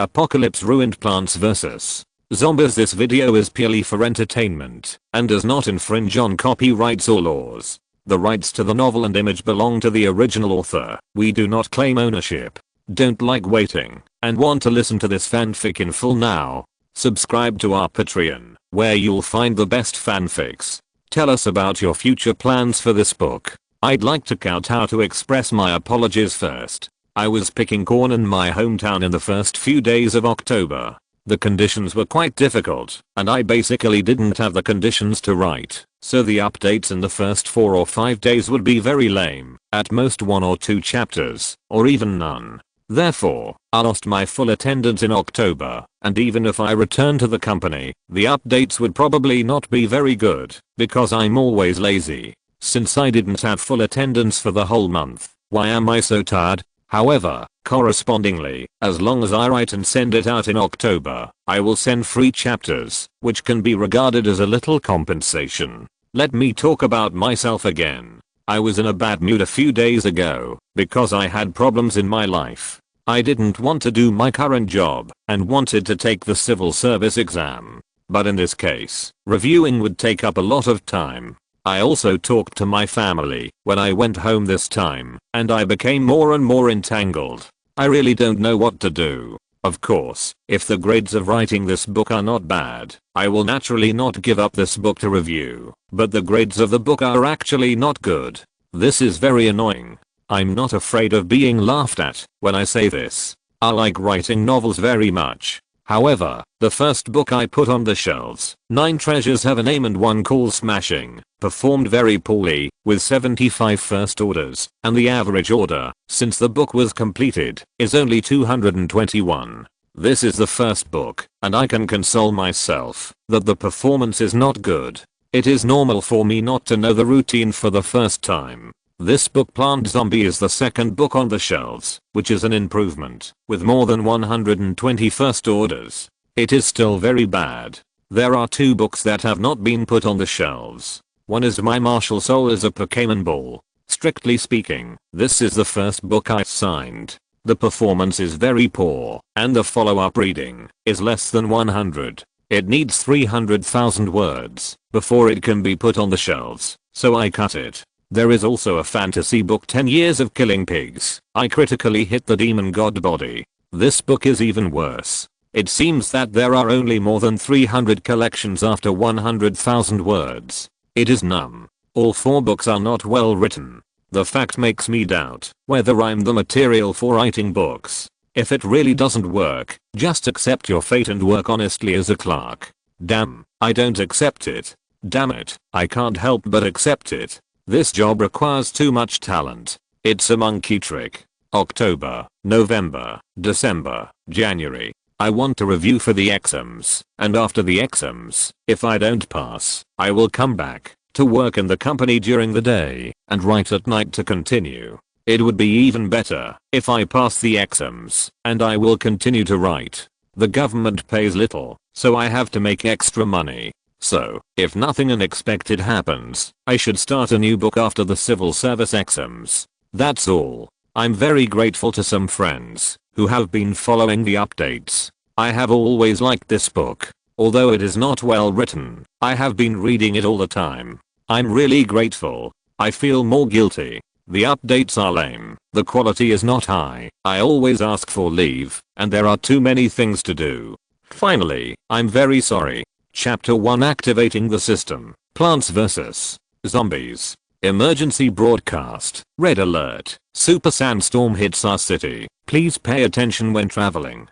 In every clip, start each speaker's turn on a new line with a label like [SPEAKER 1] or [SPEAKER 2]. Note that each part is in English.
[SPEAKER 1] Apocalypse ruined Plants vs. Zombies. This video is purely for entertainment and does not infringe on copyrights or laws. The rights to the novel and image belong to the original author. We do not claim ownership. Don't like waiting and want to listen to this fanfic in full now? Subscribe to our Patreon, where you'll find the best fanfics. Tell us about your future plans for this book. I'd like to count how to express my apologies first. I was picking corn in my hometown in the first few days of October. The conditions were quite difficult, and I basically didn't have the conditions to write, so the updates in the first 4 or 5 days would be very lame, at most 1 or 2 chapters, or even none. Therefore, I lost my full attendance in October, and even if I returned to the company, the updates would probably not be very good, because I'm always lazy. Since I didn't have full attendance for the whole month, why am I so tired? However, correspondingly, as long as I write and send it out in October, I will send free chapters, which can be regarded as a little compensation. Let me talk about myself again. I was in a bad mood a few days ago, because I had problems in my life. I didn't want to do my current job, and wanted to take the civil service exam. But in this case, reviewing would take up a lot of time. I also talked to my family when I went home this time, and I became more and more entangled. I really don't know what to do. Of course, if the grades of writing this book are not bad, I will naturally not give up this book to review, but the grades of the book are actually not good. This is very annoying. I'm not afraid of being laughed at when I say this. I like writing novels very much. However, the first book I put on the shelves, 9 Treasures Have a Name and One Called Smashing, performed very poorly, with 75 first orders, and the average order, since the book was completed, is only 221. This is the first book, and I can console myself that the performance is not good. It is normal for me not to know the routine for the first time. This book Plant Zombie is the second book on the shelves, which is an improvement, with more than 120 first orders. It is still very bad. There are 2 books that have not been put on the shelves. One is My Martial Soul is a Pokemon Ball. Strictly speaking, this is the first book I signed. The performance is very poor, and the follow-up reading is less than 100. It needs 300,000 words before it can be put on the shelves, so I cut it. There is also a fantasy book 10 Years of Killing Pigs. I critically hit the demon god body. This book is even worse. It seems that there are only more than 300 collections after 100,000 words. It is numb. All 4 books are not well written. The fact makes me doubt whether I'm the material for writing books. If it really doesn't work, just accept your fate and work honestly as a clerk. Damn, I don't accept it. Damn it, I can't help but accept it. This job requires too much talent. It's a monkey trick. October, November, December, January. I want to review for the exams, and after the exams, if I don't pass, I will come back to work in the company during the day and write at night to continue. It would be even better if I pass the exams, and I will continue to write. The government pays little, so I have to make extra money. So, if nothing unexpected happens, I should start a new book after the civil service exams. That's all. I'm very grateful to some friends who have been following the updates. I have always liked this book. Although it is not well written, I have been reading it all the time. I'm really grateful. I feel more guilty. The updates are lame. The quality is not high. I always ask for leave, and there are too many things to do. Finally, I'm very sorry. Chapter 1 Activating the System. Plants vs. Zombies. Emergency broadcast. Red alert. Super sandstorm hits our city. Please pay attention when traveling.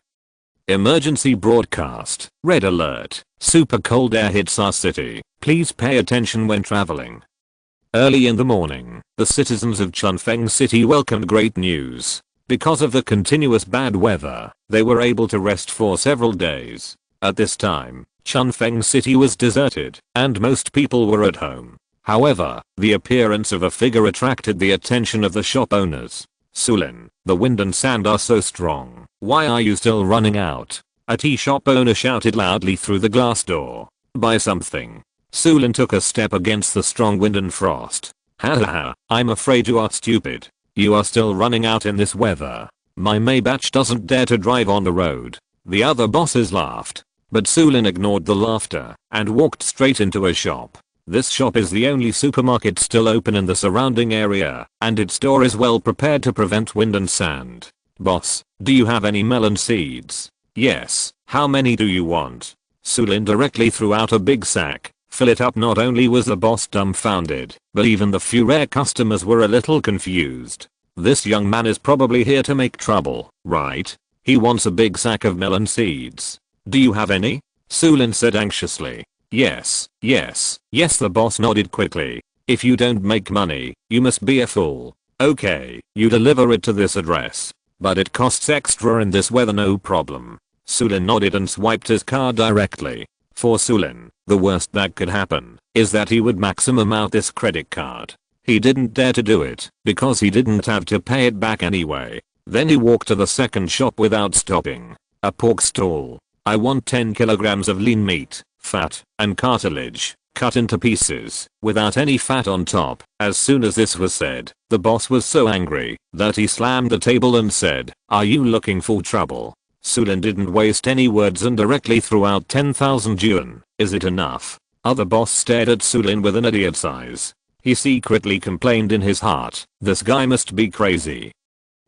[SPEAKER 1] Emergency broadcast. Red alert. Super cold air hits our city. Please pay attention when traveling. Early in the morning, the citizens of Chunfeng City welcomed great news. Because of the continuous bad weather, they were able to rest for several days. At this time, Chunfeng City was deserted, and most people were at home. However, the appearance of a figure attracted the attention of the shop owners. Su Lin, the wind and sand are so strong. Why are you still running out? A tea shop owner shouted loudly through the glass door. Buy something. Su Lin took a step against the strong wind and frost. Ha ha ha, I'm afraid you are stupid. You are still running out in this weather. My Maybach doesn't dare to drive on the road. The other bosses laughed. But Su Lin ignored the laughter and walked straight into a shop. This shop is the only supermarket still open in the surrounding area, and its door is well prepared to prevent wind and sand. Boss, do you have any melon seeds? Yes. How many do you want? Su Lin directly threw out a big sack. Fill it up. Not only was the boss dumbfounded, but even the few rare customers were a little confused. This young man is probably here to make trouble, right? He wants a big sack of melon seeds. Do you have any? Su Lin said anxiously. Yes, the boss nodded quickly. If you don't make money, you must be a fool. Okay, you deliver it to this address. But it costs extra in this weather. No problem. Su Lin nodded and swiped his card directly. For Su Lin, the worst that could happen is that he would maximum out this credit card. He didn't dare to do it because he didn't have to pay it back anyway. Then he walked to the second shop without stopping. A pork stall. I want 10 kilograms of lean meat, fat, and cartilage, cut into pieces, without any fat on top. As soon as this was said, the boss was so angry that he slammed the table and said, "Are you looking for trouble?" Su Lin didn't waste any words and directly threw out 10,000 yuan. Is it enough? Other boss stared at Su Lin with an idiot's eyes. He secretly complained in his heart, this guy must be crazy.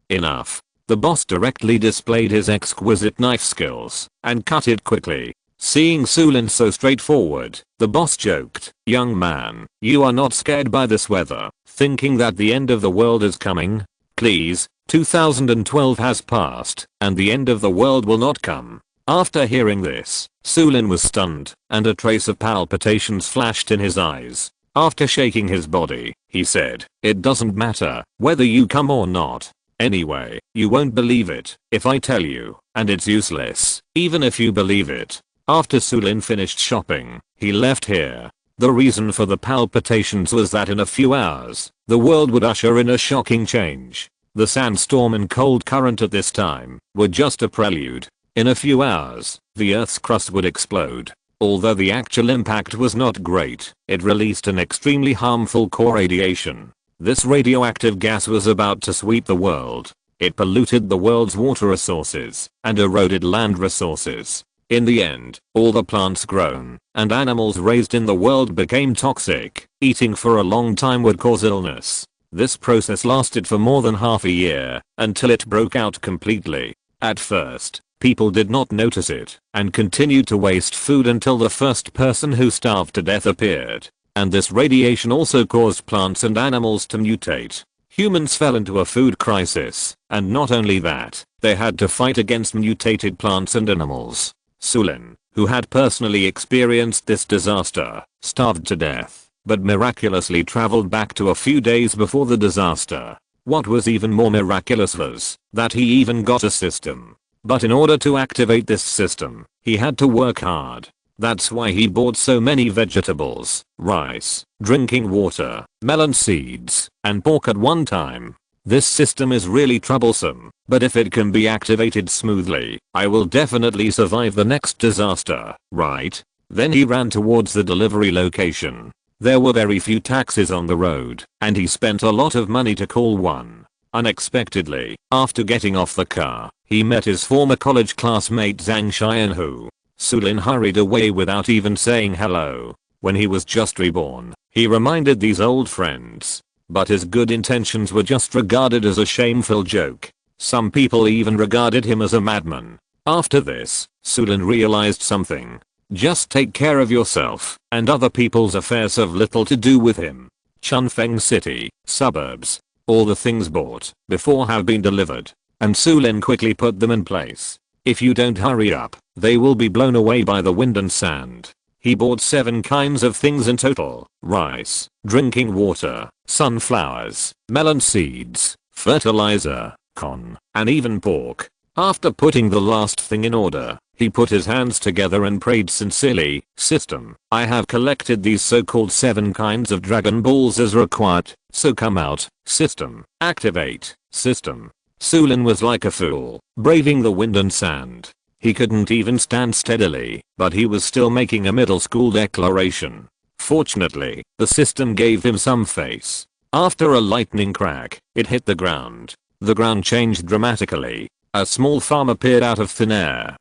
[SPEAKER 1] Enough. The boss directly displayed his exquisite knife skills and cut it quickly. Seeing Su Lin so straightforward, the boss joked, "Young man, you are not scared by this weather, thinking that the end of the world is coming? Please, 2012 has passed, and the end of the world will not come." After hearing this, Su Lin was stunned, and a trace of palpitations flashed in his eyes. After shaking his body, he said, "It doesn't matter whether you come or not. Anyway, you won't believe it if I tell you, and it's useless, even if you believe it." After Su Lin finished shopping, he left here. The reason for the palpitations was that in a few hours, the world would usher in a shocking change. The sandstorm and cold current at this time were just a prelude. In a few hours, the Earth's crust would explode. Although the actual impact was not great, it released an extremely harmful core radiation. This radioactive gas was about to sweep the world. It polluted the world's water resources and eroded land resources. In the end, all the plants grown and animals raised in the world became toxic. Eating for a long time would cause illness. This process lasted for more than half a year until it broke out completely. At first, people did not notice it and continued to waste food until the first person who starved to death appeared. And this radiation also caused plants and animals to mutate. Humans fell into a food crisis, and not only that, they had to fight against mutated plants and animals. Su Lin, who had personally experienced this disaster, starved to death, but miraculously traveled back to a few days before the disaster. What was even more miraculous was that he even got a system. But in order to activate this system, he had to work hard. That's why he bought so many vegetables, rice, drinking water, melon seeds, and pork at one time. This system is really troublesome, but if it can be activated smoothly, I will definitely survive the next disaster, right? Then he ran towards the delivery location. There were very few taxis on the road, and he spent a lot of money to call one. Unexpectedly, after getting off the car, he met his former college classmate Zhang Xianhu. Su Lin hurried away without even saying hello. When he was just reborn, he reminded these old friends. But his good intentions were just regarded as a shameful joke. Some people even regarded him as a madman. After this, Su Lin realized something. Just take care of yourself, and other people's affairs have little to do with him. Chunfeng City, suburbs. All the things bought before have been delivered, and Su Lin quickly put them in place. If you don't hurry up, they will be blown away by the wind and sand. He bought 7 kinds of things in total: rice, drinking water, sunflowers, melon seeds, fertilizer, corn, and even pork. After putting the last thing in order, he put his hands together and prayed sincerely, "System, I have collected these so-called 7 kinds of Dragon Balls as required, so come out. System, activate. System." Su Lin was like a fool, braving the wind and sand. He couldn't even stand steadily, but he was still making a middle school declaration. Fortunately, the system gave him some face. After a lightning crack, it hit the ground. The ground changed dramatically. A small farm appeared out of thin air.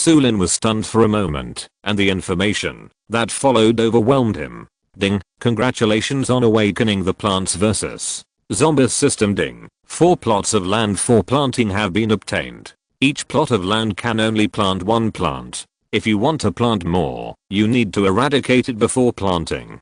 [SPEAKER 1] Su Lin was stunned for a moment, and the information that followed overwhelmed him. Ding, congratulations on awakening the Plants vs. Zombies system. Ding, 4 plots of land for planting have been obtained. Each plot of land can only plant 1 plant. If you want to plant more, you need to eradicate it before planting.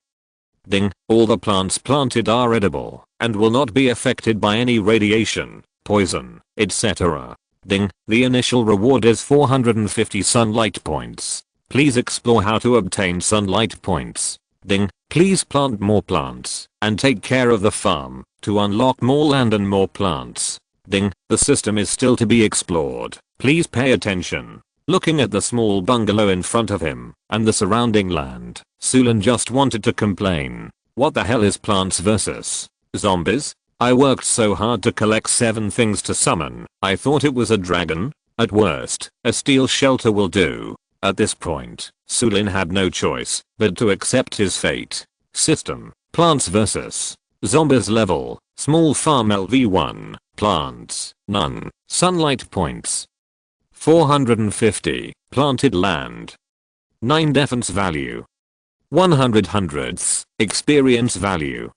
[SPEAKER 1] Ding, all the plants planted are edible and will not be affected by any radiation, poison, etc. Ding, the initial reward is 450 sunlight points. Please explore how to obtain sunlight points. Ding, please plant more plants and take care of the farm to unlock more land and more plants. Ding, the system is still to be explored. Please pay attention. Looking at the small bungalow in front of him and the surrounding land, Su Lin just wanted to complain. What the hell is Plants vs. Zombies? I worked so hard to collect 7 things to summon. I thought it was a dragon. At worst, a steel shelter will do. At this point, Su Lin had no choice but to accept his fate. System, Plants vs. Zombies level, small farm LV1, plants, none, sunlight points. 450, planted land. 9 defense value. 100 hundredths, experience value.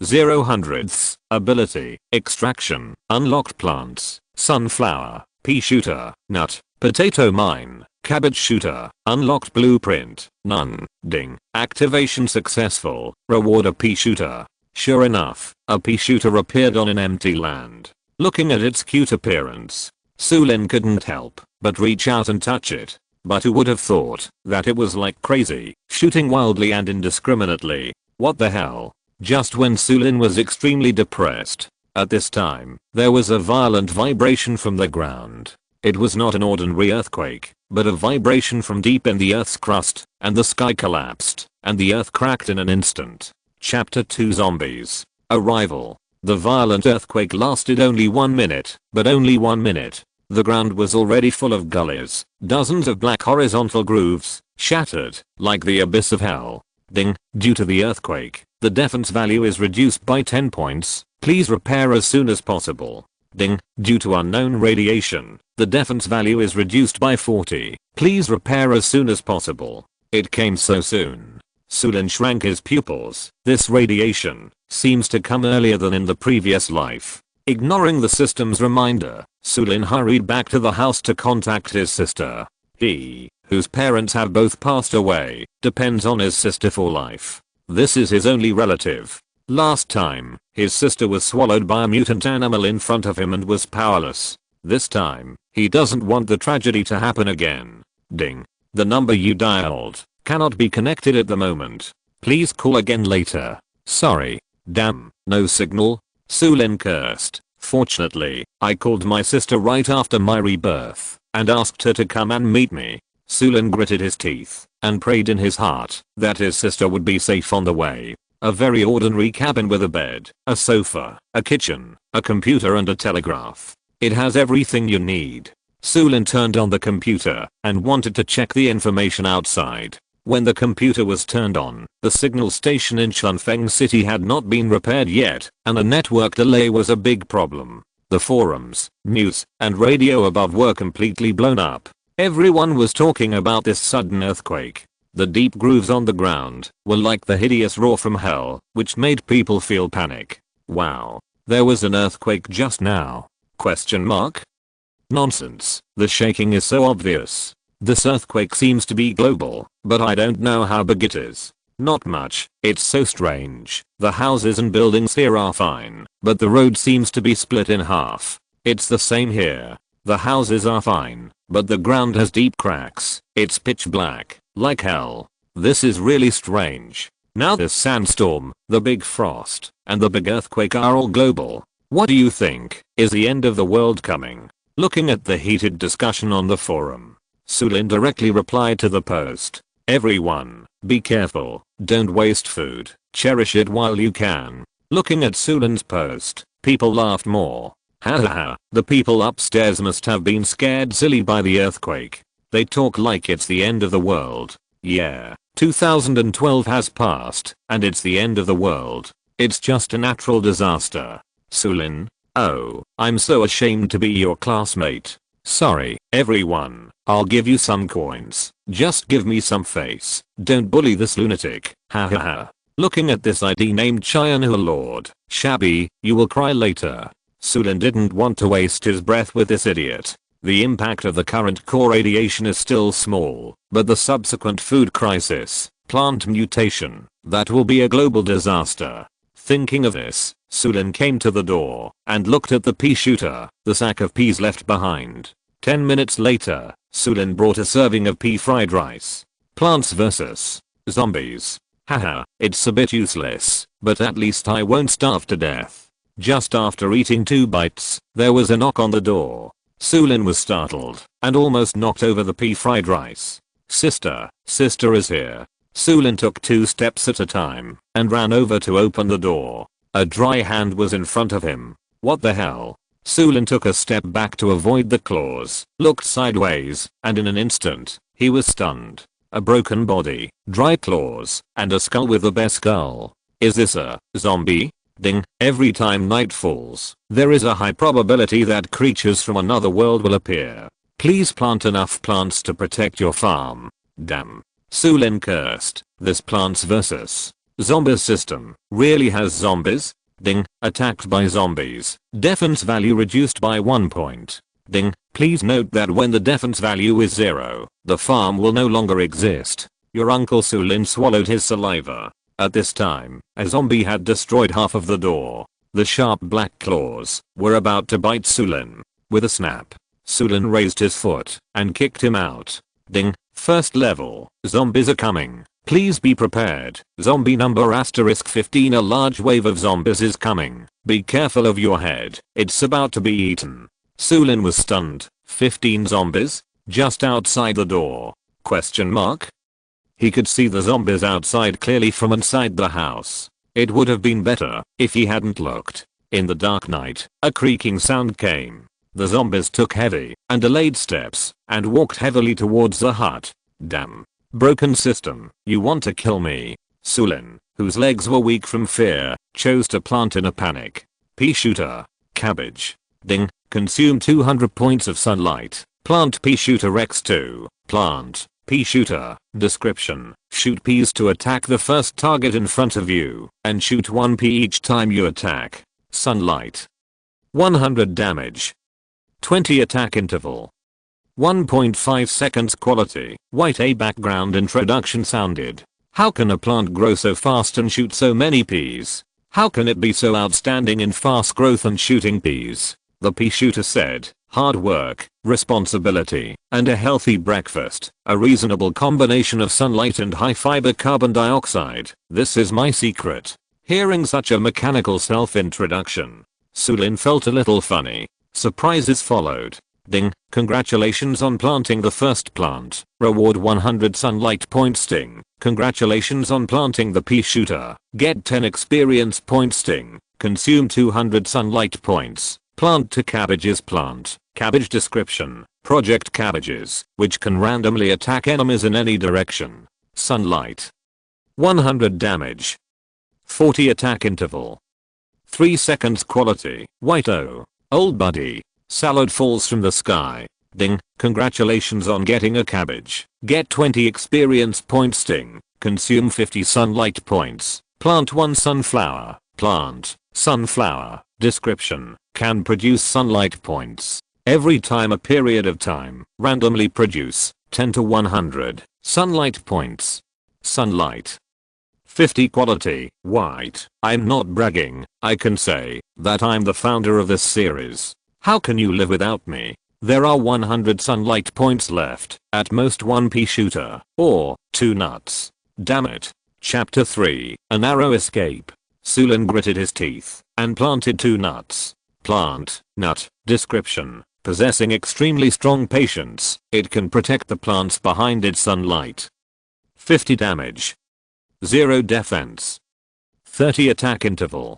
[SPEAKER 1] 0 hundredths, ability, extraction, unlocked plants, sunflower, pea shooter, nut, potato mine, cabbage shooter, unlocked blueprint, none. Ding, activation successful, reward a pea shooter. Sure enough, a pea shooter appeared on an empty land. Looking at its cute appearance, Su Lin couldn't help but reach out and touch it. But who would have thought that it was like crazy, shooting wildly and indiscriminately. What the hell? Just when Su Lin was extremely depressed. At this time, there was a violent vibration from the ground. It was not an ordinary earthquake, but a vibration from deep in the earth's crust, and the sky collapsed, and the earth cracked in an instant. Chapter 2 Zombies. Arrival. The violent earthquake lasted only 1 minute, but only 1 minute. The ground was already full of gullies, dozens of black horizontal grooves, shattered, like the abyss of hell. Ding, due to the earthquake, the defense value is reduced by 10 points, please repair as soon as possible. Ding, due to unknown radiation, the defense value is reduced by 40, please repair as soon as possible. It came so soon. Su Lin shrank his pupils. This radiation seems to come earlier than in the previous life. Ignoring the system's reminder, Su Lin hurried back to the house to contact his sister. He, whose parents have both passed away, depends on his sister for life. This is his only relative. Last time, his sister was swallowed by a mutant animal in front of him and was powerless. This time, he doesn't want the tragedy to happen again. Ding. The number you dialed cannot be connected at the moment. Please call again later. Sorry. Damn, no signal. Su Lin cursed. Fortunately, I called my sister right after my rebirth and asked her to come and meet me. Su Lin gritted his teeth and prayed in his heart that his sister would be safe on the way. A very ordinary cabin with a bed, a sofa, a kitchen, a computer and a telegraph. It has everything you need. Su Lin turned on the computer and wanted to check the information outside. When the computer was turned on, the signal station in Chunfeng City had not been repaired yet, and a network delay was a big problem. The forums, news, and radio above were completely blown up. Everyone was talking about this sudden earthquake. The deep grooves on the ground were like the hideous roar from hell, which made people feel panic. Wow. There was an earthquake just now? Question mark? Nonsense. The shaking is so obvious. This earthquake seems to be global, but I don't know how big it is. Not much. It's so strange. The houses and buildings here are fine, but the road seems to be split in half. It's the same here. The houses are fine, but the ground has deep cracks. It's pitch black, like hell. This is really strange. Now this sandstorm, the big frost, and the big earthquake are all global. What do you think? Is the end of the world coming? Looking at the heated discussion on the forum, Su Lin directly replied to the post. Everyone, be careful, don't waste food, cherish it while you can. Looking at Su Lin's post, people laughed more. Haha, the people upstairs must have been scared silly by the earthquake. They talk like it's the end of the world. Yeah, 2012 has passed, and it's the end of the world. It's just a natural disaster. Su Lin, oh, I'm so ashamed to be your classmate. Sorry, everyone, I'll give you some coins. Just give me some face. Don't bully this lunatic. Ha ha ha. Looking at this ID named Cheyenne Lord. Shabby, you will cry later. Su Lin didn't want to waste his breath with this idiot. The impact of the current core radiation is still small, but the subsequent food crisis, plant mutation, that will be a global disaster. Thinking of this, Su Lin came to the door and looked at the pea shooter, the sack of peas left behind. 10 minutes later, Su Lin brought a serving of pea fried rice. Plants vs. Zombies. Haha, it's a bit useless, but at least I won't starve to death. Just after eating 2 bites, there was a knock on the door. Su Lin was startled and almost knocked over the pea fried rice. Sister is here. Su Lin took 2 steps at a time and ran over to open the door. A dry hand was in front of him. What the hell? Su Lin took a step back to avoid the claws, looked sideways, and in an instant, he was stunned. A broken body, dry claws, and a skull with a bare skull. Is this a zombie? Ding. Every time night falls, there is a high probability that creatures from another world will appear. Please plant enough plants to protect your farm. Damn. Su Lin cursed. This Plants vs. Zombies system really has zombies? Ding. Attacked by zombies. Defense value reduced by 1 point. Ding. Please note that when the defense value is 0, the farm will no longer exist. Your uncle Su Lin swallowed his saliva. At this time, a zombie had destroyed half of the door. The sharp black claws were about to bite Su Lin. With a snap, Su Lin raised his foot and kicked him out. Ding. First level. Zombies are coming. Please be prepared. Zombie number *15. A large wave of zombies is coming. Be careful of your head. It's about to be eaten. Su Lin was stunned. 15 zombies? Just outside the door? Question mark? He could see the zombies outside clearly from inside the house. It would have been better if he hadn't looked. In the dark night, a creaking sound came. The zombies took heavy and delayed steps and walked heavily towards the hut. Damn. Broken system. You want to kill me? Su Lin, whose legs were weak from fear, chose to plant in a panic. Pea shooter. Cabbage. Ding. Consume 200 points of sunlight. Plant pea shooter x2. Plant. Pea shooter. Description. Shoot peas to attack the first target in front of you and shoot 1 pea each time you attack. Sunlight. 100 damage. 20 attack interval. 1.5 seconds quality. White A background introduction sounded. How can a plant grow so fast and shoot so many peas? How can it be so outstanding in fast growth and shooting peas? The pea shooter said, hard work, responsibility, and a healthy breakfast, a reasonable combination of sunlight and high fiber carbon dioxide. This is my secret. Hearing such a mechanical self-introduction, Su Lin felt a little funny. Surprises followed. Ding. Congratulations on planting the first plant. Reward 100 sunlight points. Sting. Congratulations on planting the pea shooter. Get 10 experience points. Sting. Consume 200 sunlight points. Plant to cabbages. Plant. Cabbage description. Project cabbages, which can randomly attack enemies in any direction. Sunlight. 100 damage. 40 attack interval. 3 seconds quality. White O. Old buddy. Salad falls from the sky. Ding. Congratulations on getting a cabbage. Get 20 experience points. Sting. Consume 50 sunlight points. Plant 1 sunflower. Plant. Sunflower. Description. Can produce sunlight points. Every time a period of time. Randomly produce 10 to 100 sunlight points. Sunlight. 50 quality. White. I'm not bragging. I can say that I'm the founder of this series. How can you live without me? There are 100 sunlight points left. At most 1 pea shooter. Or 2 nuts. Damn it. Chapter 3. A narrow escape. Su Lin gritted his teeth and planted 2 nuts. Plant. Nut. Description. Possessing extremely strong patience, it can protect the plants behind its sunlight. 50 damage. 0 defense. 30 attack interval.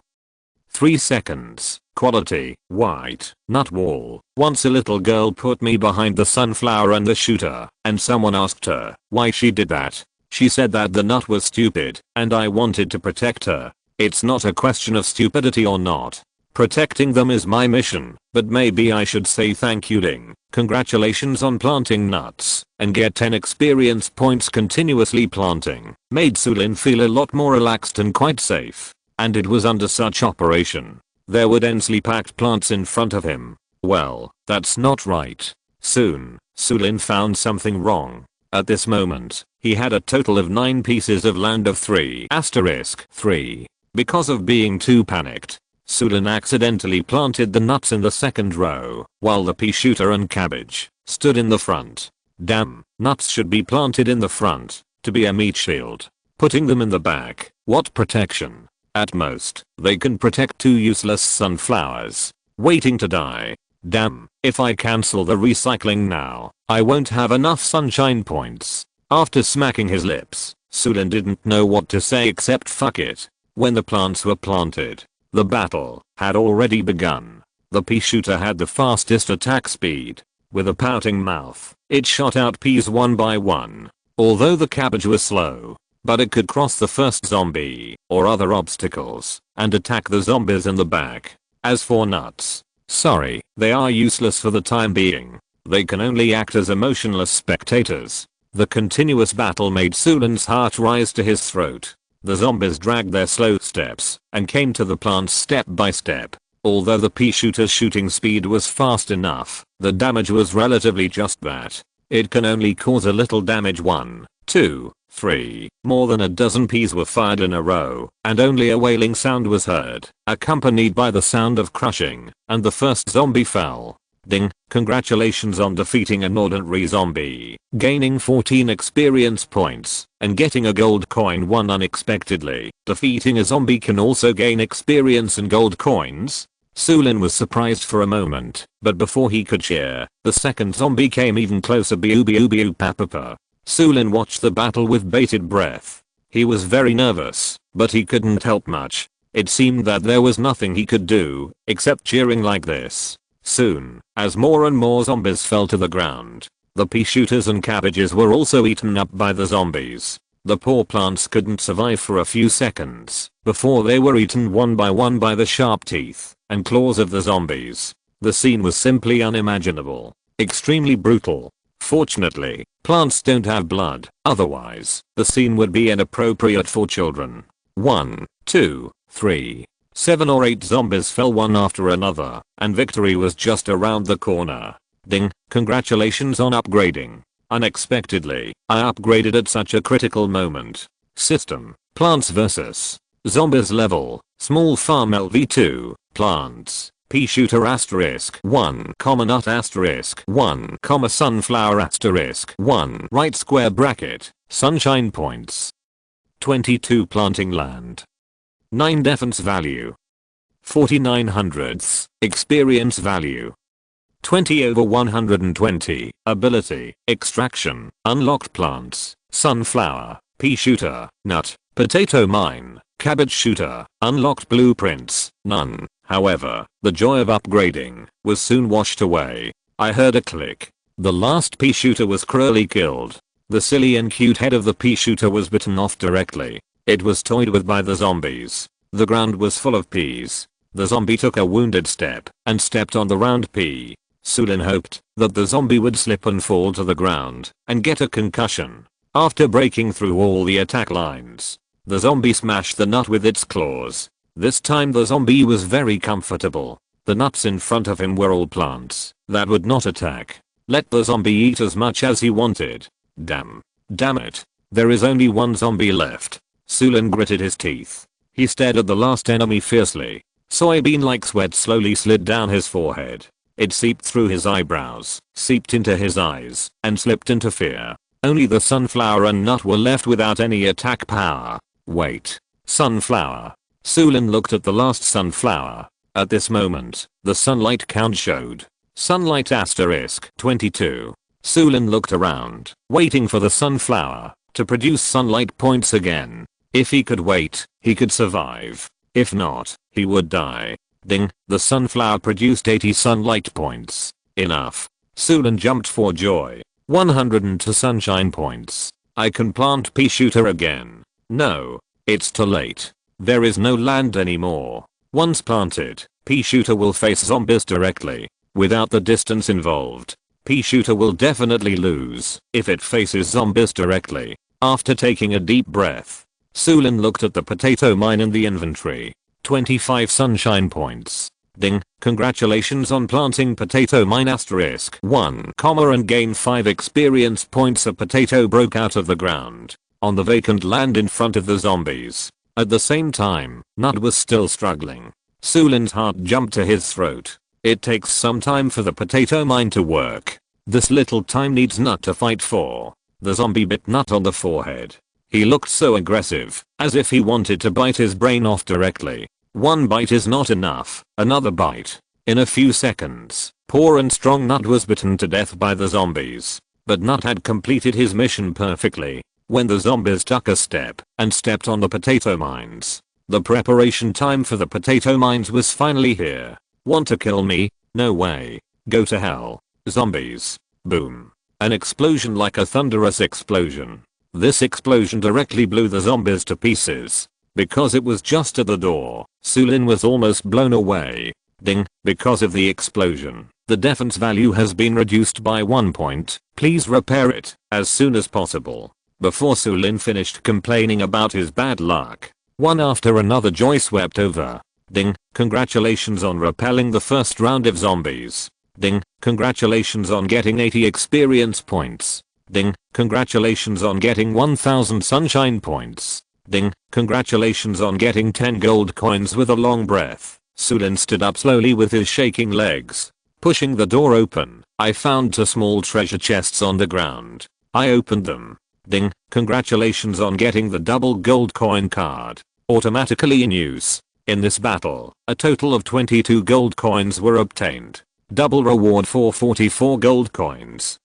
[SPEAKER 1] 3 seconds. Quality. White. Nut wall. Once a little girl put me behind the sunflower and the shooter, and someone asked her why she did that. She said that the nut was stupid, and I wanted to protect her. It's not a question of stupidity or not. Protecting them is my mission, but maybe I should say thank you Ling. Congratulations on planting nuts, and get 10 experience points continuously planting. Made Su Lin feel a lot more relaxed and quite safe. And it was under such operation. There were densely packed plants in front of him. Well, that's not right. Soon, Su Lin found something wrong. At this moment, he had a total of 9 pieces of land of 3 *3. Because of being too panicked, Su Lin accidentally planted the nuts in the second row, while the pea shooter and cabbage stood in the front. Damn, nuts should be planted in the front, to be a meat shield. Putting them in the back, what protection? At most, they can protect 2 useless sunflowers, waiting to die. Damn, if I cancel the recycling now, I won't have enough sunshine points. After smacking his lips, Su Lin didn't know what to say except fuck it. When the plants were planted, the battle had already begun. The pea shooter had the fastest attack speed. With a pouting mouth, it shot out peas one by one. Although the cabbage was slow, but it could cross the first zombie or other obstacles and attack the zombies in the back. As for nuts, sorry, they are useless for the time being. They can only act as emotionless spectators. The continuous battle made Su Lin's heart rise to his throat. The zombies dragged their slow steps and came to the plants step by step. Although the pea shooter's shooting speed was fast enough, the damage was relatively just that. It can only cause a little damage. 1, 2, 3. More than a dozen peas were fired in a row, and only a wailing sound was heard, accompanied by the sound of crushing, and the first zombie fell. Ding, congratulations on defeating an ordinary zombie, gaining 14 experience points, and getting a gold coin won unexpectedly. Defeating a zombie can also gain experience and gold coins. Su Lin was surprised for a moment, but before he could cheer, the second zombie came even closer. Biu papapa. Su Lin watched the battle with bated breath. He was very nervous, but he couldn't help much. It seemed that there was nothing he could do, except cheering like this. Soon, as more and more zombies fell to the ground, the pea shooters and cabbages were also eaten up by the zombies. The poor plants couldn't survive for a few seconds before they were eaten one by one by the sharp teeth and claws of the zombies. The scene was simply unimaginable, extremely brutal. Fortunately, plants don't have blood, otherwise, the scene would be inappropriate for children. 1, 2, 3. 7 or 8 zombies fell one after another, and victory was just around the corner. Ding, congratulations on upgrading. Unexpectedly, I upgraded at such a critical moment. System, Plants vs. Zombies level, Small Farm LV2, Plants, Pea Shooter *1, Nut *1, Sunflower *1, right square bracket, Sunshine points. 22 planting land. 9 defense value. 49 hundredths, experience value. 20 over 120, ability, extraction, unlocked plants, sunflower, pea shooter, nut, potato mine, cabbage shooter, unlocked blueprints, none. However, the joy of upgrading was soon washed away. I heard a click. The last pea shooter was cruelly killed. The silly and cute head of the pea shooter was bitten off directly. It was toyed with by the zombies. The ground was full of peas. The zombie took a wounded step and stepped on the round pea. Su Lin hoped that the zombie would slip and fall to the ground and get a concussion. After breaking through all the attack lines, the zombie smashed the nut with its claws. This time the zombie was very comfortable. The nuts in front of him were all plants that would not attack. Let the zombie eat as much as he wanted. Damn it. There is only one zombie left. Su Lin gritted his teeth. He stared at the last enemy fiercely. Soybean-like sweat slowly slid down his forehead. It seeped through his eyebrows, seeped into his eyes, and slipped into fear. Only the sunflower and nut were left without any attack power. Wait. Sunflower. Su Lin looked at the last sunflower. At this moment, the sunlight count showed. Sunlight *22. Su Lin looked around, waiting for the sunflower to produce sunlight points again. If he could wait, he could survive. If not, he would die. Ding, the sunflower produced 80 sunlight points. Enough. Su Lin jumped for joy. 102 sunshine points. I can plant pea shooter again. No, it's too late. There is no land anymore. Once planted, Pea shooter will face zombies directly. Without the distance involved, pea shooter will definitely lose if it faces zombies directly. After taking a deep breath, Su Lin looked at the potato mine in the inventory. 25 sunshine points. Ding, congratulations on planting potato mine asterisk 1, and gain 5 experience points. A potato broke out of the ground on the vacant land in front of the zombies. At the same time, Nut was still struggling. Su Lin's heart jumped to his throat. It takes some time for the potato mine to work. This little time needs Nut to fight for. The zombie bit Nut on the forehead. He looked so aggressive, as if he wanted to bite his brain off directly. One bite is not enough, another bite. In a few seconds, poor and strong Nut was bitten to death by the zombies. But Nut had completed his mission perfectly. When the zombies took a step and stepped on the potato mines, the preparation time for the potato mines was finally here. Want to kill me? No way. Go to hell. Zombies. Boom. An explosion like a thunderous explosion. This explosion directly blew the zombies to pieces. Because it was just at the door, Su Lin was almost blown away. Ding, because of the explosion, the defense value has been reduced by 1 point. Please repair it as soon as possible. Before Su Lin finished complaining about his bad luck, one after another joy swept over. Ding, congratulations on repelling the first round of zombies. Ding, congratulations on getting 80 experience points. Ding, congratulations on getting 1000 sunshine points. Ding, congratulations on getting 10 gold coins. With a long breath, Su Lin stood up slowly with his shaking legs. Pushing the door open, I found 2 small treasure chests on the ground. I opened them. Ding, congratulations on getting the double gold coin card. Automatically in use. In this battle, a total of 22 gold coins were obtained. Double reward for 44 gold coins.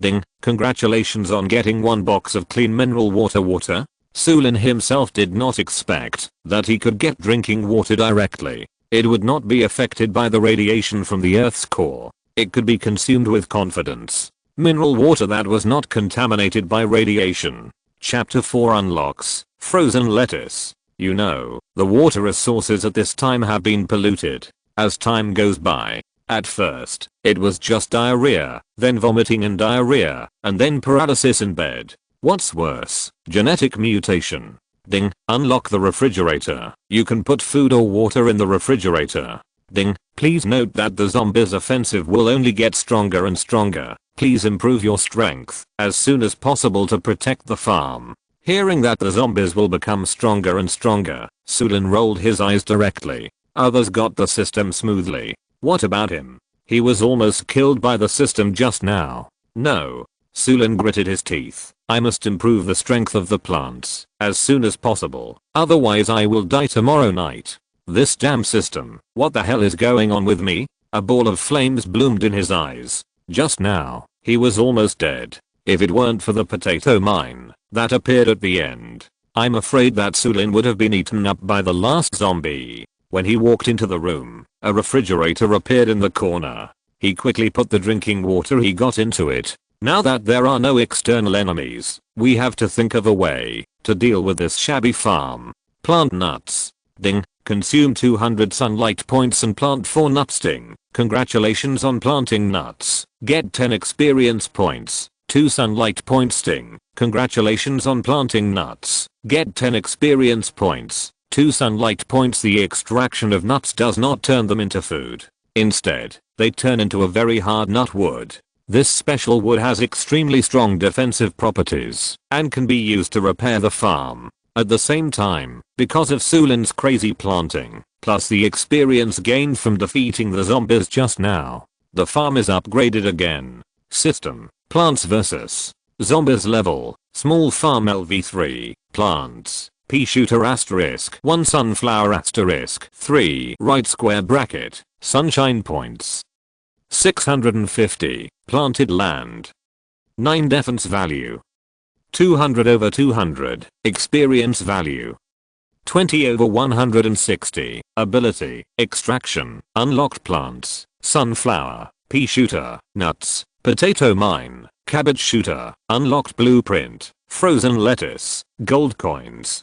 [SPEAKER 1] Ding, congratulations on getting 1 box of clean mineral water. Su Lin himself did not expect that he could get drinking water directly. It would not be affected by the radiation from the Earth's core. It could be consumed with confidence. Mineral water that was not contaminated by radiation. Chapter 4 unlocks frozen lettuce. You know, the water resources at this time have been polluted. As time goes by, at first, it was just diarrhea, then vomiting and diarrhea, and then paralysis in bed. What's worse, genetic mutation. Ding, unlock the refrigerator. You can put food or water in the refrigerator. Ding, please note that the zombies' offensive will only get stronger and stronger. Please improve your strength as soon as possible to protect the farm. Hearing that the zombies will become stronger and stronger, Su Lin rolled his eyes directly. Others got the system smoothly. What about him? He was almost killed by the system just now. No. Su Lin gritted his teeth. I must improve the strength of the plants as soon as possible. Otherwise I will die tomorrow night. This damn system. What the hell is going on with me? A ball of flames bloomed in his eyes. Just now, he was almost dead. If it weren't for the potato mine that appeared at the end, I'm afraid that Su Lin would have been eaten up by the last zombie. When he walked into the room, a refrigerator appeared in the corner. He quickly put the drinking water he got into it. Now that there are no external enemies, we have to think of a way to deal with this shabby farm. Plant nuts. Ding, consume 200 sunlight points and plant 4 nuts. Ding, congratulations on planting nuts. Get 10 experience points. 2 sunlight points. Ding, congratulations on planting nuts. Get 10 experience points. 2 sunlight points. The extraction of nuts does not turn them into food. Instead, they turn into a very hard nut wood. This special wood has extremely strong defensive properties and can be used to repair the farm. At the same time, because of Su Lin's crazy planting, plus the experience gained from defeating the zombies just now, the farm is upgraded again. System, plants vs. zombies level, small farm LV3, plants, pea shooter asterisk 1 sunflower asterisk 3 right square bracket, sunshine points. 650, planted land. 9 defense value. 200 over 200, experience value. 20 over 160, ability, extraction, unlocked plants, sunflower, pea shooter, nuts, potato mine, cabbage shooter, unlocked blueprint, frozen lettuce, gold coins.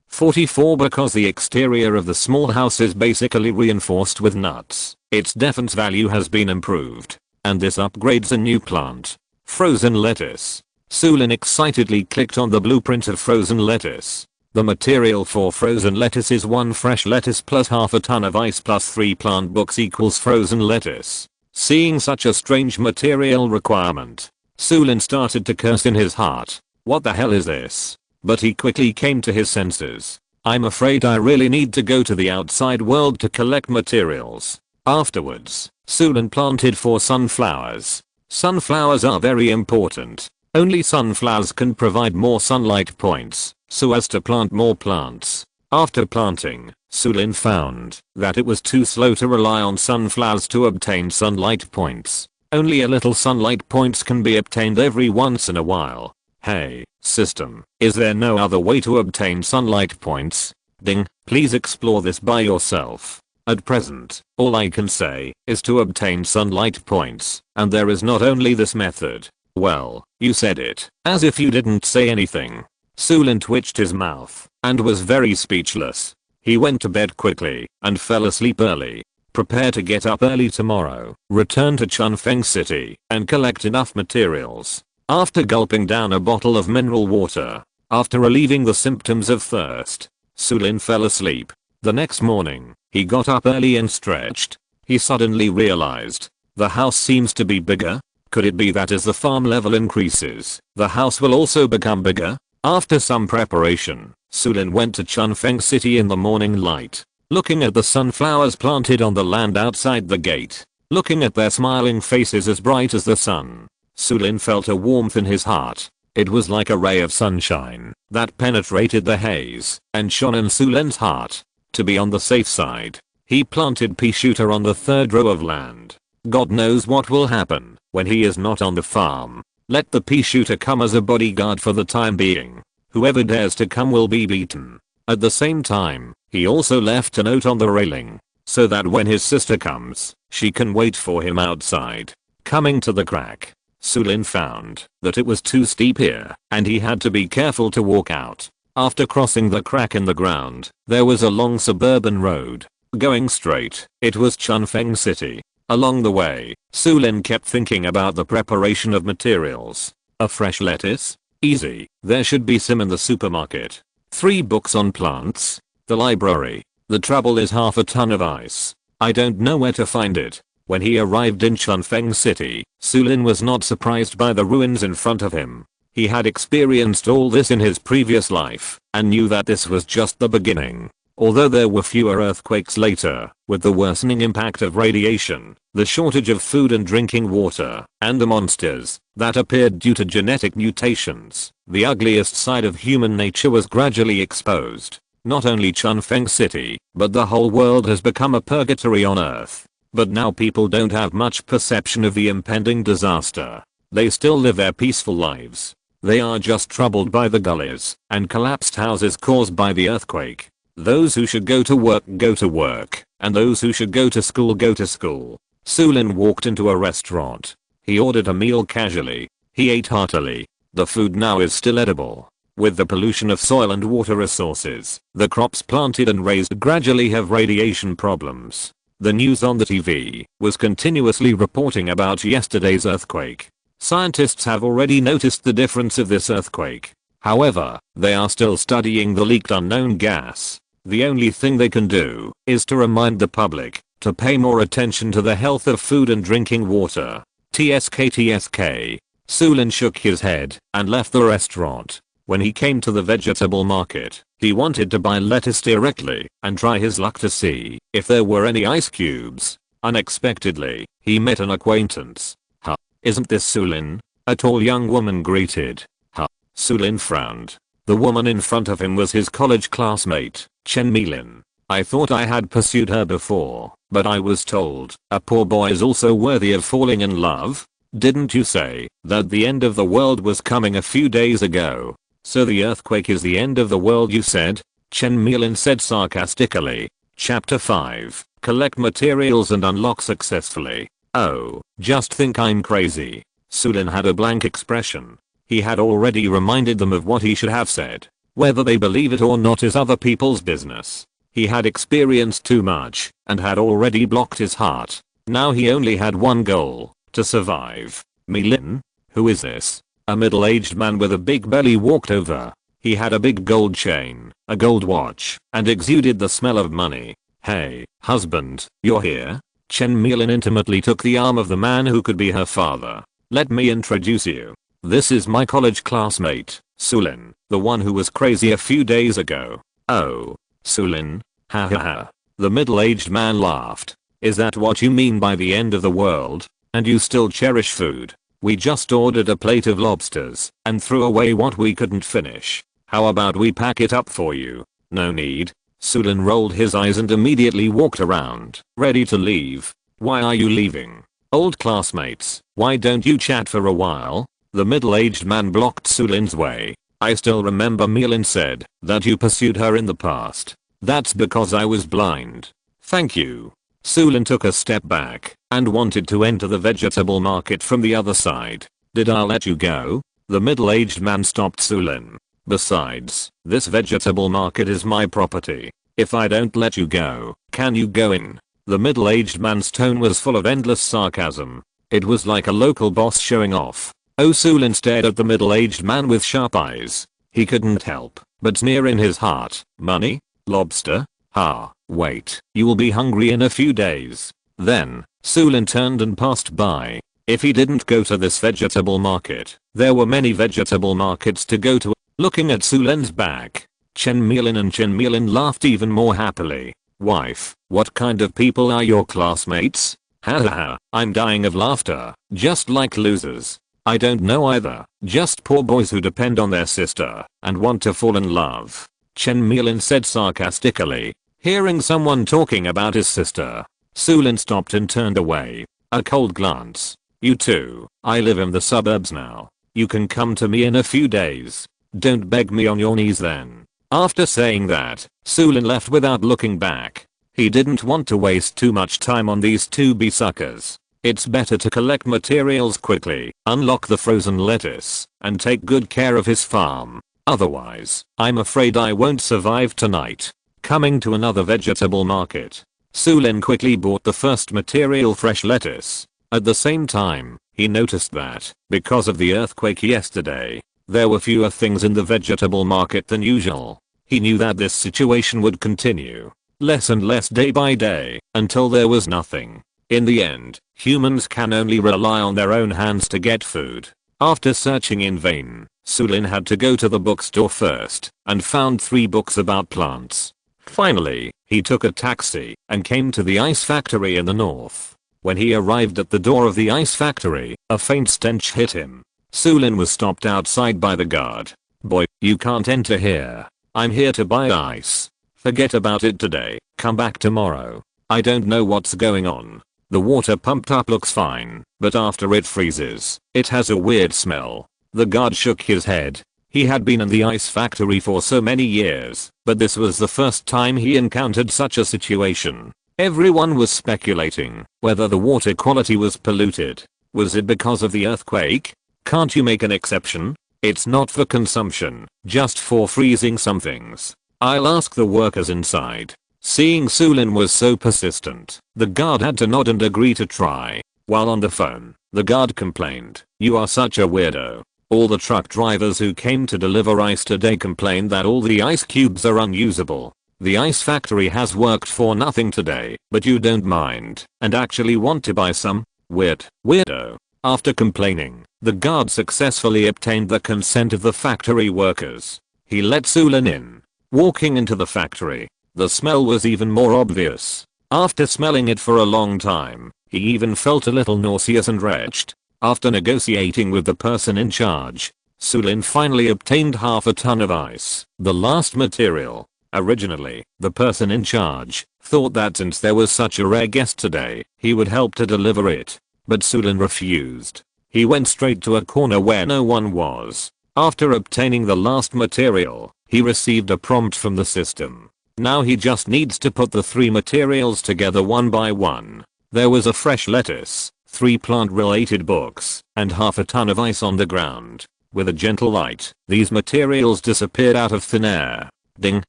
[SPEAKER 1] 44 Because the exterior of the small house is basically reinforced with nuts, its defense value has been improved. And this upgrades a new plant. Frozen lettuce. Su Lin excitedly clicked on the blueprint of frozen lettuce. The material for frozen lettuce is 1 fresh lettuce plus half a ton of ice plus 3 plant books equals frozen lettuce. Seeing such a strange material requirement, Su Lin started to curse in his heart. What the hell is this? But he quickly came to his senses. I'm afraid I really need to go to the outside world to collect materials. Afterwards, Su Lin planted 4 sunflowers. Sunflowers are very important. Only sunflowers can provide more sunlight points, so as to plant more plants. After planting, Su Lin found that it was too slow to rely on sunflowers to obtain sunlight points. Only a little sunlight points can be obtained every once in a while. Hey, system, is there no other way to obtain sunlight points? Ding, please explore this by yourself. At present, all I can say is to obtain sunlight points, and there is not only this method. Well, you said it, as if you didn't say anything. Su Lin twitched his mouth, and was very speechless. He went to bed quickly, and fell asleep early. Prepare to get up early tomorrow, return to Chunfeng City, and collect enough materials. After gulping down a bottle of mineral water, after relieving the symptoms of thirst, Su Lin fell asleep. The next morning, he got up early and stretched. He suddenly realized, the house seems to be bigger. Could it be that as the farm level increases, the house will also become bigger? After some preparation, Su Lin went to Chunfeng City in the morning light. Looking at the sunflowers planted on the land outside the gate, looking at their smiling faces as bright as the sun, Su Lin felt a warmth in his heart. It was like a ray of sunshine that penetrated the haze and shone in Su Lin's heart. To be on the safe side, he planted pea shooter on the 3rd row of land. God knows what will happen when he is not on the farm. Let the pea shooter come as a bodyguard for the time being. Whoever dares to come will be beaten. At the same time, he also left a note on the railing, so that when his sister comes, she can wait for him outside. Coming to the crack, Su Lin found that it was too steep here, and he had to be careful to walk out. After crossing the crack in the ground, there was a long suburban road. Going straight, it was Chunfeng City. Along the way, Su Lin kept thinking about the preparation of materials. A fresh lettuce? Easy, there should be some in the supermarket. 3 books on plants? The library. The trouble is half a ton of ice. I don't know where to find it. When he arrived in Chunfeng City, Su Lin was not surprised by the ruins in front of him. He had experienced all this in his previous life, and knew that this was just the beginning. Although there were fewer earthquakes later, with the worsening impact of radiation, the shortage of food and drinking water, and the monsters that appeared due to genetic mutations, the ugliest side of human nature was gradually exposed. Not only Chunfeng City, but the whole world has become a purgatory on Earth. But now people don't have much perception of the impending disaster. They still live their peaceful lives. They are just troubled by the gullies and collapsed houses caused by the earthquake. Those who should go to work, and those who should go to school. Su Lin walked into a restaurant. He ordered a meal casually. He ate heartily. The food now is still edible. With the pollution of soil and water resources, the crops planted and raised gradually have radiation problems. The news on the TV was continuously reporting about yesterday's earthquake. Scientists have already noticed the difference of this earthquake. However, they are still studying the leaked unknown gas. The only thing they can do is to remind the public to pay more attention to the health of food and drinking water. TSK. Su Lin shook his head and left the restaurant. When he came to the vegetable market, he wanted to buy lettuce directly and try his luck to see if there were any ice cubes. Unexpectedly, he met an acquaintance. Huh, isn't this Su Lin? A tall young woman greeted. Huh. Su Lin frowned. The woman in front of him was his college classmate, Chen Milin. I thought I had pursued her before, but I was told a poor boy is also worthy of falling in love. Didn't you say that the end of the world was coming a few days ago? So the earthquake is the end of the world, you said? Chen Milin said sarcastically. Chapter 5. Collect materials and unlock successfully. Oh, just think I'm crazy. Su Lin had a blank expression. He had already reminded them of what he should have said. Whether they believe it or not is other people's business. He had experienced too much and had already blocked his heart. Now he only had one goal, to survive. Su Lin? Who is this? A middle-aged man with a big belly walked over. He had a big gold chain, a gold watch, and exuded the smell of money. Hey, husband, you're here? Chen Milin intimately took the arm of the man who could be her father. Let me introduce you. This is my college classmate, Su Lin, the one who was crazy a few days ago. Oh, Su Lin? Ha ha ha. The middle-aged man laughed. Is that what you mean by the end of the world? And you still cherish food? We just ordered a plate of lobsters and threw away what we couldn't finish. How about we pack it up for you? No need. Su Lin rolled his eyes and immediately walked around, ready to leave. Why are you leaving? Old classmates, why don't you chat for a while? The middle-aged man blocked Su Lin's way. I still remember Milin said that you pursued her in the past. That's because I was blind. Thank you. Su Lin took a step back and wanted to enter the vegetable market from the other side. Did I let you go? The middle-aged man stopped Su Lin. Besides, this vegetable market is my property. If I don't let you go, can you go in? The middle-aged man's tone was full of endless sarcasm. It was like a local boss showing off. Oh, Su Lin stared at the middle-aged man with sharp eyes. He couldn't help but sneer in his heart. Money? Lobster? Ha, wait, you will be hungry in a few days. Then, Su Lin turned and passed by. If he didn't go to this vegetable market, there were many vegetable markets to go to. Looking at Su Lin's back, Chen Milin and Chen Milin laughed even more happily. Wife, what kind of people are your classmates? Ha ha ha, I'm dying of laughter, just like losers. I don't know either, just poor boys who depend on their sister and want to fall in love. Chen Milin said sarcastically. Hearing someone talking about his sister, Su Lin stopped and turned away. A cold glance. You too, I live in the suburbs now. You can come to me in a few days. Don't beg me on your knees then. After saying that, Su Lin left without looking back. He didn't want to waste too much time on these two suckers. It's better to collect materials quickly, unlock the frozen lettuce, and take good care of his farm. Otherwise, I'm afraid I won't survive tonight. Coming to another vegetable market, Su Lin quickly bought the first material, fresh lettuce. At the same time, he noticed that, because of the earthquake yesterday, there were fewer things in the vegetable market than usual. He knew that this situation would continue, less and less day by day, until there was nothing. In the end, humans can only rely on their own hands to get food. After searching in vain, Su Lin had to go to the bookstore first and found 3 books about plants. Finally, he took a taxi and came to the ice factory in the north. When he arrived at the door of the ice factory, a faint stench hit him. Su Lin was stopped outside by the guard. Boy, you can't enter here. I'm here to buy ice. Forget about it today, come back tomorrow. I don't know what's going on. The water pumped up looks fine, but after it freezes, it has a weird smell. The guard shook his head. He had been in the ice factory for so many years, but this was the first time he encountered such a situation. Everyone was speculating whether the water quality was polluted. Was it because of the earthquake? Can't you make an exception? It's not for consumption, just for freezing some things. I'll ask the workers inside. Seeing Su Lin was so persistent, the guard had to nod and agree to try. While on the phone, the guard complained, "You are such a weirdo. All the truck drivers who came to deliver ice today complained that all the ice cubes are unusable. The ice factory has worked for nothing today, but you don't mind and actually want to buy some? Weirdo." After complaining, the guard successfully obtained the consent of the factory workers. He let Su Lin in. Walking into the factory, the smell was even more obvious. After smelling it for a long time, he even felt a little nauseous and wretched. After negotiating with the person in charge, Su Lin finally obtained half a ton of ice, the last material. Originally, the person in charge thought that since there was such a rare guest today, he would help to deliver it. But Su Lin refused. He went straight to a corner where no one was. After obtaining the last material, he received a prompt from the system. Now he just needs to put the 3 materials together one by one. There was a fresh lettuce, 3 plant-related books, and half a ton of ice on the ground. With a gentle light, these materials disappeared out of thin air. Ding,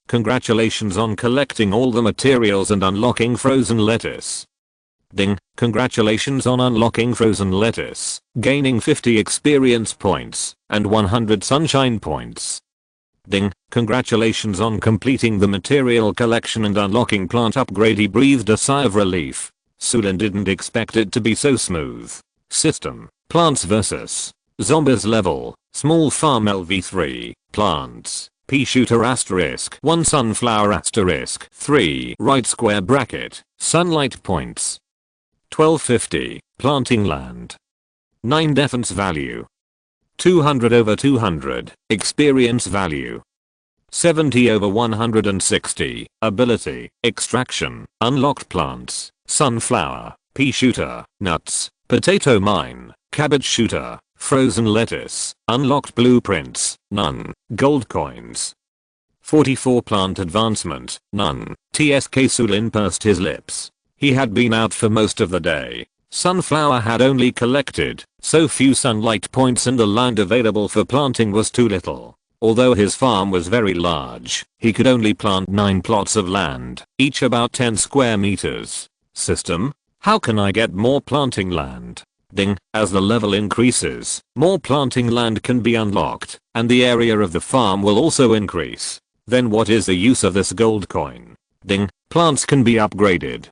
[SPEAKER 1] congratulations on collecting all the materials and unlocking frozen lettuce. Ding, congratulations on unlocking frozen lettuce, gaining 50 experience points and 100 sunshine points. Ding, congratulations on completing the material collection and unlocking plant upgrade. He breathed a sigh of relief. Su Lin didn't expect it to be so smooth. System, Plants vs. Zombies level, small farm LV3, plants, pea shooter asterisk 1 sunflower asterisk 3 right square bracket, sunlight points. 1250, planting land. 9 defense value. 200 over 200, experience value. 70 over 160, ability, extraction, unlocked plants, sunflower, pea shooter, nuts, potato mine, cabbage shooter, frozen lettuce, unlocked blueprints, none, gold coins. 44 plant advancement, none. TSK. Su Lin pursed his lips. He had been out for most of the day. Sunflower had only collected so few sunlight points and the land available for planting was too little. Although his farm was very large, he could only plant 9 plots of land, each about 10 square meters. System, how can I get more planting land? Ding, as the level increases, more planting land can be unlocked, and the area of the farm will also increase. Then what is the use of this gold coin? Ding, plants can be upgraded.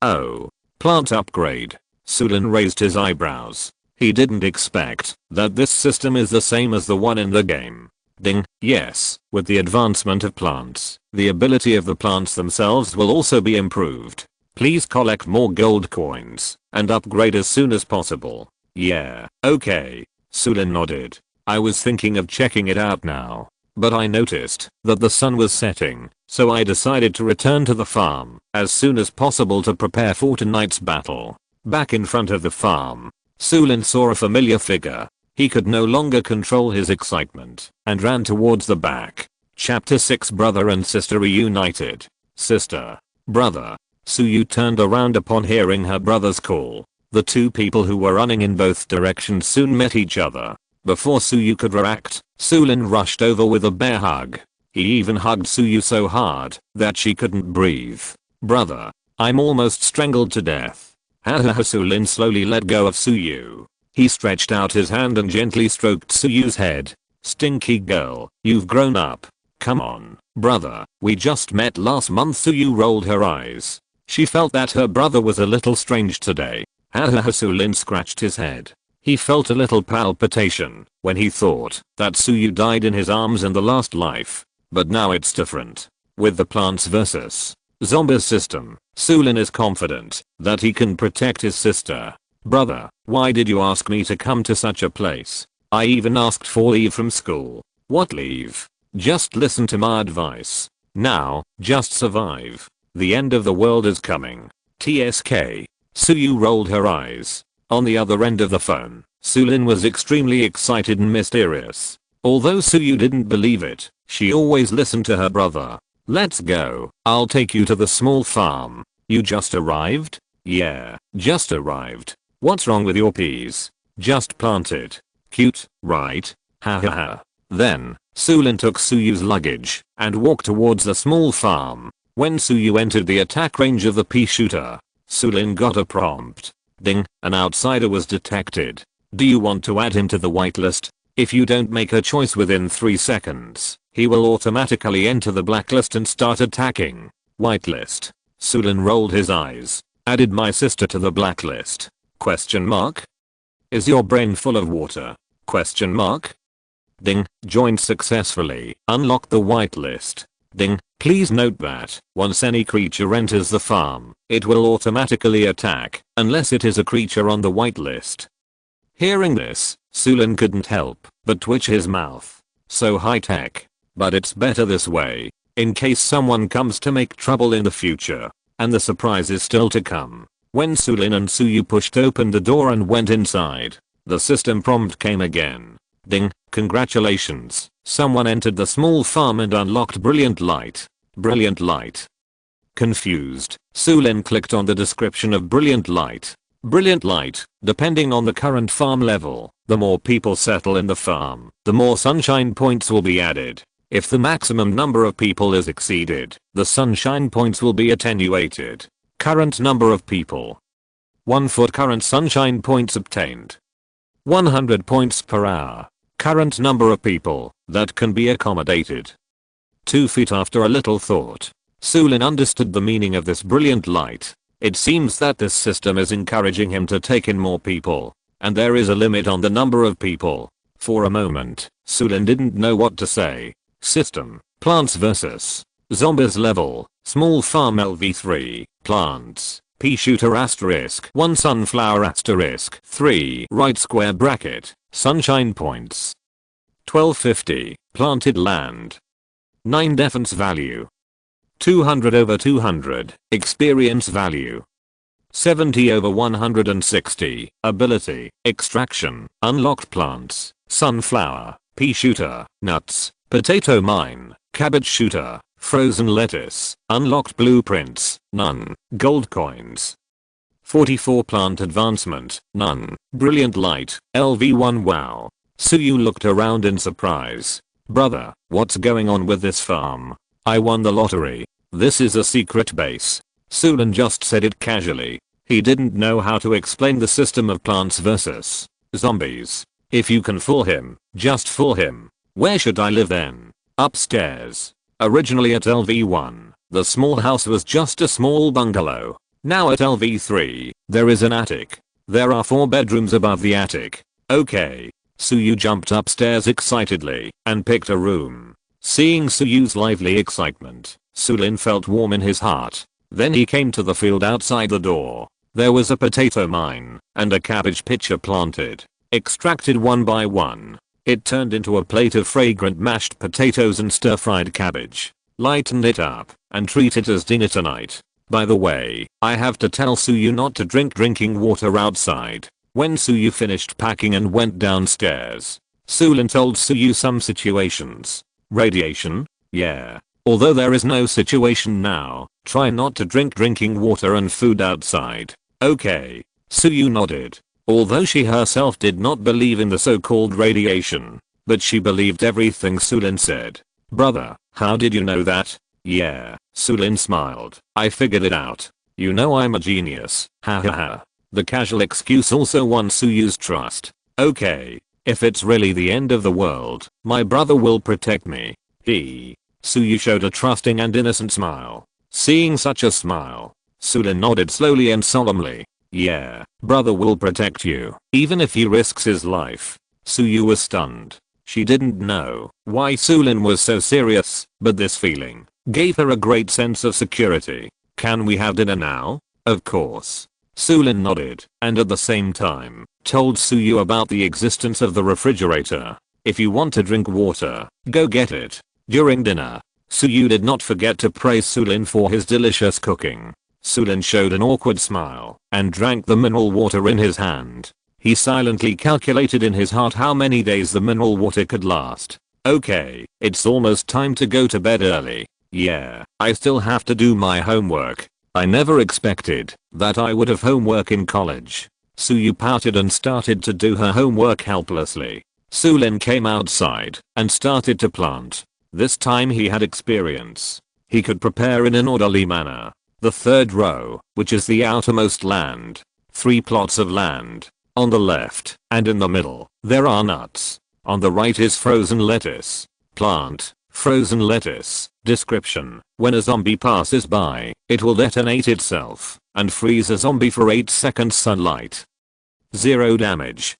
[SPEAKER 1] Oh, plant upgrade. Su Lin raised his eyebrows. He didn't expect that this system is the same as the one in the game. Ding, yes, with the advancement of plants, the ability of the plants themselves will also be improved. Please collect more gold coins and upgrade as soon as possible. Yeah, okay. Su Lin nodded. I was thinking of checking it out now, but I noticed that the sun was setting, so I decided to return to the farm as soon as possible to prepare for tonight's battle. Back in front of the farm, Su Lin saw a familiar figure. He could no longer control his excitement and ran towards the back. Chapter 6. Brother and sister reunited. Sister. Brother. Su Yue turned around upon hearing her brother's call. The two people who were running in both directions soon met each other. Before Su Yue could react, Su Lin rushed over with a bear hug. He even hugged Su Yue so hard that she couldn't breathe. Brother. I'm almost strangled to death. Hahaha. Su Lin slowly let go of Su Yue. He stretched out his hand and gently stroked Su Yue's head. Stinky girl, you've grown up. Come on, brother, we just met last month. Su Yue rolled her eyes. She felt that her brother was a little strange today. Hahaha. Su Lin scratched his head. He felt a little palpitation when he thought that Su Yue died in his arms in the last life. But now it's different. With the Plants vs. Zombies system, Su Lin is confident that he can protect his sister. Brother, why did you ask me to come to such a place? I even asked for leave from school. What leave? Just listen to my advice. Now, just survive. The end of the world is coming. TSK. Su Yue rolled her eyes. On the other end of the phone, Su Lin was extremely excited and mysterious. Although Su Yue didn't believe it, she always listened to her brother. Let's go. I'll take you to the small farm. You just arrived? Yeah, just arrived. What's wrong with your peas? Just planted. Cute, right? Hahaha. Then, Su Lin took Su Yue's luggage and walked towards the small farm. When Su Yue entered the attack range of the pea shooter, Su Lin got a prompt. Ding, an outsider was detected. Do you want to add him to the whitelist? If you don't make a choice within 3 seconds, he will automatically enter the blacklist and start attacking. Whitelist. Su Lin rolled his eyes. Added my sister to the blacklist? Question mark? Is your brain full of water? Question mark? Ding, joined successfully. Unlock the whitelist. Ding, please note that once any creature enters the farm, it will automatically attack unless it is a creature on the whitelist. Hearing this, Su Lin couldn't help but twitch his mouth. So high tech. But it's better this way, in case someone comes to make trouble in the future. And the surprise is still to come. When Su Lin and Su Yue pushed open the door and went inside, the system prompt came again. Ding, congratulations, someone entered the small farm and unlocked brilliant light. Brilliant light. Confused, Su Lin clicked on the description of brilliant light. Brilliant light. Depending on the current farm level, the more people settle in the farm, the more sunshine points will be added. If the maximum number of people is exceeded, the sunshine points will be attenuated. Current number of people. 1 foot current sunshine points obtained. 100 points per hour. Current number of people that can be accommodated. 2 feet. After a little thought, Su Lin understood the meaning of this brilliant light. It seems that this system is encouraging him to take in more people, and there is a limit on the number of people. For a moment, Su Lin didn't know what to say. System, plants vs. zombies level, small farm LV3, plants, pea shooter asterisk 1 sunflower asterisk 3 right square bracket, sunshine points. 1250, planted land. 9 defense value. 200 over 200, experience value. 70 over 160, ability, extraction, unlocked plants, sunflower, pea shooter, nuts, potato mine, cabbage shooter, frozen lettuce, unlocked blueprints, none, gold coins. 44 plant advancement, none, brilliant light, LV1 wow. Su Yue looked around in surprise. Brother, what's going on with this farm? I won the lottery. This is a secret base. Su Lin just said it casually. He didn't know how to explain the system of plants versus zombies. If you can fool him, just fool him. Where should I live then? Upstairs. Originally at LV1, the small house was just a small bungalow. Now at LV3, there is an attic. There are 4 bedrooms above the attic. Okay. Su Yue jumped upstairs excitedly and picked a room. Seeing Su Yue's lively excitement, Su Lin felt warm in his heart. Then he came to the field outside the door. There was a potato mine and a cabbage pitcher planted. Extracted one by one. It turned into a plate of fragrant mashed potatoes and stir-fried cabbage. Lighten it up and treat it as dinner tonight. By the way, I have to tell Su Yue not to drink drinking water outside. When Su Yue finished packing and went downstairs, Su Lin told Su Yue some situations. Radiation? Yeah. Although there is no situation now, try not to drink drinking water and food outside. Okay. Su Yue nodded. Although she herself did not believe in the so-called radiation, but she believed everything Su Lin said. Brother, how did you know that? Yeah, Su Lin smiled. I figured it out. You know I'm a genius. Ha ha ha. The casual excuse also won Su Yue's trust. Okay. If it's really the end of the world, my brother will protect me. Su Yue showed a trusting and innocent smile. Seeing such a smile, Su Lin nodded slowly and solemnly. Yeah, brother will protect you, even if he risks his life. Su Yue was stunned. She didn't know why Su Lin was so serious, but this feeling gave her a great sense of security. Can we have dinner now? Of course. Su Lin nodded, and at the same time, told Su Yue about the existence of the refrigerator. If you want to drink water, go get it. During dinner, Su Yue did not forget to praise Su Lin for his delicious cooking. Su Lin showed an awkward smile and drank the mineral water in his hand. He silently calculated in his heart how many days the mineral water could last. Okay, it's almost time to go to bed early. Yeah, I still have to do my homework. I never expected that I would have homework in college. Su Yue pouted and started to do her homework helplessly. Su Lin came outside and started to plant. This time he had experience. He could prepare in an orderly manner. The third row, which is the outermost land. 3 plots of land. On the left and in the middle, there are nuts. On the right is frozen lettuce. Plant, frozen lettuce. Description: when a zombie passes by, it will detonate itself and freeze a zombie for 8 seconds sunlight. 0 damage.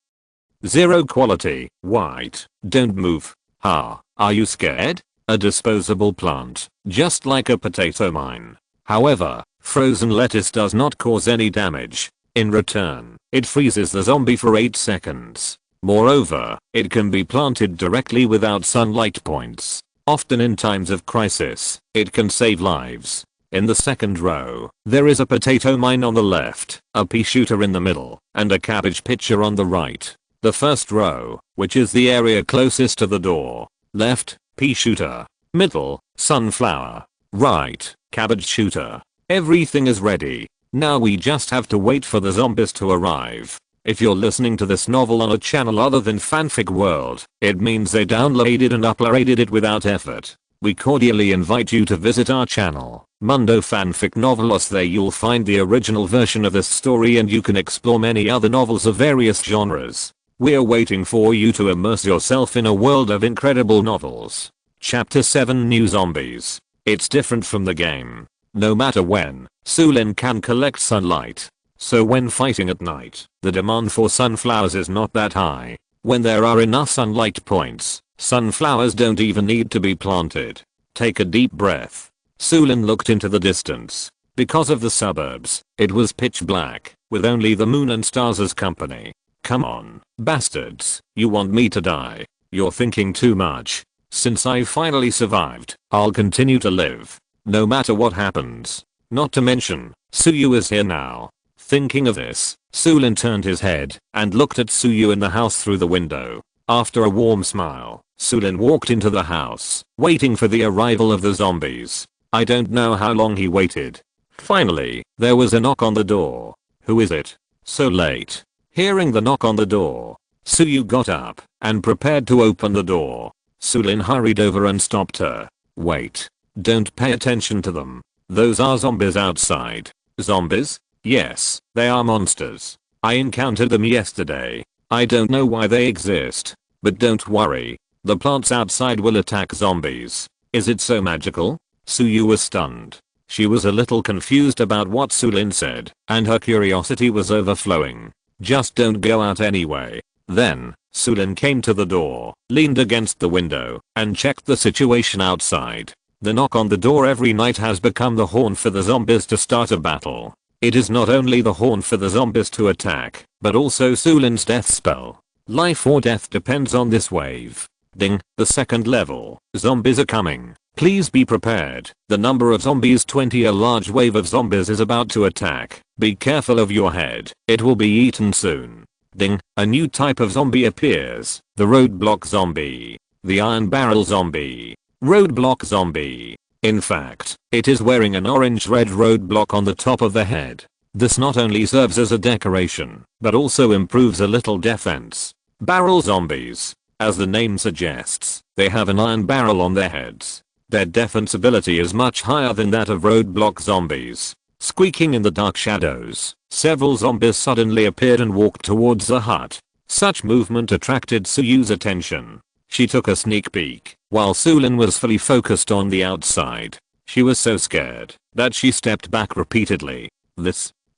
[SPEAKER 1] 0 quality, white, don't move. Ha, are you scared? A disposable plant, just like a potato mine. However, frozen lettuce does not cause any damage. In return, it freezes the zombie for 8 seconds. Moreover, it can be planted directly without sunlight points. Often in times of crisis, it can save lives. In the second row, there is a potato mine on the left, a pea shooter in the middle, and a cabbage pitcher on the right. The first row, which is the area closest to the door. Left, pea shooter. Middle, sunflower. Right, cabbage shooter. Everything is ready. Now we just have to wait for the zombies to arrive. If you're listening to this novel on a channel other than Fanfic World, it means they downloaded and uploaded it without effort. We cordially invite you to visit our channel, Mundo Fanfic Novelos. There you'll find the original version of this story and you can explore many other novels of various genres. We're waiting for you to immerse yourself in a world of incredible novels. Chapter 7 New Zombies. It's different from the game. No matter when, Su Lin can collect sunlight. So when fighting at night, the demand for sunflowers is not that high. When there are enough sunlight points, sunflowers don't even need to be planted. Take a deep breath. Su Lin looked into the distance. Because of the suburbs, it was pitch black, with only the moon and stars as company. Come on, bastards, you want me to die? You're thinking too much. Since I finally survived, I'll continue to live. No matter what happens. Not to mention, Su Yue is here now. Thinking of this, Su Lin turned his head and looked at Su Yue in the house through the window. After a warm smile, Su Lin walked into the house, waiting for the arrival of the zombies. I don't know how long he waited. Finally, there was a knock on the door. Who is it? So late. Hearing the knock on the door, Su Yue got up and prepared to open the door. Su Lin hurried over and stopped her. Wait. Don't pay attention to them. Those are zombies outside. Zombies? Yes, they are monsters. I encountered them yesterday. I don't know why they exist. But don't worry. The plants outside will attack zombies. Is it so magical? Su Yue was stunned. She was a little confused about what Su Lin said, and her curiosity was overflowing. Just don't go out anyway. Then, Su Lin came to the door, leaned against the window, and checked the situation outside. The knock on the door every night has become the horn for the zombies to start a battle. It is not only the horn for the zombies to attack, but also Su Lin's death spell. Life or death depends on this wave. Ding, the second level. Zombies are coming. Please be prepared. The number of zombies 20. A large wave of zombies is about to attack. Be careful of your head. It will be eaten soon. Ding, a new type of zombie appears. The roadblock zombie. The iron barrel zombie. Roadblock zombie. In fact, it is wearing an orange-red roadblock on the top of the head. This not only serves as a decoration, but also improves a little defense. Barrel zombies. As the name suggests, they have an iron barrel on their heads. Their defense ability is much higher than that of roadblock zombies. Squeaking in the dark shadows, several zombies suddenly appeared and walked towards the hut. Such movement attracted Su Yue's attention. She took a sneak peek, while Su Lin was fully focused on the outside. She was so scared that she stepped back repeatedly.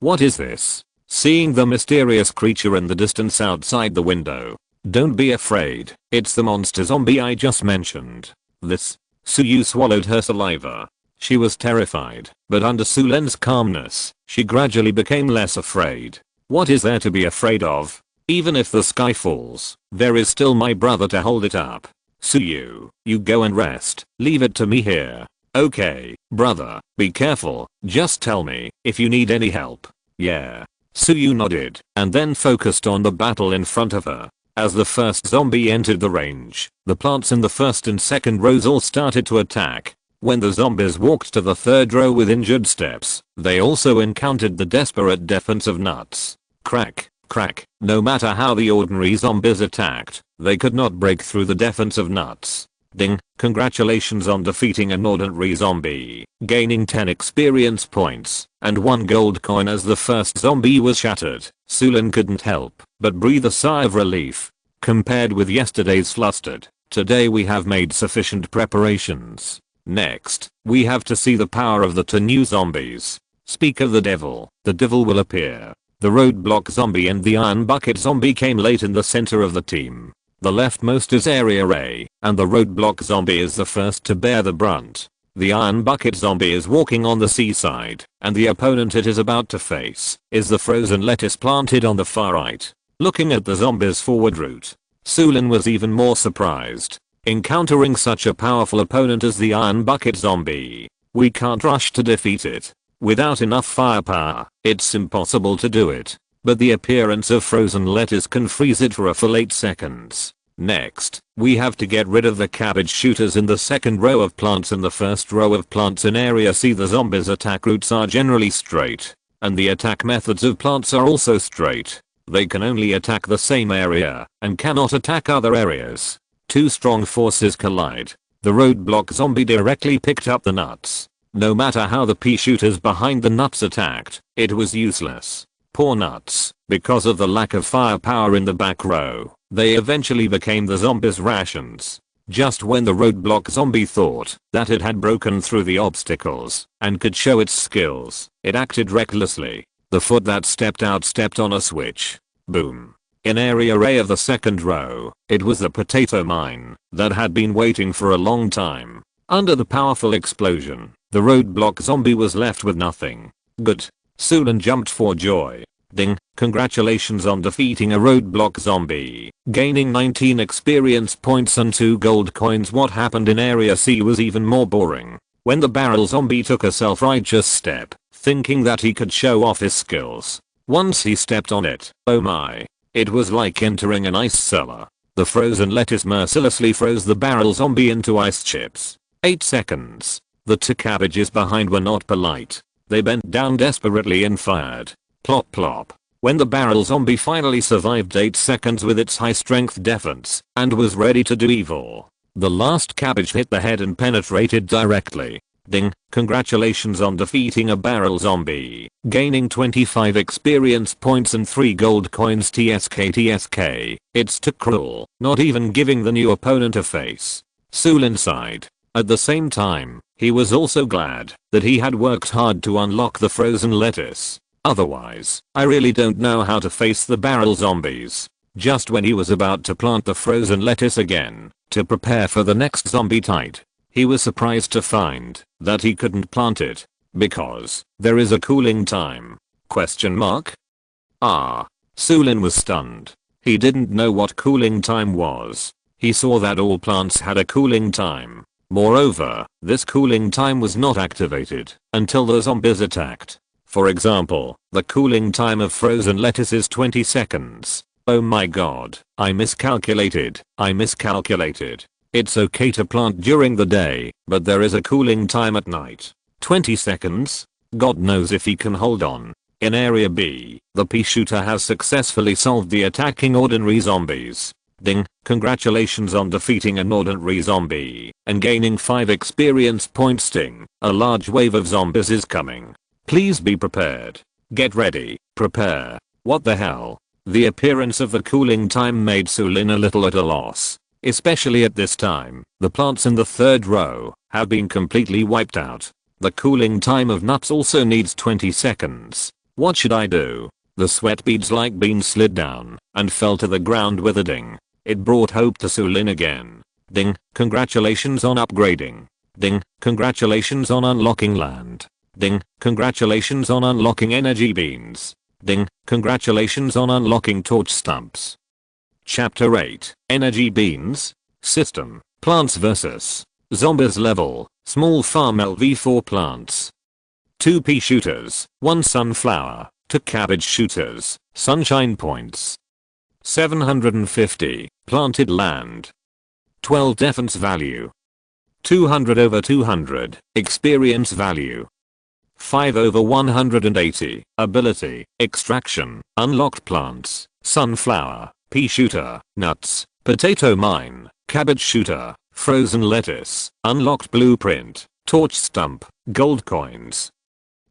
[SPEAKER 1] What is this? Seeing the mysterious creature in the distance outside the window. Don't be afraid, it's the monster zombie I just mentioned. Su Yue swallowed her saliva. She was terrified, but under Su Lin's calmness, she gradually became less afraid. What is there to be afraid of? Even if the sky falls, there is still my brother to hold it up. Su Yue, you go and rest. Leave it to me here. Okay, brother, be careful. Just tell me if you need any help. Yeah. Su Yue nodded and then focused on the battle in front of her. As the first zombie entered the range, the plants in the first and second rows all started to attack. When the zombies walked to the third row with injured steps, they also encountered the desperate defense of nuts. Crack, crack. No matter how the ordinary zombies attacked, they could not break through the defense of nuts. Ding, congratulations on defeating an ordinary zombie, gaining 10 experience points, and 1 gold coin. As the first zombie was shattered, Su Lin couldn't help but breathe a sigh of relief. Compared with yesterday's flustered, today we have made sufficient preparations. Next, we have to see the power of the 2 new zombies. Speak of the devil will appear. The roadblock zombie and the iron bucket zombie came late in the center of the team. The leftmost is Area A, and the roadblock zombie is the first to bear the brunt. The iron bucket zombie is walking on the seaside, and the opponent it is about to face is the frozen lettuce planted on the far right. Looking at the zombie's forward route, Su Lin was even more surprised. Encountering such a powerful opponent as the iron bucket zombie, we can't rush to defeat it. Without enough firepower, it's impossible to do it. But the appearance of frozen lettuce can freeze it for a full 8 seconds. Next, we have to get rid of the cabbage shooters in the second row of plants and the first row of plants in Area C. The zombies' attack routes are generally straight. and the attack methods of plants are also straight. They can only attack the same area and cannot attack other areas. Two strong forces collide. The roadblock zombie directly picked up the nuts. No matter how the pea shooters behind the nuts attacked, it was useless. Poor nuts. Because of the lack of firepower in the back row, they eventually became the zombies' rations. Just when the roadblock zombie thought that it had broken through the obstacles and could show its skills, it acted recklessly. The foot that stepped out stepped on a switch. Boom. In area A of the second row, it was the potato mine that had been waiting for a long time. Under the powerful explosion, the roadblock zombie was left with nothing. Good. Su Lin jumped for joy. Ding, congratulations on defeating a roadblock zombie, gaining 19 experience points and 2 gold coins. What happened in area C was even more boring. When the barrel zombie took a self-righteous step, thinking that he could show off his skills. Once he stepped on it, oh my. It was like entering an ice cellar. The frozen lettuce mercilessly froze the barrel zombie into ice chips. 8 seconds. The 2 cabbages behind were not polite. They bent down desperately and fired. Plop plop. When the barrel zombie finally survived 8 seconds with its high strength defense and was ready to do evil, the last cabbage hit the head and penetrated directly. Ding, congratulations on defeating a barrel zombie, gaining 25 experience points and 3 gold coins. TSK. It's too cruel, not even giving the new opponent a face. Su Lin sighed. At the same time, he was also glad that he had worked hard to unlock the frozen lettuce. Otherwise, I really don't know how to face the barrel zombies. Just when he was about to plant the frozen lettuce again, to prepare for the next zombie fight, he was surprised to find that he couldn't plant it because there is a cooling time. Su Lin was stunned. He didn't know what cooling time was. He saw that all plants had a cooling time. Moreover, this cooling time was not activated until the zombies attacked. For example, the cooling time of frozen lettuce is 20 seconds. Oh my god, I miscalculated. It's okay to plant during the day, but there is a cooling time at night. 20 seconds? God knows if he can hold on. In area B, the pea shooter has successfully solved the attacking ordinary zombies. Ding, congratulations on defeating an ordinary zombie and gaining 5 experience points. Ding, a large wave of zombies is coming. Please be prepared. Get ready. Prepare. What the hell? The appearance of the cooling time made Su Lin a little at a loss. Especially at this time, the plants in the third row have been completely wiped out. The cooling time of nuts also needs 20 seconds. What should I do? The sweat beads like beans slid down and fell to the ground with a ding. It brought hope to Su Lin again. Ding, congratulations on upgrading. Ding, congratulations on unlocking land. Ding, congratulations on unlocking energy beans. Ding, congratulations on unlocking torch stumps. Chapter 8, Energy Beans. System, Plants vs. Zombies level, Small Farm LV4 plants. 2 pea shooters, 1 sunflower, 2 cabbage shooters, sunshine points. 750, planted land. 12 defense value. 200 over 200, experience value. 5 over 180, ability, extraction, unlocked plants, sunflower, pea shooter, nuts, potato mine, cabbage shooter, frozen lettuce, unlocked blueprint, torch stump, gold coins.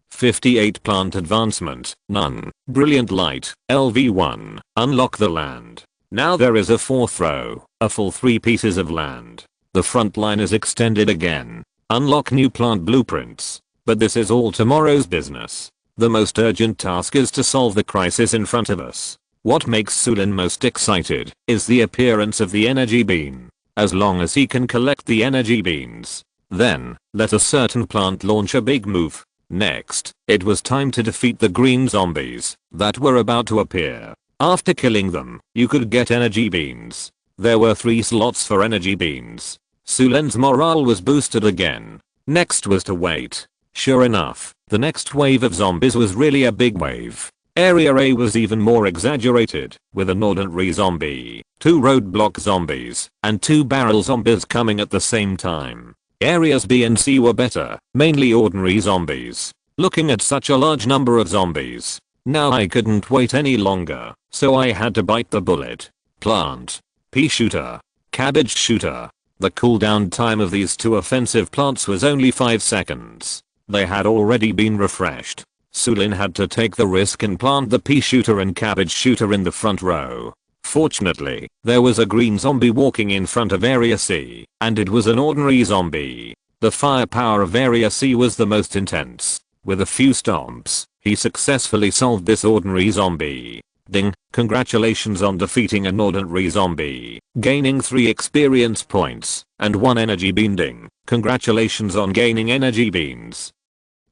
[SPEAKER 1] 58 plant advancement, none, brilliant light, LV1, unlock the land. Now there is a 4th row, a full 3 pieces of land. The front line is extended again. Unlock new plant blueprints. But this is all tomorrow's business. The most urgent task is to solve the crisis in front of us. What makes Su Lin most excited is the appearance of the energy bean. As long as he can collect the energy beans, then let a certain plant launch a big move. Next, it was time to defeat the green zombies that were about to appear. After killing them, you could get energy beans. There were 3 slots for energy beans. Su Lin's morale was boosted again. Next was to wait. Sure enough, the next wave of zombies was really a big wave. Area A was even more exaggerated, with an ordinary zombie, 2 roadblock zombies, and 2 barrel zombies coming at the same time. Areas B and C were better, mainly ordinary zombies. looking at such a large number of zombies. Now I couldn't wait any longer, so I had to bite the bullet. Plant. Pea shooter. Cabbage shooter. The cooldown time of these two offensive plants was only 5 seconds. They had already been refreshed. Su Lin had to take the risk and plant the pea shooter and cabbage shooter in the front row. Fortunately, there was a green zombie walking in front of Area C, and it was an ordinary zombie. The firepower of Area C was the most intense. With a few stomps, he successfully solved this ordinary zombie. Ding, congratulations on defeating an ordinary zombie, gaining 3 experience points, and 1 energy bean. Ding, congratulations on gaining energy beans.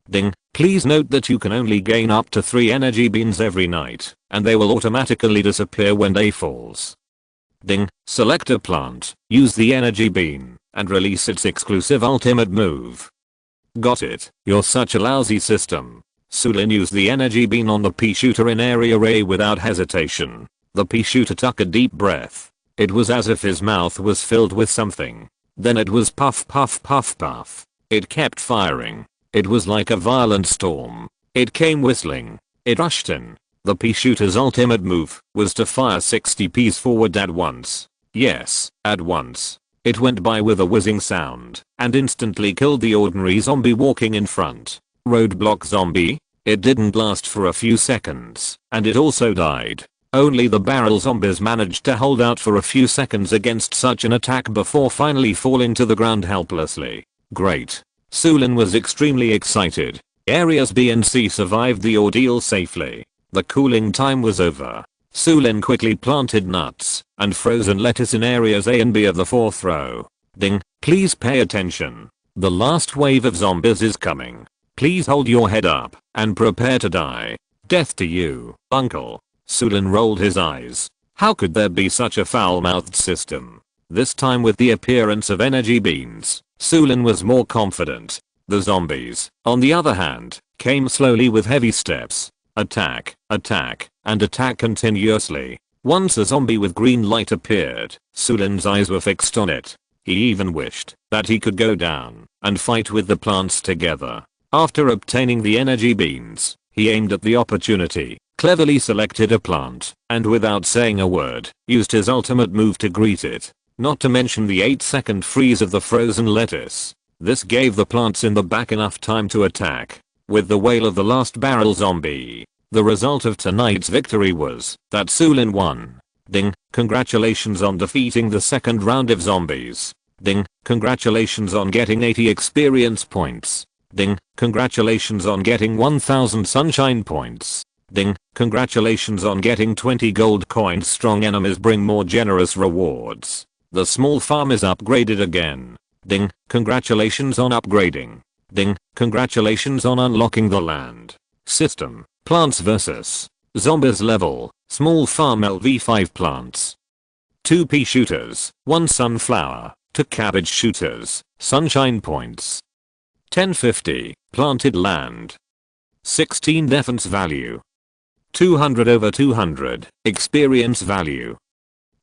[SPEAKER 1] Ding, please note that you can only gain up to 3 energy beans every night, and they will automatically disappear when day falls. Ding, select a plant, use the energy bean, and release its exclusive ultimate move. Got it, you're such a lousy system. Su Lin used the energy bean on the pea shooter in Area A without hesitation. The pea shooter took a deep breath. It was as if his mouth was filled with something. Then it was puff puff puff puff. It kept firing. It was like a violent storm. It came whistling. It rushed in. The pea shooter's ultimate move was to fire 60 peas forward at once. Yes, at once. It went by with a whizzing sound and instantly killed the ordinary zombie walking in front. Roadblock zombie? It didn't last for a few seconds, and it also died. Only the barrel zombies managed to hold out for a few seconds against such an attack before finally falling to the ground helplessly. Great. Su Lin was extremely excited. Areas B and C survived the ordeal safely. The cooling time was over. Su Lin quickly planted nuts and frozen lettuce in areas A and B of the 4th row. Ding, please pay attention. The last wave of zombies is coming. Please hold your head up and prepare to die. Death to you, uncle. Su Lin rolled his eyes. How could there be such a foul-mouthed system? This time with the appearance of energy beans, Su Lin was more confident. The zombies, on the other hand, came slowly with heavy steps. Attack, attack, and attack continuously. Once a zombie with green light appeared, Su Lin's eyes were fixed on it. He even wished that he could go down and fight with the plants together. After obtaining the energy beans, he aimed at the opportunity, cleverly selected a plant, and without saying a word, used his ultimate move to greet it. Not to mention the 8-second freeze of the frozen lettuce. This gave the plants in the back enough time to attack. With the wail of the last barrel zombie, the result of tonight's victory was that Su Lin won. Ding, congratulations on defeating the 2nd round of zombies. Ding, congratulations on getting 80 experience points. Ding, congratulations on getting 1000 sunshine points. Ding, congratulations on getting 20 gold coins. Strong enemies bring more generous rewards. The small farm is upgraded again. Ding, congratulations on upgrading. Ding, congratulations on unlocking the land. System, plants vs. zombies level, small farm LV5 plants. 2 pea shooters, 1 sunflower, 2 cabbage shooters, sunshine points. 1050, planted land. 16 defense value. 200 over 200, experience value.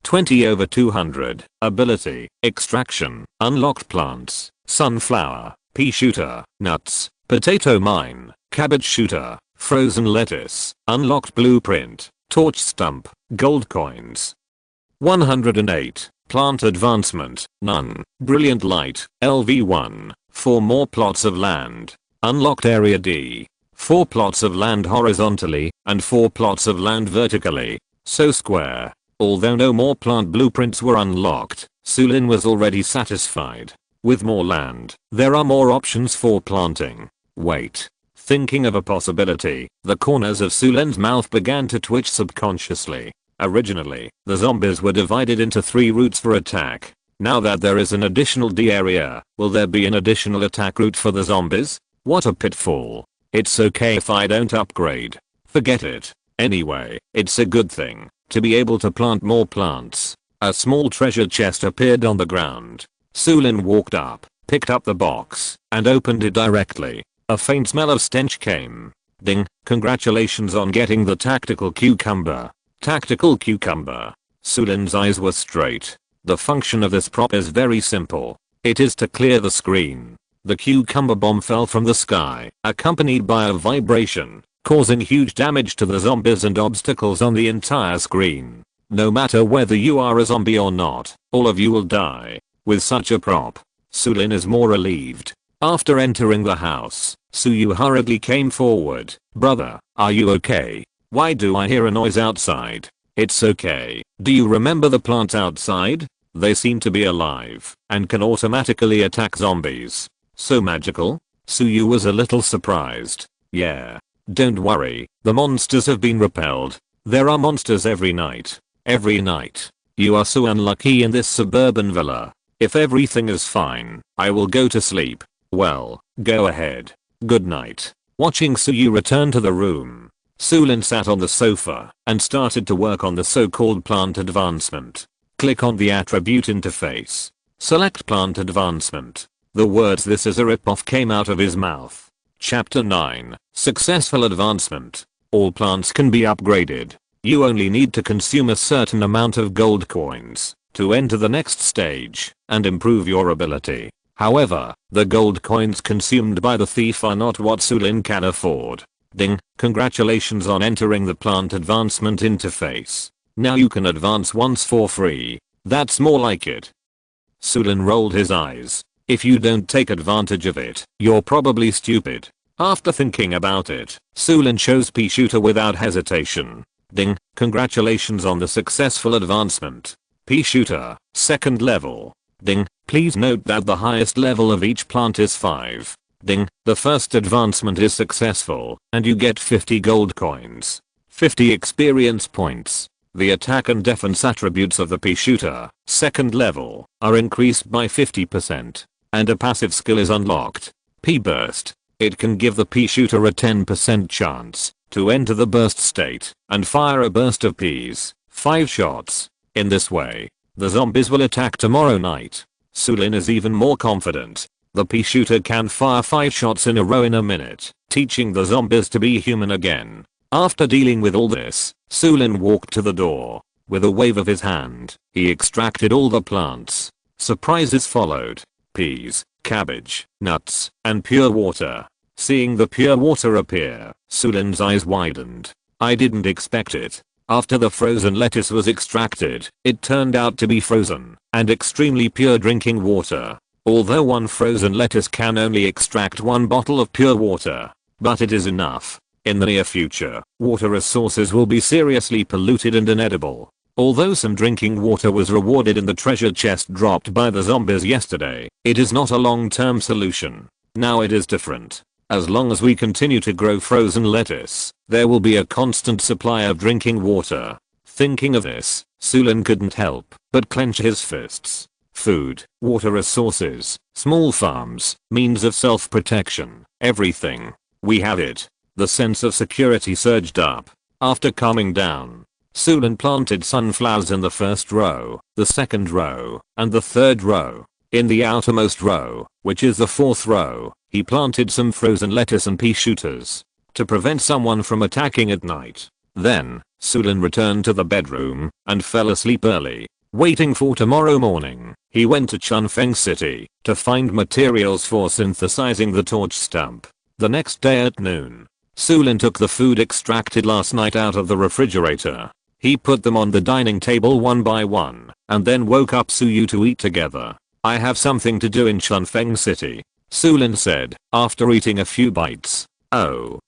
[SPEAKER 1] 20 over 200, ability, extraction, unlocked plants, sunflower, pea shooter, nuts, potato mine, cabbage shooter, frozen lettuce, unlocked blueprint, torch stump, gold coins. 108, plant advancement, none, brilliant light, LV1, 4 more plots of land, unlocked area D, 4 plots of land horizontally, and 4 plots of land vertically, so square. Although no more plant blueprints were unlocked, Su Lin was already satisfied. With more land, there are more options for planting. Wait. Thinking of a possibility, the corners of Su Lin's mouth began to twitch subconsciously. Originally, the zombies were divided into 3 routes for attack. Now that there is an additional D area, will there be an additional attack route for the zombies? What a pitfall. It's okay if I don't upgrade. Forget it. Anyway, it's a good thing to be able to plant more plants. A small treasure chest appeared on the ground. Su Lin walked up, picked up the box, and opened it directly. A faint smell of stench came. Ding, congratulations on getting the tactical cucumber. Tactical cucumber. Su Lin's eyes were straight. The function of this prop is very simple. It is to clear the screen. The cucumber bomb fell from the sky, accompanied by a vibration, causing huge damage to the zombies and obstacles on the entire screen. No matter whether you are a zombie or not, all of you will die. With such a prop, Su Lin is more relieved. After entering the house, Su Yue hurriedly came forward. Brother, are you okay? Why do I hear a noise outside? It's okay. Do you remember the plants outside? They seem to be alive and can automatically attack zombies. So magical? Su Yue was a little surprised. Yeah. Don't worry, the monsters have been repelled. There are monsters every night. Every night. You are so unlucky in this suburban villa. If everything is fine, I will go to sleep. Well, go ahead. Good night. Watching Su Yue return to the room, Su Lin sat on the sofa and started to work on the so-called plant advancement. Click on the attribute interface. Select plant advancement. The words "this is a ripoff" came out of his mouth. Chapter 9. Successful advancement. All plants can be upgraded. You only need to consume a certain amount of gold coins to enter the next stage and improve your ability. However, the gold coins consumed by the thief are not what Su Lin can afford. Ding, congratulations on entering the plant advancement interface. Now you can advance once for free. That's more like it. Su Lin rolled his eyes. If you don't take advantage of it, you're probably stupid. After thinking about it, Su Lin chose pea shooter without hesitation. Ding, congratulations on the successful advancement. Pea shooter, 2nd level. Ding, please note that the highest level of each plant is 5. Ding, the first advancement is successful, and you get 50 gold coins. 50 experience points. The attack and defense attributes of the pea shooter, 2nd level, are increased by 50%. And a passive skill is unlocked. Pea burst. It can give the pea shooter a 10% chance to enter the burst state and fire a burst of peas, 5 shots. In this way, the zombies will attack tomorrow night. Su Lin is even more confident. The pea shooter can fire 5 shots in a row in a minute, teaching the zombies to be human again. After dealing with all this, Su Lin walked to the door. With a wave of his hand, he extracted all the plants. Surprises followed. Peas, cabbage, nuts, and pure water. Seeing the pure water appear, Su Lin's eyes widened. I didn't expect it. After the frozen lettuce was extracted, it turned out to be frozen and extremely pure drinking water. Although one frozen lettuce can only extract 1 bottle of pure water, but it is enough. In the near future, water resources will be seriously polluted and inedible. Although some drinking water was rewarded in the treasure chest dropped by the zombies yesterday, it is not a long-term solution. Now it is different. As long as we continue to grow frozen lettuce, there will be a constant supply of drinking water. Thinking of this, Su Lin couldn't help but clench his fists. Food, water resources, small farms, means of self-protection, everything. We have it. The sense of security surged up. After calming down, Su Lin planted sunflowers in the 1st row, the 2nd row, and the 3rd row. In the outermost row, which is the 4th row, he planted some frozen lettuce and pea shooters to prevent someone from attacking at night. Then, Su Lin returned to the bedroom and fell asleep early. Waiting for tomorrow morning, he went to Chunfeng City to find materials for synthesizing the torch stump. The next day at noon, Su Lin took the food extracted last night out of the refrigerator. He put them on the dining table one by one, and then woke up Su Yue to eat together. I have something to do in Chunfeng City, Su Lin said, after eating a few bites. Oh,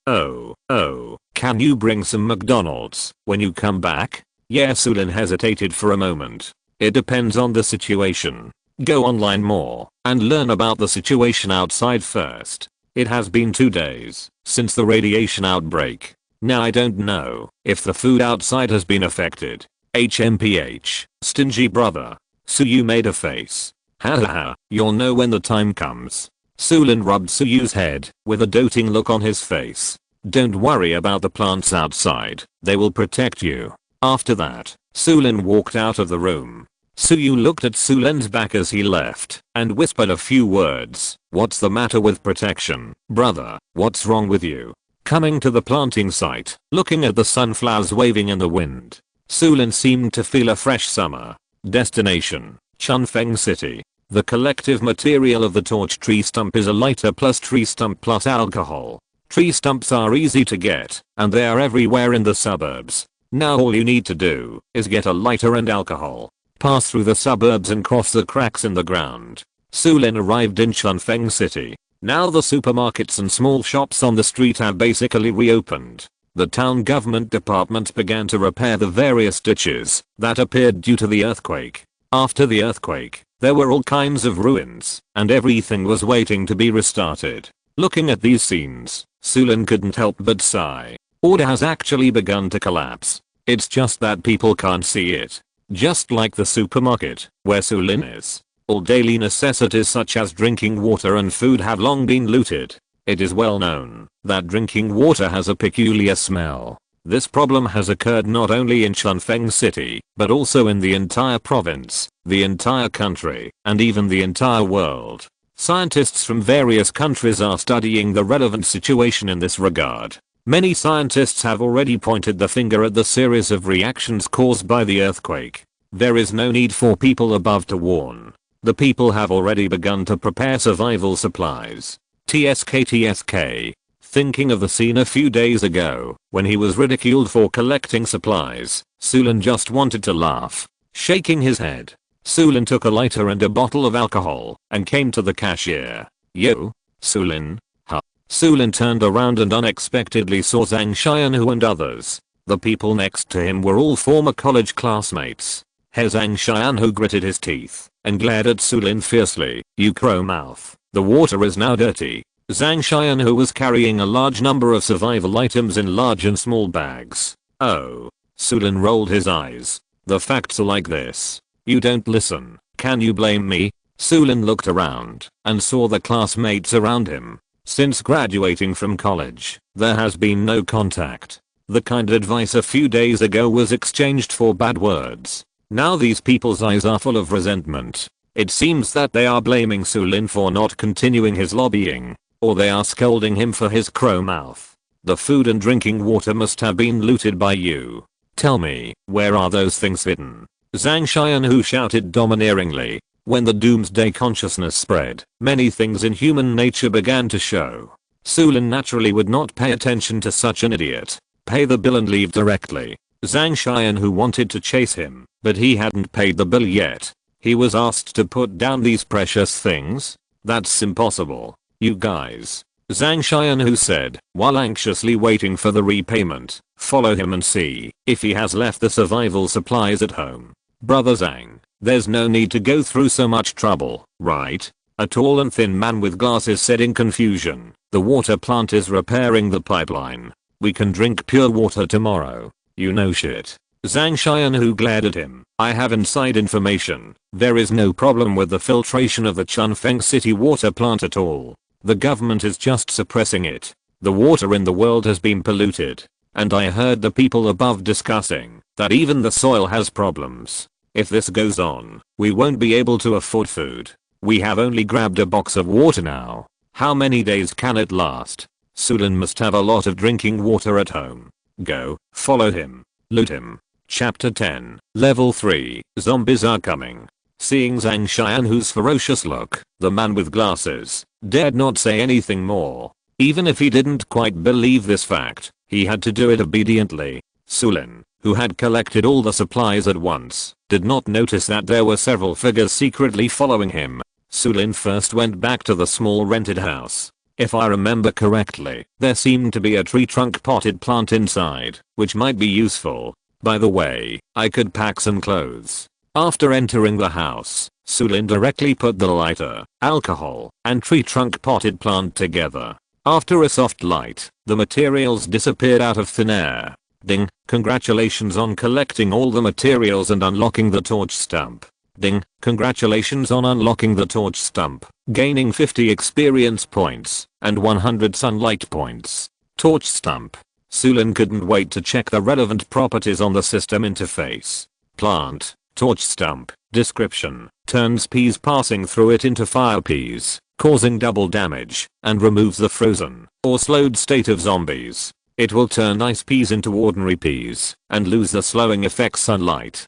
[SPEAKER 1] can you bring some McDonald's when you come back? Yeah, Su Lin hesitated for a moment. It depends on the situation. Go online more and learn about the situation outside first. It has been 2 days since the radiation outbreak. Now I don't know if the food outside has been affected. HMPH, stingy brother. Su Yue made a face. Hahaha, you'll know when the time comes. Su Lin rubbed Su Yue's head with a doting look on his face. Don't worry about the plants outside, they will protect you. After that, Su Lin walked out of the room. Su Yue looked at Su Lin's back as he left and whispered a few words. What's the matter with protection, brother? What's wrong with you? Coming to the planting site, looking at the sunflowers waving in the wind, Su Lin seemed to feel a fresh summer. Destination, Chunfeng City. The collective material of the torch tree stump is a lighter plus tree stump plus alcohol. Tree stumps are easy to get, and they are everywhere in the suburbs. Now all you need to do is get a lighter and alcohol, pass through the suburbs and cross the cracks in the ground. Su Lin arrived in Chunfeng City. Now the supermarkets and small shops on the street have basically reopened. The town government department began to repair the various ditches that appeared due to the earthquake. After the earthquake, there were all kinds of ruins, and everything was waiting to be restarted. Looking at these scenes, Su Lin couldn't help but sigh. Order has actually begun to collapse. It's just that people can't see it. Just like the supermarket, where Su Lin is. All daily necessities such as drinking water and food have long been looted. It is well known that drinking water has a peculiar smell. This problem has occurred not only in Chunfeng City, but also in the entire province, the entire country, and even the entire world. Scientists from various countries are studying the relevant situation in this regard. Many scientists have already pointed the finger at the series of reactions caused by the earthquake. There is no need for people above to warn. The people have already begun to prepare survival supplies. TSK. Thinking of the scene a few days ago, when he was ridiculed for collecting supplies, Su Lin just wanted to laugh. Shaking his head, Su Lin took a lighter and a bottle of alcohol, and came to the cashier. Yo, Su Lin. Huh. Su Lin turned around and unexpectedly saw Zhang Xianhu and others. The people next to him were all former college classmates. Zhang Xianhu gritted his teeth, and glared at Su Lin fiercely. You crow mouth, the water is now dirty. Zhang Xianhu was carrying a large number of survival items in large and small bags. Oh. Su Lin rolled his eyes. The facts are like this. You don't listen. Can you blame me? Su Lin looked around and saw the classmates around him. Since graduating from college, there has been no contact. The kind advice a few days ago was exchanged for bad words. Now these people's eyes are full of resentment. It seems that they are blaming Su Lin for not continuing his lobbying. Or they are scolding him for his crow mouth. The food and drinking water must have been looted by you. Tell me, where are those things hidden? Zhang Xianhu shouted domineeringly. When the doomsday consciousness spread, many things in human nature began to show. Su Lin naturally would not pay attention to such an idiot. Pay the bill and leave directly. Zhang Xianhu wanted to chase him, but he hadn't paid the bill yet. He was asked to put down these precious things? That's impossible. You guys. Zhang Xianhu said, while anxiously waiting for the repayment. Follow him and see if he has left the survival supplies at home. Brother Zhang, there's no need to go through so much trouble, right? A tall and thin man with glasses said in confusion. The water plant is repairing the pipeline. We can drink pure water tomorrow. You know shit. Zhang Xianhu glared at him. I have inside information. There is no problem with the filtration of the Chunfeng City water plant at all. The government is just suppressing it. The water in the world has been polluted. And I heard the people above discussing that even the soil has problems. If this goes on, we won't be able to afford food. We have only grabbed a box of water now. How many days can it last? Su Lin must have a lot of drinking water at home. Go, follow him. Loot him. Chapter 10, Level 3, Zombies are coming. Seeing Zhang Xianhu's ferocious look, the man with glasses dared not say anything more. Even if he didn't quite believe this fact, he had to do it obediently. Su Lin, who had collected all the supplies at once, did not notice that there were several figures secretly following him. Su Lin first went back to the small rented house. If I remember correctly, there seemed to be a tree trunk potted plant inside, which might be useful. By the way, I could pack some clothes. After entering the house, Su Lin directly put the lighter, alcohol, and tree trunk potted plant together. After a soft light, the materials disappeared out of thin air. Ding, congratulations on collecting all the materials and unlocking the torch stump. Ding, congratulations on unlocking the torch stump, gaining 50 experience points, and 100 sunlight points. Torch stump. Su Lin couldn't wait to check the relevant properties on the system interface. Plant, torch stump, description, turns peas passing through it into fire peas, causing double damage, and removes the frozen, or slowed state of zombies. It will turn ice peas into ordinary peas, and lose the slowing effect sunlight.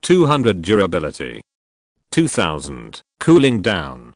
[SPEAKER 1] 200 durability. 2000 Cooling down.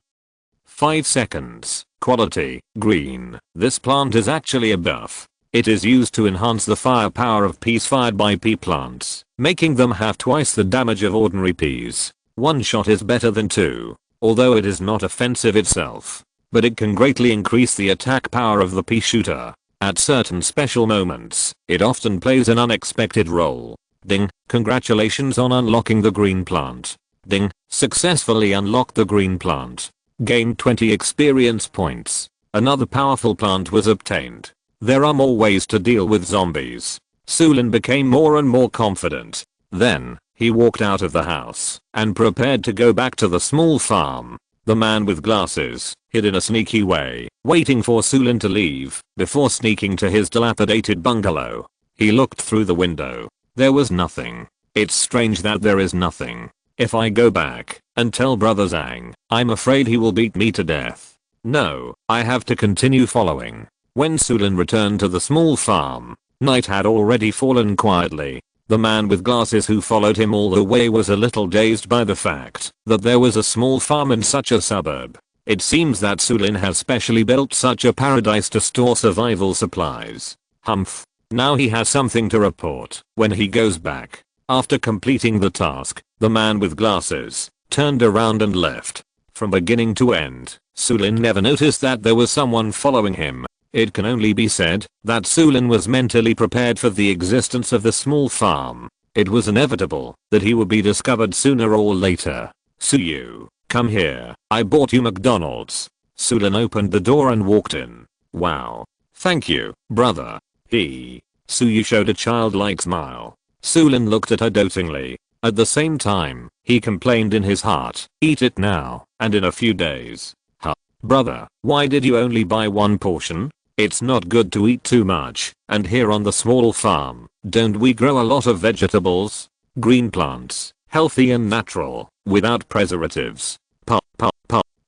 [SPEAKER 1] 5 seconds. Quality, green. This plant is actually a buff. It is used to enhance the firepower of peas fired by pea plants, making them have twice the damage of ordinary peas. One shot is better than two, although it is not offensive itself. But it can greatly increase the attack power of the pea shooter. At certain special moments, it often plays an unexpected role. Ding, congratulations on unlocking the green plant. Ding, successfully unlocked the green plant. Gained 20 experience points. Another powerful plant was obtained. There are more ways to deal with zombies. Su Lin became more and more confident. Then, he walked out of the house and prepared to go back to the small farm. The man with glasses hid in a sneaky way, waiting for Su Lin to leave before sneaking to his dilapidated bungalow. He looked through the window. There was nothing. It's strange that there is nothing. If I go back and tell Brother Zhang, I'm afraid he will beat me to death. No, I have to continue following. When Su Lin returned to the small farm, night had already fallen quietly. The man with glasses who followed him all the way was a little dazed by the fact that there was a small farm in such a suburb. It seems that Su Lin has specially built such a paradise to store survival supplies. Humph. Now he has something to report when he goes back. After completing the task, the man with glasses turned around and left. From beginning to end, Su Lin never noticed that there was someone following him. It can only be said that Su Lin was mentally prepared for the existence of the small farm. It was inevitable that he would be discovered sooner or later. Su Yue, come here, I bought you McDonald's. Su Lin opened the door and walked in. Wow. Thank you, brother. Su Yue showed a childlike smile. Su Lin looked at her dotingly. At the same time, he complained in his heart, eat it now, and in a few days. Huh. Brother, why did you only buy one portion? It's not good to eat too much, and here on the small farm, don't we grow a lot of vegetables? Green plants, healthy and natural, without preservatives. Pa.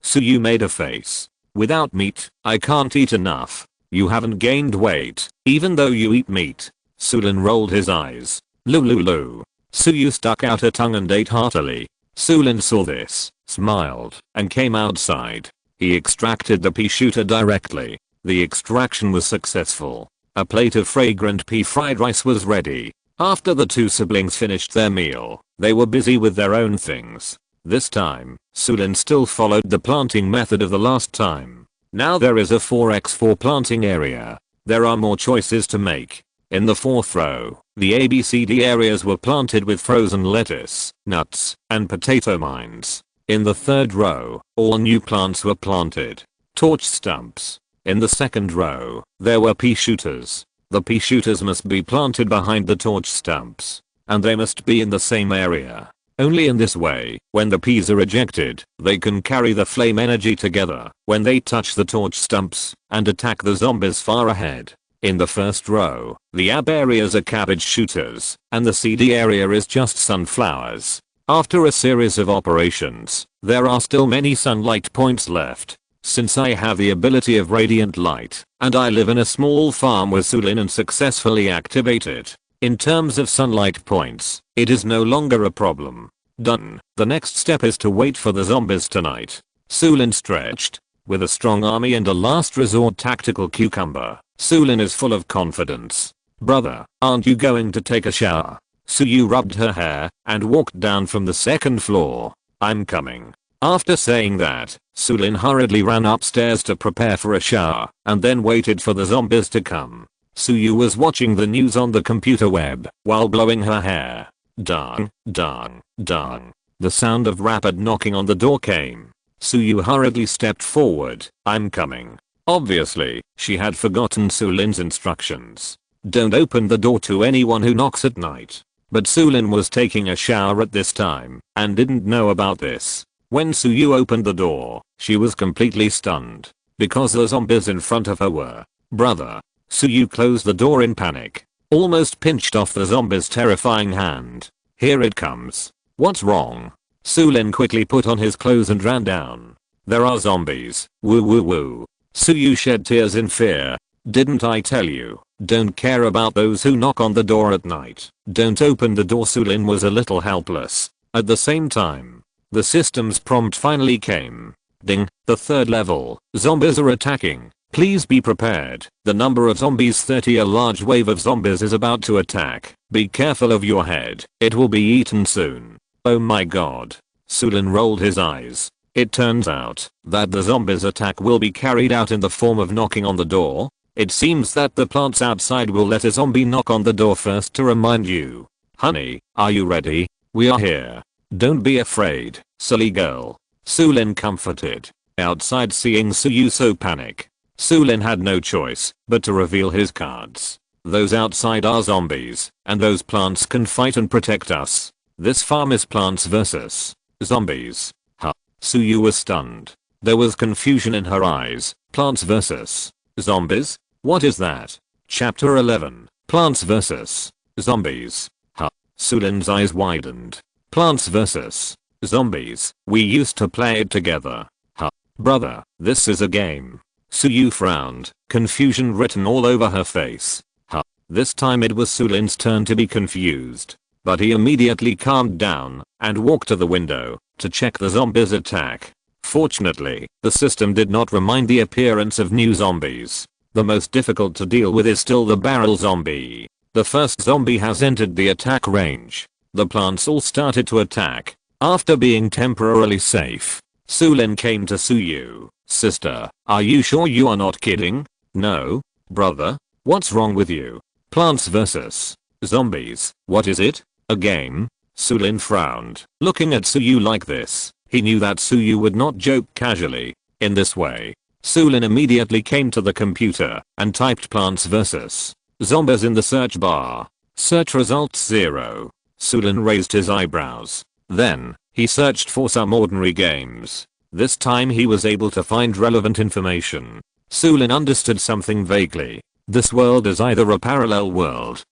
[SPEAKER 1] Su Yue made a face. Without meat, I can't eat enough. You haven't gained weight, even though you eat meat. Su Lin rolled his eyes. Lulu. Su Yue stuck out her tongue and ate heartily. Su Lin saw this, smiled, and came outside. He extracted the pea shooter directly. The extraction was successful. A plate of fragrant pea fried rice was ready. After the two siblings finished their meal, they were busy with their own things. This time, Su Lin still followed the planting method of the last time. Now there is a 4x4 planting area. There are more choices to make. In the fourth row, the ABCD areas were planted with frozen lettuce, nuts, and potato mines. In the third row, all new plants were planted. Torch stumps. In the second row, there were pea shooters. The pea shooters must be planted behind the torch stumps. And they must be in the same area. Only in this way, when the peas are ejected, they can carry the flame energy together when they touch the torch stumps and attack the zombies far ahead. In the first row, the AB areas are cabbage shooters, and the CD area is just sunflowers. After a series of operations, there are still many sunlight points left. Since I have the ability of radiant light, and I live in a small farm with Su Lin and successfully activate it, in terms of sunlight points, it is no longer a problem. Done. The next step is to wait for the zombies tonight. Su Lin stretched. With a strong army and a last resort tactical cucumber, Su Lin is full of confidence. Brother, aren't you going to take a shower? Su Yue rubbed her hair and walked down from the second floor. I'm coming. After saying that, Su Lin hurriedly ran upstairs to prepare for a shower and then waited for the zombies to come. Su Yue was watching the news on the computer web while blowing her hair. Dang. The sound of rapid knocking on the door came. Su Yue hurriedly stepped forward. I'm coming. Obviously, she had forgotten Su Lin's instructions. Don't open the door to anyone who knocks at night. But Su Lin was taking a shower at this time and didn't know about this. When Su Yue opened the door, she was completely stunned because the zombies in front of her were. Brother. Su Yue closed the door in panic. Almost pinched off the zombie's terrifying hand. Here it comes. What's wrong? Su Lin quickly put on his clothes and ran down. There are zombies. Woo. Su Yue shed tears in fear. Didn't I tell you? Don't care about those who knock on the door at night. Don't open the door. Su Lin was a little helpless. At the same time, The system's prompt finally came. Ding, the third level. Zombies are attacking. Please be prepared. The number of zombies 30. A large wave of zombies is about to attack. Be careful of your head. It will be eaten soon. Oh my god. Su Lin rolled his eyes. It turns out that the zombies attack will be carried out in the form of knocking on the door. It seems that the plants outside will let a zombie knock on the door first to remind you. Honey, are you ready? We are here. Don't be afraid, silly girl. Su Lin comforted. Outside, seeing Su Yue so panic, Su Lin had no choice but to reveal his cards. Those outside are zombies, and those plants can fight and protect us. This farm is plants versus zombies. Huh. Su Yue was stunned. There was confusion in her eyes. Plants versus zombies? What is that? Chapter 11. Plants versus zombies. Huh. Su Lin's eyes widened. Plants versus zombies. We used to play it together. Huh. Brother, this is a game. Su Yue frowned, confusion written all over her face. Huh. This time it was Su Lin's turn to be confused. But he immediately calmed down and walked to the window to check the zombies' attack. Fortunately, the system did not remind the appearance of new zombies. The most difficult to deal with is still the barrel zombie. The first zombie has entered the attack range. The plants all started to attack. After being temporarily safe, Su Lin came to Su Yue. Sister, are you sure you are not kidding? No? Brother? What's wrong with you? Plants versus zombies. What is it? A game? Su Lin frowned. Looking at Su Yue like this, he knew that Su Yue would not joke casually. In this way, Su Lin immediately came to the computer and typed plants versus zombies in the search bar. Search results 0. Su Lin raised his eyebrows. Then, he searched for some ordinary games. This time he was able to find relevant information. Su Lin understood something vaguely. This world is either a parallel world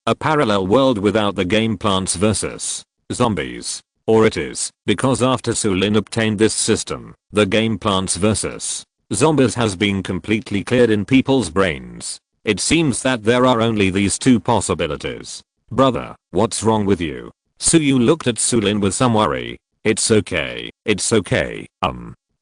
[SPEAKER 1] without the game Plants vs. Zombies, or it is, because after Su Lin obtained this system, the game Plants vs. Zombies has been completely cleared in people's brains. It seems that there are only these two possibilities. Brother, what's wrong with you? Su Yue looked at Su Lin with some worry. It's okay.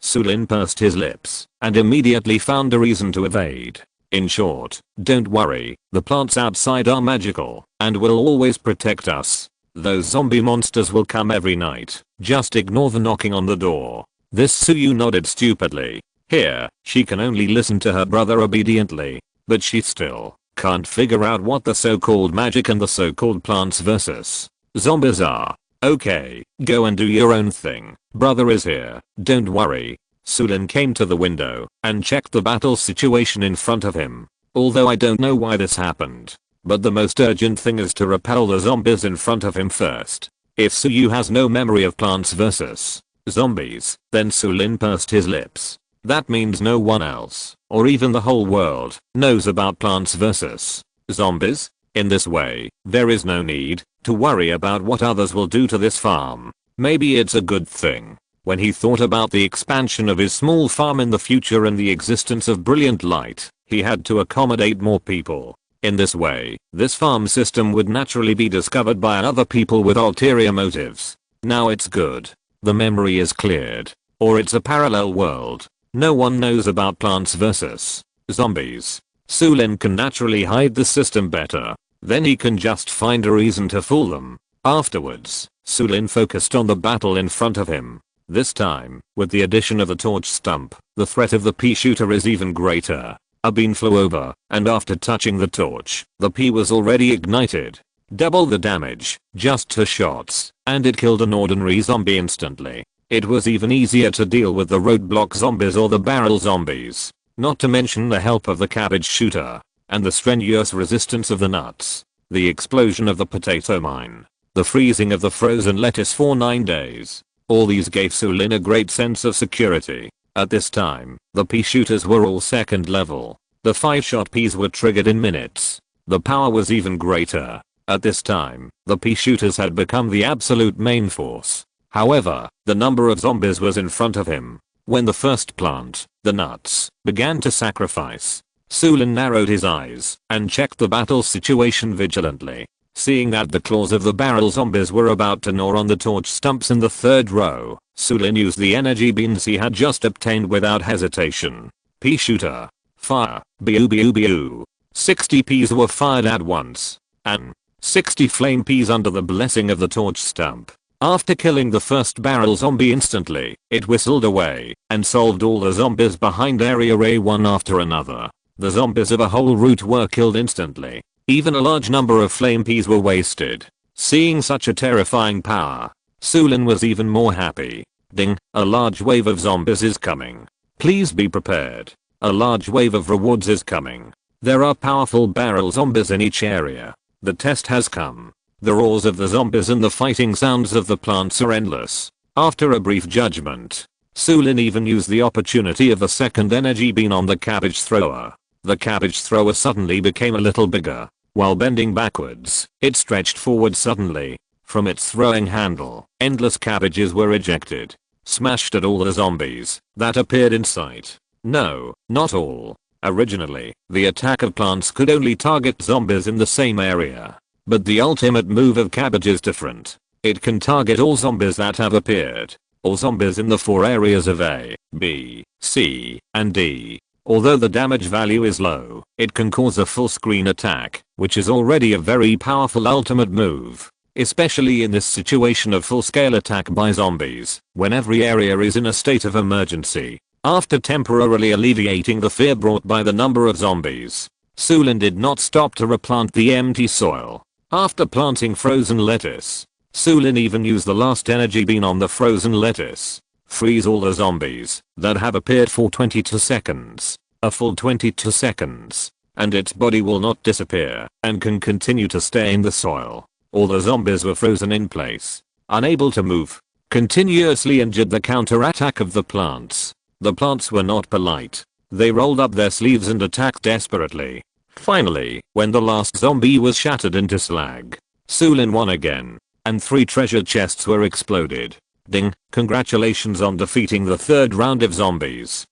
[SPEAKER 1] Su Lin pursed his lips and immediately found a reason to evade. In short, don't worry, the plants outside are magical and will always protect us. Those zombie monsters will come every night. Just ignore the knocking on the door. This Su Yue nodded stupidly. Here, she can only listen to her brother obediently, but she still can't figure out what the so-called magic and the so-called plants versus zombies are. Okay, go and do your own thing. Brother is here. Don't worry. Su Lin came to the window and checked the battle situation in front of him. Although I don't know why this happened, but the most urgent thing is to repel the zombies in front of him first. If Su Yue has no memory of plants versus zombies, then Su Lin pursed his lips. That means no one else, or even the whole world, knows about plants versus zombies. In this way, there is no need to worry about what others will do to this farm. Maybe it's a good thing. When he thought about the expansion of his small farm in the future and the existence of brilliant light, he had to accommodate more people. In this way, this farm system would naturally be discovered by other people with ulterior motives. Now it's good. The memory is cleared. Or it's a parallel world. No one knows about plants versus zombies. Su Lin can naturally hide the system better. Then he can just find a reason to fool them. Afterwards, Su Lin focused on the battle in front of him. This time, with the addition of the torch stump, the threat of the pea shooter is even greater. A bean flew over, and after touching the torch, the pea was already ignited. Double the damage, just 2 shots, and it killed an ordinary zombie instantly. It was even easier to deal with the roadblock zombies or the barrel zombies, not to mention the help of the cabbage shooter, and the strenuous resistance of the nuts, the explosion of the potato mine, the freezing of the frozen lettuce for 9 days. All these gave Su Lin a great sense of security. At this time, the pea shooters were all second level. The 5-shot peas were triggered in minutes. The power was even greater. At this time, the pea shooters had become the absolute main force. However, the number of zombies was in front of him. When the first plant, the nuts, began to sacrifice, Su Lin narrowed his eyes and checked the battle situation vigilantly. Seeing that the claws of the barrel zombies were about to gnaw on the torch stumps in the third row, Su Lin used the energy beans he had just obtained without hesitation. Pea shooter. Fire. Biu biu biu. 60 peas were fired at once. And 60 flame peas under the blessing of the torch stump. After killing the first barrel zombie instantly, it whistled away and solved all the zombies behind area A one after another. The zombies of a whole route were killed instantly. Even a large number of flame peas were wasted. Seeing such a terrifying power, Su Lin was even more happy. Ding, a large wave of zombies is coming. Please be prepared. A large wave of rewards is coming. There are powerful barrel zombies in each area. The test has come. The roars of the zombies and the fighting sounds of the plants are endless. After a brief judgment, Su Lin even used the opportunity of the second energy bean on the cabbage thrower. The cabbage thrower suddenly became a little bigger. While bending backwards, it stretched forward suddenly. From its throwing handle, endless cabbages were ejected, smashed at all the zombies that appeared in sight. No, not all. Originally, the attack of plants could only target zombies in the same area. But the ultimate move of cabbage is different. It can target all zombies that have appeared. All zombies in the 4 areas of A, B, C, and D. Although the damage value is low, it can cause a full screen attack, which is already a very powerful ultimate move. Especially in this situation of full-scale attack by zombies, when every area is in a state of emergency. After temporarily alleviating the fear brought by the number of zombies, Su Lin did not stop to replant the empty soil. After planting frozen lettuce, Su Lin even used the last energy bean on the frozen lettuce. Freeze all the zombies that have appeared for 22 seconds. A full 22 seconds. And its body will not disappear and can continue to stay in the soil. All the zombies were frozen in place, unable to move. Continuously injured the counterattack of the plants. The plants were not polite. They rolled up their sleeves and attacked desperately. Finally, when the last zombie was shattered into slag, Su Lin won again, and 3 treasure chests were exploded. Ding, congratulations on defeating the third round of zombies.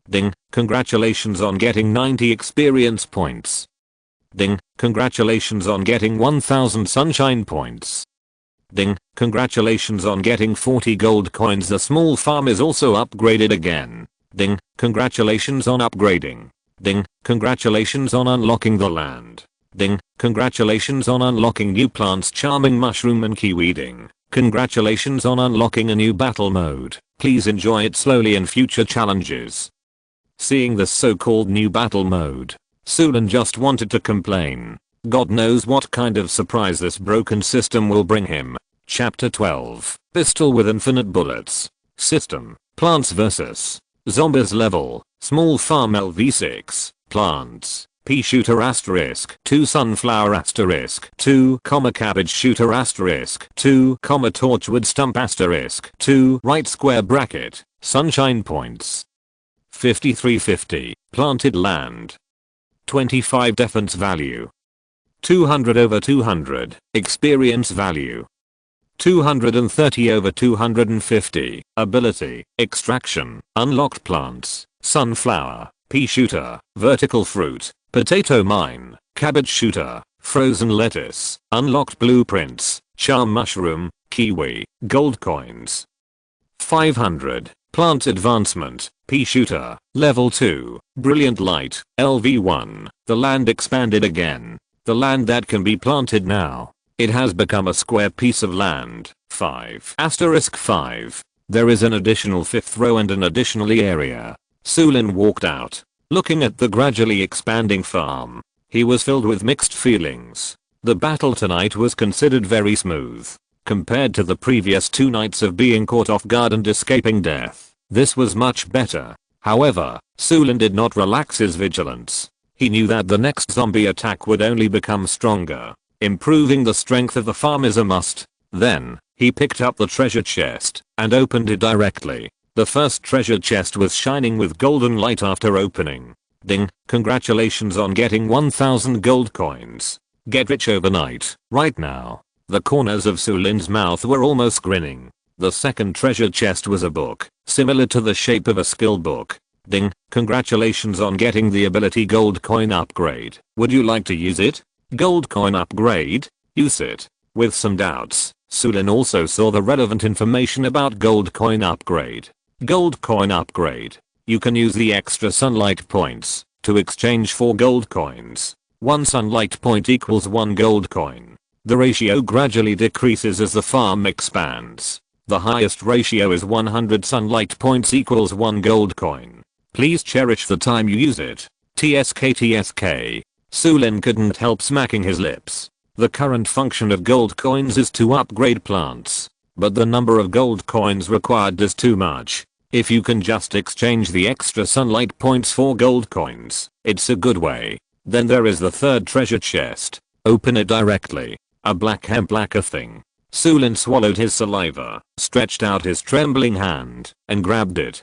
[SPEAKER 1] Ding, congratulations on getting 90 experience points. Ding, congratulations on getting 1000 sunshine points. Ding, congratulations on getting 40 gold coins. The small farm is also upgraded again. Ding, congratulations on upgrading. Ding, congratulations on unlocking the land. Ding, congratulations on unlocking new plants, charming mushroom and kiwi. Ding, congratulations on unlocking a new battle mode. Please enjoy it slowly in future challenges. Seeing this so-called new battle mode, Su Lin just wanted to complain. God knows what kind of surprise this broken system will bring him. Chapter 12. Pistol with infinite bullets. System. Plants vs. Zombies level. Small farm LV6. Plants. Pea shooter asterisk 2 sunflower asterisk 2, cabbage shooter asterisk 2, torchwood stump asterisk 2, right square bracket, sunshine points. 5350, planted land. 25 defense value. 200 over 200, experience value. 230 over 250, ability, extraction, unlocked plants, sunflower, pea shooter, vertical fruit, potato mine, cabbage shooter, frozen lettuce, unlocked blueprints, charm mushroom, kiwi, gold coins. 500, plant advancement, pea shooter, level 2, brilliant light, LV1, the land expanded again. The land that can be planted now. It has become a square piece of land. 5 asterisk 5. There is an additional 5th row and an additional area. Su Lin walked out, looking at the gradually expanding farm. He was filled with mixed feelings. The battle tonight was considered very smooth. Compared to the previous 2 nights of being caught off guard and escaping death, this was much better. However, Su Lin did not relax his vigilance. He knew that the next zombie attack would only become stronger. Improving the strength of the farm is a must. Then, he picked up the treasure chest and opened it directly. The first treasure chest was shining with golden light after opening. Ding, congratulations on getting 1000 gold coins. Get rich overnight, right now. The corners of Su Lin's mouth were almost grinning. The second treasure chest was a book, similar to the shape of a skill book. Ding, congratulations on getting the ability gold coin upgrade. Would you like to use it? Gold coin upgrade? use it. With some doubts, Su Lin also saw the relevant information about gold coin upgrade. Gold coin upgrade. You can use the extra sunlight points to exchange for gold coins. 1 sunlight point equals 1 gold coin. The ratio gradually decreases as the farm expands. The highest ratio is 100 sunlight points equals 1 gold coin. Please cherish the time you use it. TSK TSK. Su Lin couldn't help smacking his lips. The current function of gold coins is to upgrade plants, but the number of gold coins required is too much. If you can just exchange the extra sunlight points for gold coins, it's a good way. Then there is the third treasure chest. Open it directly. A black hemp lacquer thing. Su Lin swallowed his saliva, stretched out his trembling hand, and grabbed it.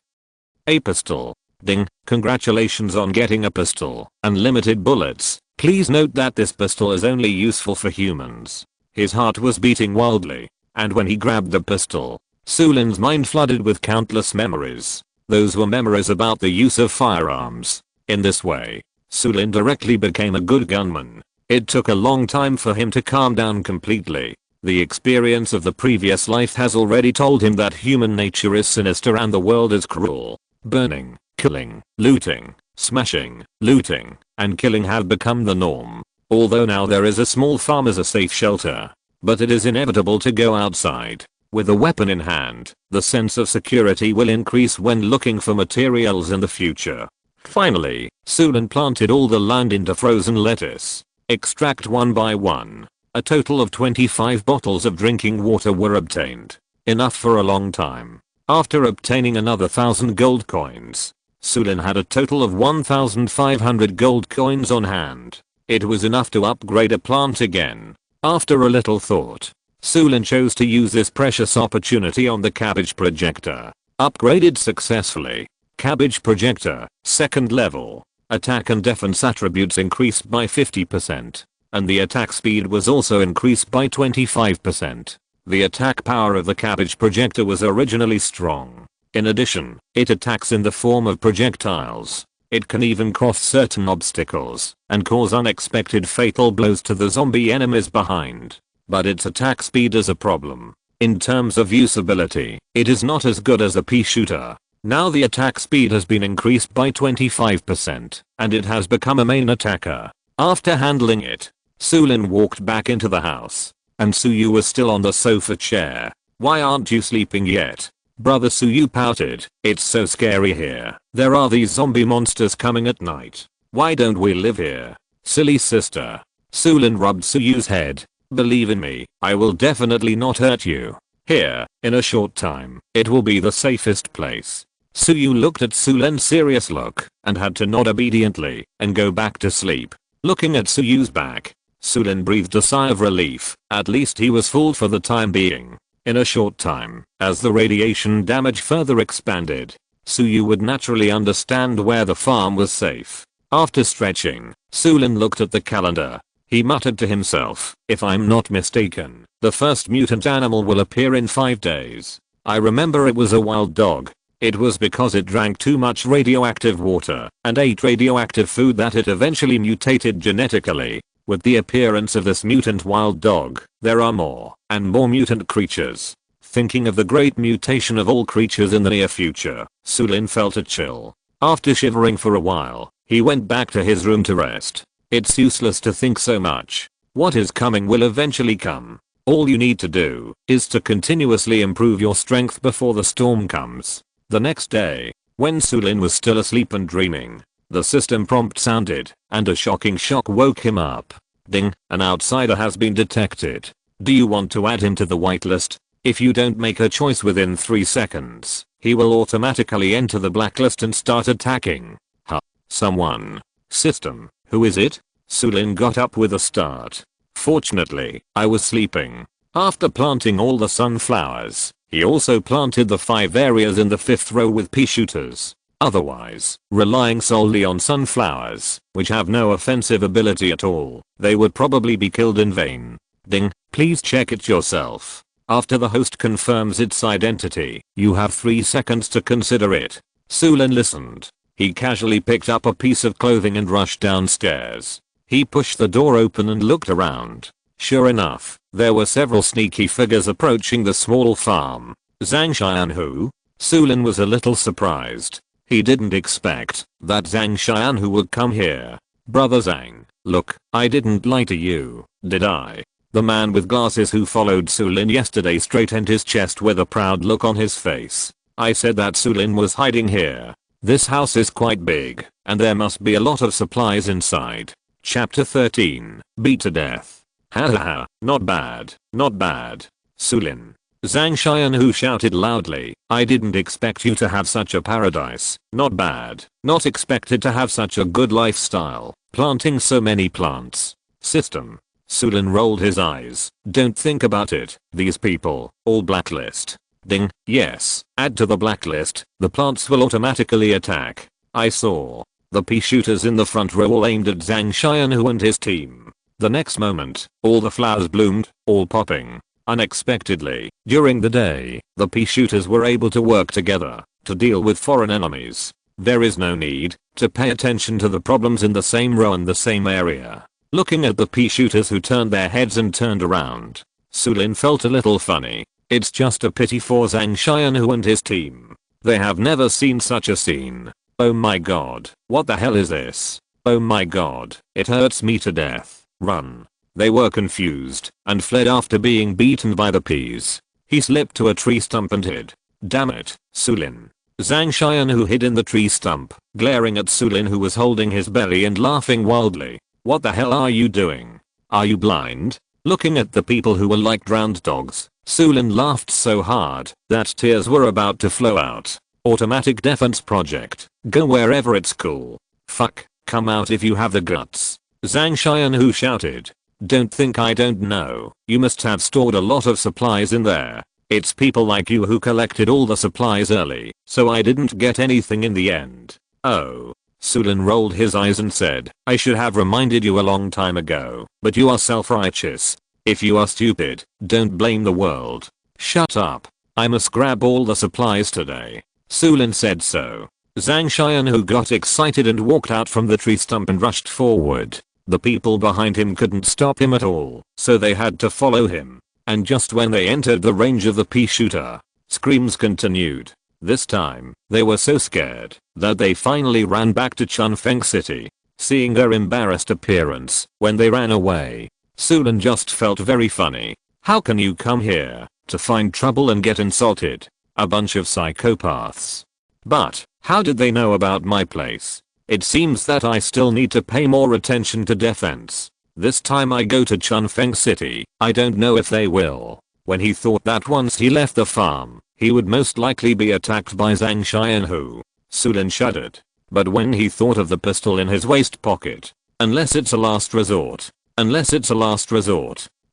[SPEAKER 1] A pistol. Ding, congratulations on getting a pistol. Unlimited bullets. Please note that this pistol is only useful for humans. His heart was beating wildly, and when he grabbed the pistol, Su Lin's mind flooded with countless memories. Those were memories about the use of firearms. In this way, Su Lin directly became a good gunman. It took a long time for him to calm down completely. The experience of the previous life has already told him that human nature is sinister and the world is cruel. Burning, killing, looting, smashing, looting, and killing have become the norm. Although now there is a small farm as a safe shelter, but it is inevitable to go outside. With a weapon in hand, the sense of security will increase when looking for materials in the future. Finally, Su Lin planted all the land into frozen lettuce. Extract one by one. A total of 25 bottles of drinking water were obtained. Enough for a long time. After obtaining another 1,000 gold coins, Su Lin had a total of 1,500 gold coins on hand. It was enough to upgrade a plant again. After a little thought, Su Lin chose to use this precious opportunity on the cabbage projector. Upgraded successfully. Cabbage projector, 2nd level. Attack and defense attributes increased by 50%. And the attack speed was also increased by 25%. The attack power of the cabbage projector was originally strong. In addition, it attacks in the form of projectiles. It can even cross certain obstacles and cause unexpected fatal blows to the zombie enemies behind. But its attack speed is a problem. In terms of usability, it is not as good as a pea shooter. Now the attack speed has been increased by 25% and it has become a main attacker. After handling it, Su Lin walked back into the house, and Su Yue was still on the sofa chair. "Why aren't you sleeping yet?" Brother Su Yue pouted. "It's so scary here. There are these zombie monsters coming at night. Why don't we live here?" "Silly sister." Su Lin rubbed Su Yue's head. "Believe in me, I will definitely not hurt you. Here, in a short time, it will be the safest place." Su Yue looked at Su Lin's serious look and had to nod obediently and go back to sleep. Looking at Su Yue's back, Su Lin breathed a sigh of relief. At least he was fooled for the time being. In a short time, as the radiation damage further expanded, Su Yue would naturally understand where the farm was safe. After stretching, Su Lin looked at the calendar. He muttered to himself, "If I'm not mistaken, the first mutant animal will appear in 5 days. I remember it was a wild dog. It was because it drank too much radioactive water and ate radioactive food that it eventually mutated genetically. With the appearance of this mutant wild dog, there are more and more mutant creatures." Thinking of the great mutation of all creatures in the near future, Su Lin felt a chill. After shivering for a while, he went back to his room to rest. It's useless to think so much. What is coming will eventually come. All you need to do is to continuously improve your strength before the storm comes. The next day, when Su Lin was still asleep and dreaming, the system prompt sounded, and a shocking shock woke him up. "Ding, an outsider has been detected. Do you want to add him to the whitelist? If you don't make a choice within 3 seconds, he will automatically enter the blacklist and start attacking." "Huh? Someone? System, who is it?" Su Lin got up with a start. "Fortunately, I was sleeping." After planting all the sunflowers, he also planted the 5 areas in the 5th row with pea shooters. Otherwise, relying solely on sunflowers, which have no offensive ability at all, they would probably be killed in vain. "Ding, please check it yourself. After the host confirms its identity, you have 3 seconds to consider it." Su Lin listened. He casually picked up a piece of clothing and rushed downstairs. He pushed the door open and looked around. Sure enough, there were several sneaky figures approaching the small farm. Zhang Xianhu? Su Lin was a little surprised. He didn't expect that Zhang Xianhu would come here. Brother Zhang, look, I didn't lie to you, did I? The man with glasses who followed Su Lin yesterday straightened his chest with a proud look on his face. I said that Su Lin was hiding here. This house is quite big, and there must be a lot of supplies inside. Chapter 13, Beat to Death. Ha ha ha, not bad, not bad. Su Lin. Zhang Xianhu shouted loudly, I didn't expect you to have such a paradise. Not bad, not expected to have such a good lifestyle, planting so many plants. System. Su Lin rolled his eyes. Don't think about it, these people, all blacklist. Ding, yes, add to the blacklist, the plants will automatically attack. I saw. The pea shooters in the front row all aimed at Zhang Xianhu and his team. The next moment, all the flowers bloomed, all popping. Unexpectedly, during the day, the pea shooters were able to work together to deal with foreign enemies. There is no need to pay attention to the problems in the same row and the same area. Looking at the pea shooters who turned their heads and turned around, Su Lin felt a little funny. It's just a pity for Zhang Xianhu and his team. They have never seen such a scene. Oh my god, what the hell is this? Oh my god, it hurts me to death. Run. They were confused and fled after being beaten by the peas. He slipped to a tree stump and hid. Damn it, Su Lin. Zhang Xianhu hid in the tree stump, glaring at Su Lin who was holding his belly and laughing wildly. What the hell are you doing? Are you blind? Looking at the people who were like drowned dogs, Su Lin laughed so hard that tears were about to flow out. Automatic defense project. Go wherever it's cool. Fuck, come out if you have the guts. Zhang Xianhu shouted. Don't think I don't know. You must have stored a lot of supplies in there. It's people like you who collected all the supplies early, so I didn't get anything in the end. Oh. Su Lin rolled his eyes and said, I should have reminded you a long time ago, but you are self-righteous. If you are stupid, don't blame the world. Shut up. I must grab all the supplies today. Su Lin said so. Zhang Xianhu got excited and walked out from the tree stump and rushed forward. The people behind him couldn't stop him at all, so they had to follow him. And just when they entered the range of the pea shooter, screams continued. This time, they were so scared that they finally ran back to Chunfeng City. Seeing their embarrassed appearance when they ran away, Su Lin just felt very funny. How can you come here to find trouble and get insulted? A bunch of psychopaths. But, how did they know about my place? It seems that I still need to pay more attention to defense. This time I go to Chunfeng City, I don't know if they will. When he thought that once he left the farm, he would most likely be attacked by Zhang Xianhu, Su Lin shuddered. But when he thought of the pistol in his waist pocket, unless it's a last resort,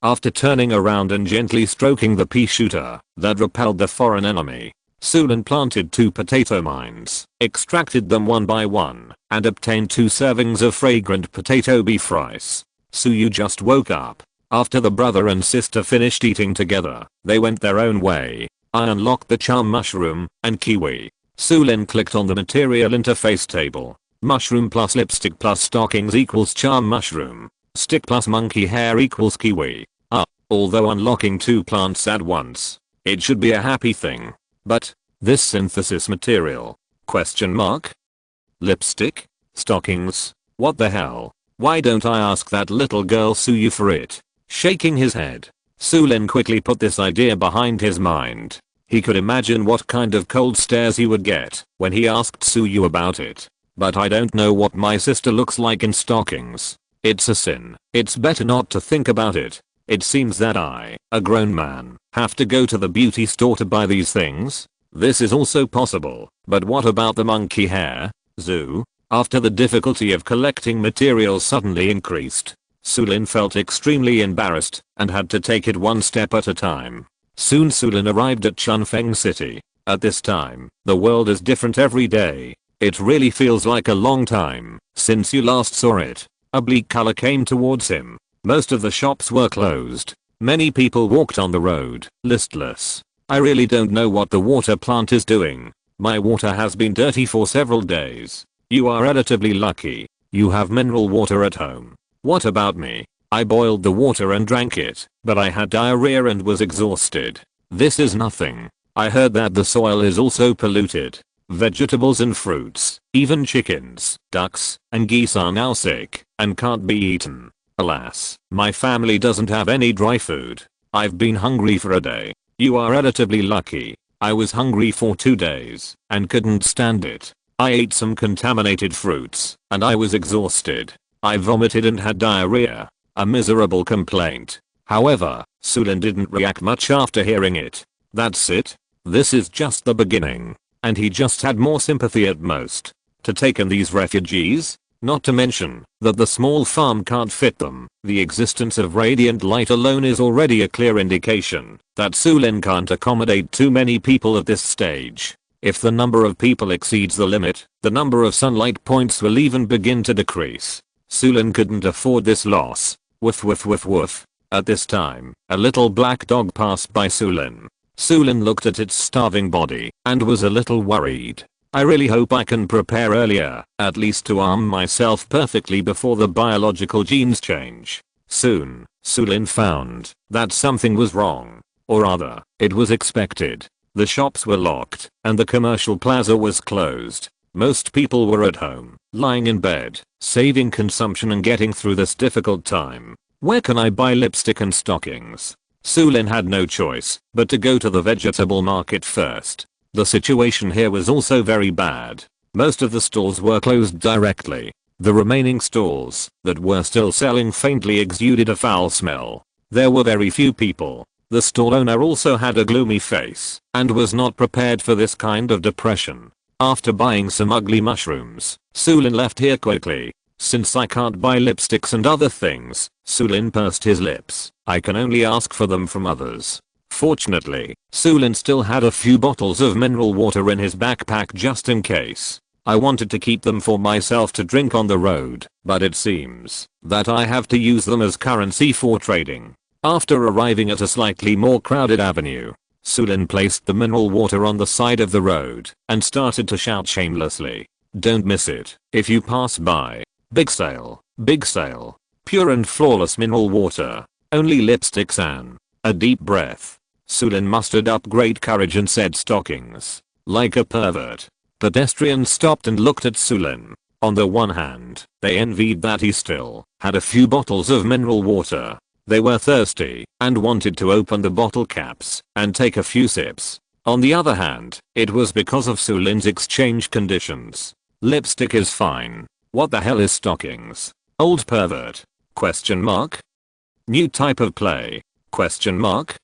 [SPEAKER 1] after turning around and gently stroking the pea shooter that repelled the foreign enemy, Su Lin planted 2 potato mines, extracted them one by one, and obtained 2 servings of fragrant potato beef rice. Su Yue just woke up. After the brother and sister finished eating together, they went their own way. I unlocked the charm mushroom and kiwi. Su Lin clicked on the material interface table. Mushroom plus lipstick plus stockings equals charm mushroom. Stick plus monkey hair equals kiwi. Although unlocking 2 plants at once, it should be a happy thing. But, this synthesis material? Question mark? Lipstick? Stockings? What the hell? Why don't I ask that little girl Su Yue for it? Shaking his head, Su Lin quickly put this idea behind his mind. He could imagine what kind of cold stares he would get when he asked Su Yue about it. But I don't know what my sister looks like in stockings. It's a sin. It's better not to think about it. It seems that I, a grown man, have to go to the beauty store to buy these things. This is also possible, but what about the monkey hair? Zoo? After the difficulty of collecting materials suddenly increased, Su Lin felt extremely embarrassed and had to take it one step at a time. Soon Su Lin arrived at Chunfeng City. At this time, the world is different every day. It really feels like a long time since you last saw it. A bleak color came towards him. Most of the shops were closed. Many people walked on the road, listless. I really don't know what the water plant is doing. My water has been dirty for several days. You are relatively lucky. You have mineral water at home. What about me? I boiled the water and drank it, but I had diarrhea and was exhausted. This is nothing. I heard that the soil is also polluted. Vegetables and fruits, even chickens, ducks, and geese are now sick and can't be eaten. Alas, my family doesn't have any dry food. I've been hungry for a day. You are relatively lucky. I was hungry for 2 days and couldn't stand it. I ate some contaminated fruits and I was exhausted. I vomited and had diarrhea. A miserable complaint. However, Su Lin didn't react much after hearing it. That's it. This is just the beginning. And he just had more sympathy at most to take in these refugees, not to mention that the small farm can't fit them. The existence of radiant light alone is already a clear indication that Su Lin can't accommodate too many people at this stage. If the number of people exceeds the limit, the number of sunlight points will even begin to decrease. Su Lin couldn't afford this loss. Woof woof woof woof. At this time, a little black dog passed by Su Lin. Su Lin looked at its starving body and was a little worried. I really hope I can prepare earlier, at least to arm myself perfectly before the biological genes change. Soon, Su Lin found that something was wrong. Or rather, it was expected. The shops were locked and the commercial plaza was closed. Most people were at home, lying in bed, saving consumption and getting through this difficult time. Where can I buy lipstick and stockings? Su Lin had no choice but to go to the vegetable market first. The situation here was also very bad. Most of the stalls were closed directly. The remaining stalls that were still selling faintly exuded a foul smell. There were very few people. The stall owner also had a gloomy face and was not prepared for this kind of depression. After buying some ugly mushrooms, Su Lin left here quickly. Since I can't buy lipsticks and other things, Su Lin pursed his lips. I can only ask for them from others. Fortunately, Su Lin still had a few bottles of mineral water in his backpack just in case. I wanted to keep them for myself to drink on the road, but it seems that I have to use them as currency for trading. After arriving at a slightly more crowded avenue, Su Lin placed the mineral water on the side of the road and started to shout shamelessly. Don't miss it if you pass by. Big sale, pure and flawless mineral water, only lipsticks and a deep breath. Su Lin mustered up great courage and said stockings. Like a pervert. Pedestrians stopped and looked at Su Lin. On the one hand, they envied that he still had a few bottles of mineral water. They were thirsty and wanted to open the bottle caps and take a few sips. On the other hand, it was because of Su Lin's exchange conditions. Lipstick is fine. What the hell is stockings? Old pervert? Question mark? New type of play? Question mark?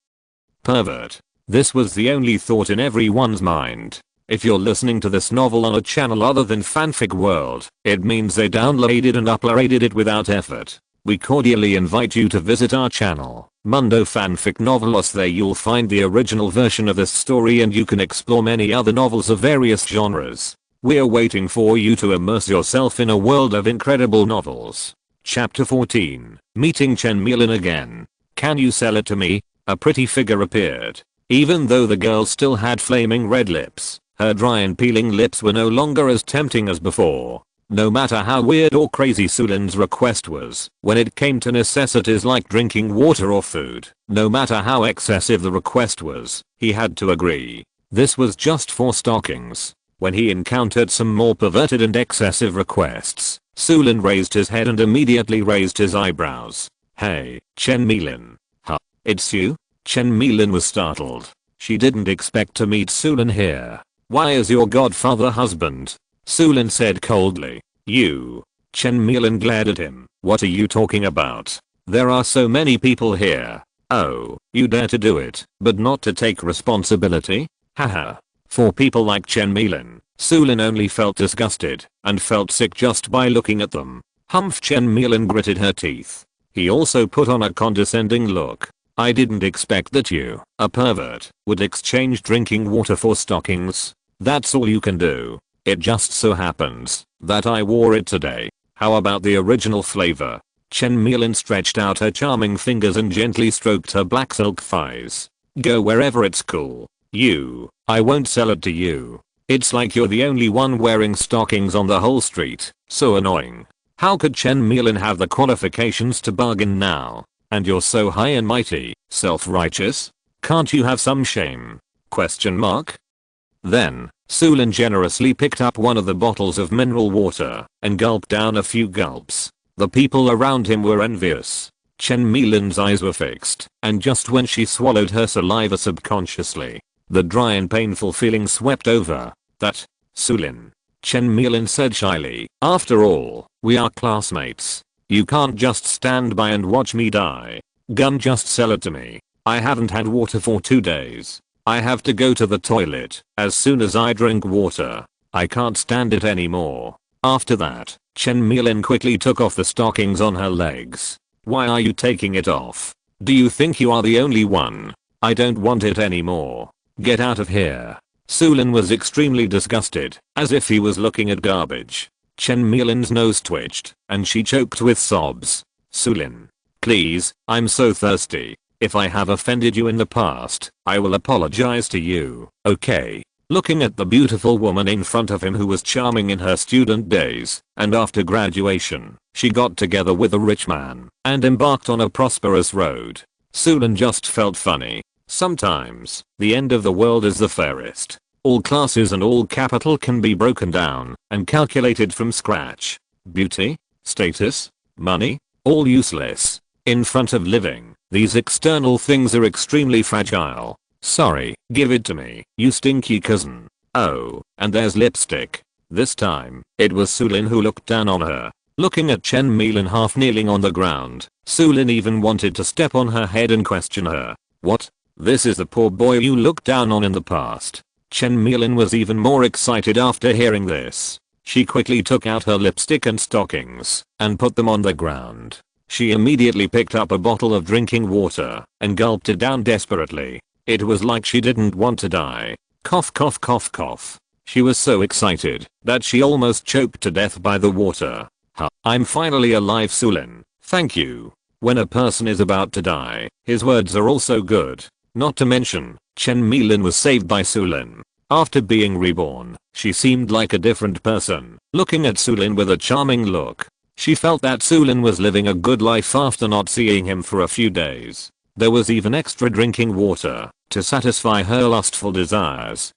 [SPEAKER 1] Pervert. This was the only thought in everyone's mind. If you're listening to this novel on a channel other than Fanfic World, it means they downloaded and uploaded it without effort. We cordially invite you to visit our channel, Mundo Fanfic Novelos. There you'll find the original version of this story and you can explore many other novels of various genres. We're waiting for you to immerse yourself in a world of incredible novels. Chapter 14, Meeting Chen Milin again. Can you sell it to me? A pretty figure appeared. Even though the girl still had flaming red lips, her dry and peeling lips were no longer as tempting as before. No matter how weird or crazy Su Lin's request was, when it came to necessities like drinking water or food, no matter how excessive the request was, he had to agree. This was just for stockings. When he encountered some more perverted and excessive requests, Su Lin raised his head and immediately raised his eyebrows. Hey, Chen Milin. Huh? It's you? Chen Milin was startled. She didn't expect to meet Su Lin here. Why is your godfather husband? Su Lin said coldly. You. Chen Milin glared at him. What are you talking about? There are so many people here. Oh, you dare to do it, but not to take responsibility? Haha. For people like Chen Milin, Su Lin only felt disgusted and felt sick just by looking at them. Humph. Chen Milin gritted her teeth. He also put on a condescending look. I didn't expect that you, a pervert, would exchange drinking water for stockings. That's all you can do. It just so happens that I wore it today. How about the original flavor? Chen Milin stretched out her charming fingers and gently stroked her black silk thighs. Go wherever it's cool. You, I won't sell it to you. It's like you're the only one wearing stockings on the whole street. So annoying. How could Chen Milin have the qualifications to bargain now? And you're so high and mighty, self-righteous? Can't you have some shame? Question mark. Then, Su Lin generously picked up one of the bottles of mineral water and gulped down a few gulps. The people around him were envious. Chen Milin's eyes were fixed, and just when she swallowed her saliva subconsciously, the dry and painful feeling swept over. That, Su Lin. Chen Milin said shyly, after all, we are classmates. You can't just stand by and watch me die. Just sell it to me. I haven't had water for 2 days. I have to go to the toilet. As soon as I drink water, I can't stand it anymore. After that, Chen Milin quickly took off the stockings on her legs. Why are you taking it off? Do you think you are the only one? I don't want it anymore. Get out of here. Su Lin was extremely disgusted, as if he was looking at garbage. Chen Milin's nose twitched, and she choked with sobs. Su Lin. Please, I'm so thirsty. If I have offended you in the past, I will apologize to you, okay? Looking at the beautiful woman in front of him who was charming in her student days, and after graduation, she got together with a rich man, and embarked on a prosperous road. Su Lin just felt funny. Sometimes, the end of the world is the fairest. All classes and all capital can be broken down and calculated from scratch. Beauty, status, money, all useless. In front of living, these external things are extremely fragile. Sorry, give it to me, you stinky cousin. Oh, and there's lipstick. This time, it was Su Lin who looked down on her. Looking at Chen Milin half kneeling on the ground, Su Lin even wanted to step on her head and question her. What? This is the poor boy you looked down on in the past. Chen Milin was even more excited after hearing this. She quickly took out her lipstick and stockings and put them on the ground. She immediately picked up a bottle of drinking water and gulped it down desperately. It was like she didn't want to die. Cough cough cough cough. She was so excited that she almost choked to death by the water. I'm finally alive, Su Lin. Thank you. When a person is about to die, his words are also good. Not to mention, Chen Milin was saved by Su Lin. After being reborn, she seemed like a different person. Looking at Su Lin with a charming look, she felt that Su Lin was living a good life after not seeing him for a few days. There was even extra drinking water to satisfy her lustful desires.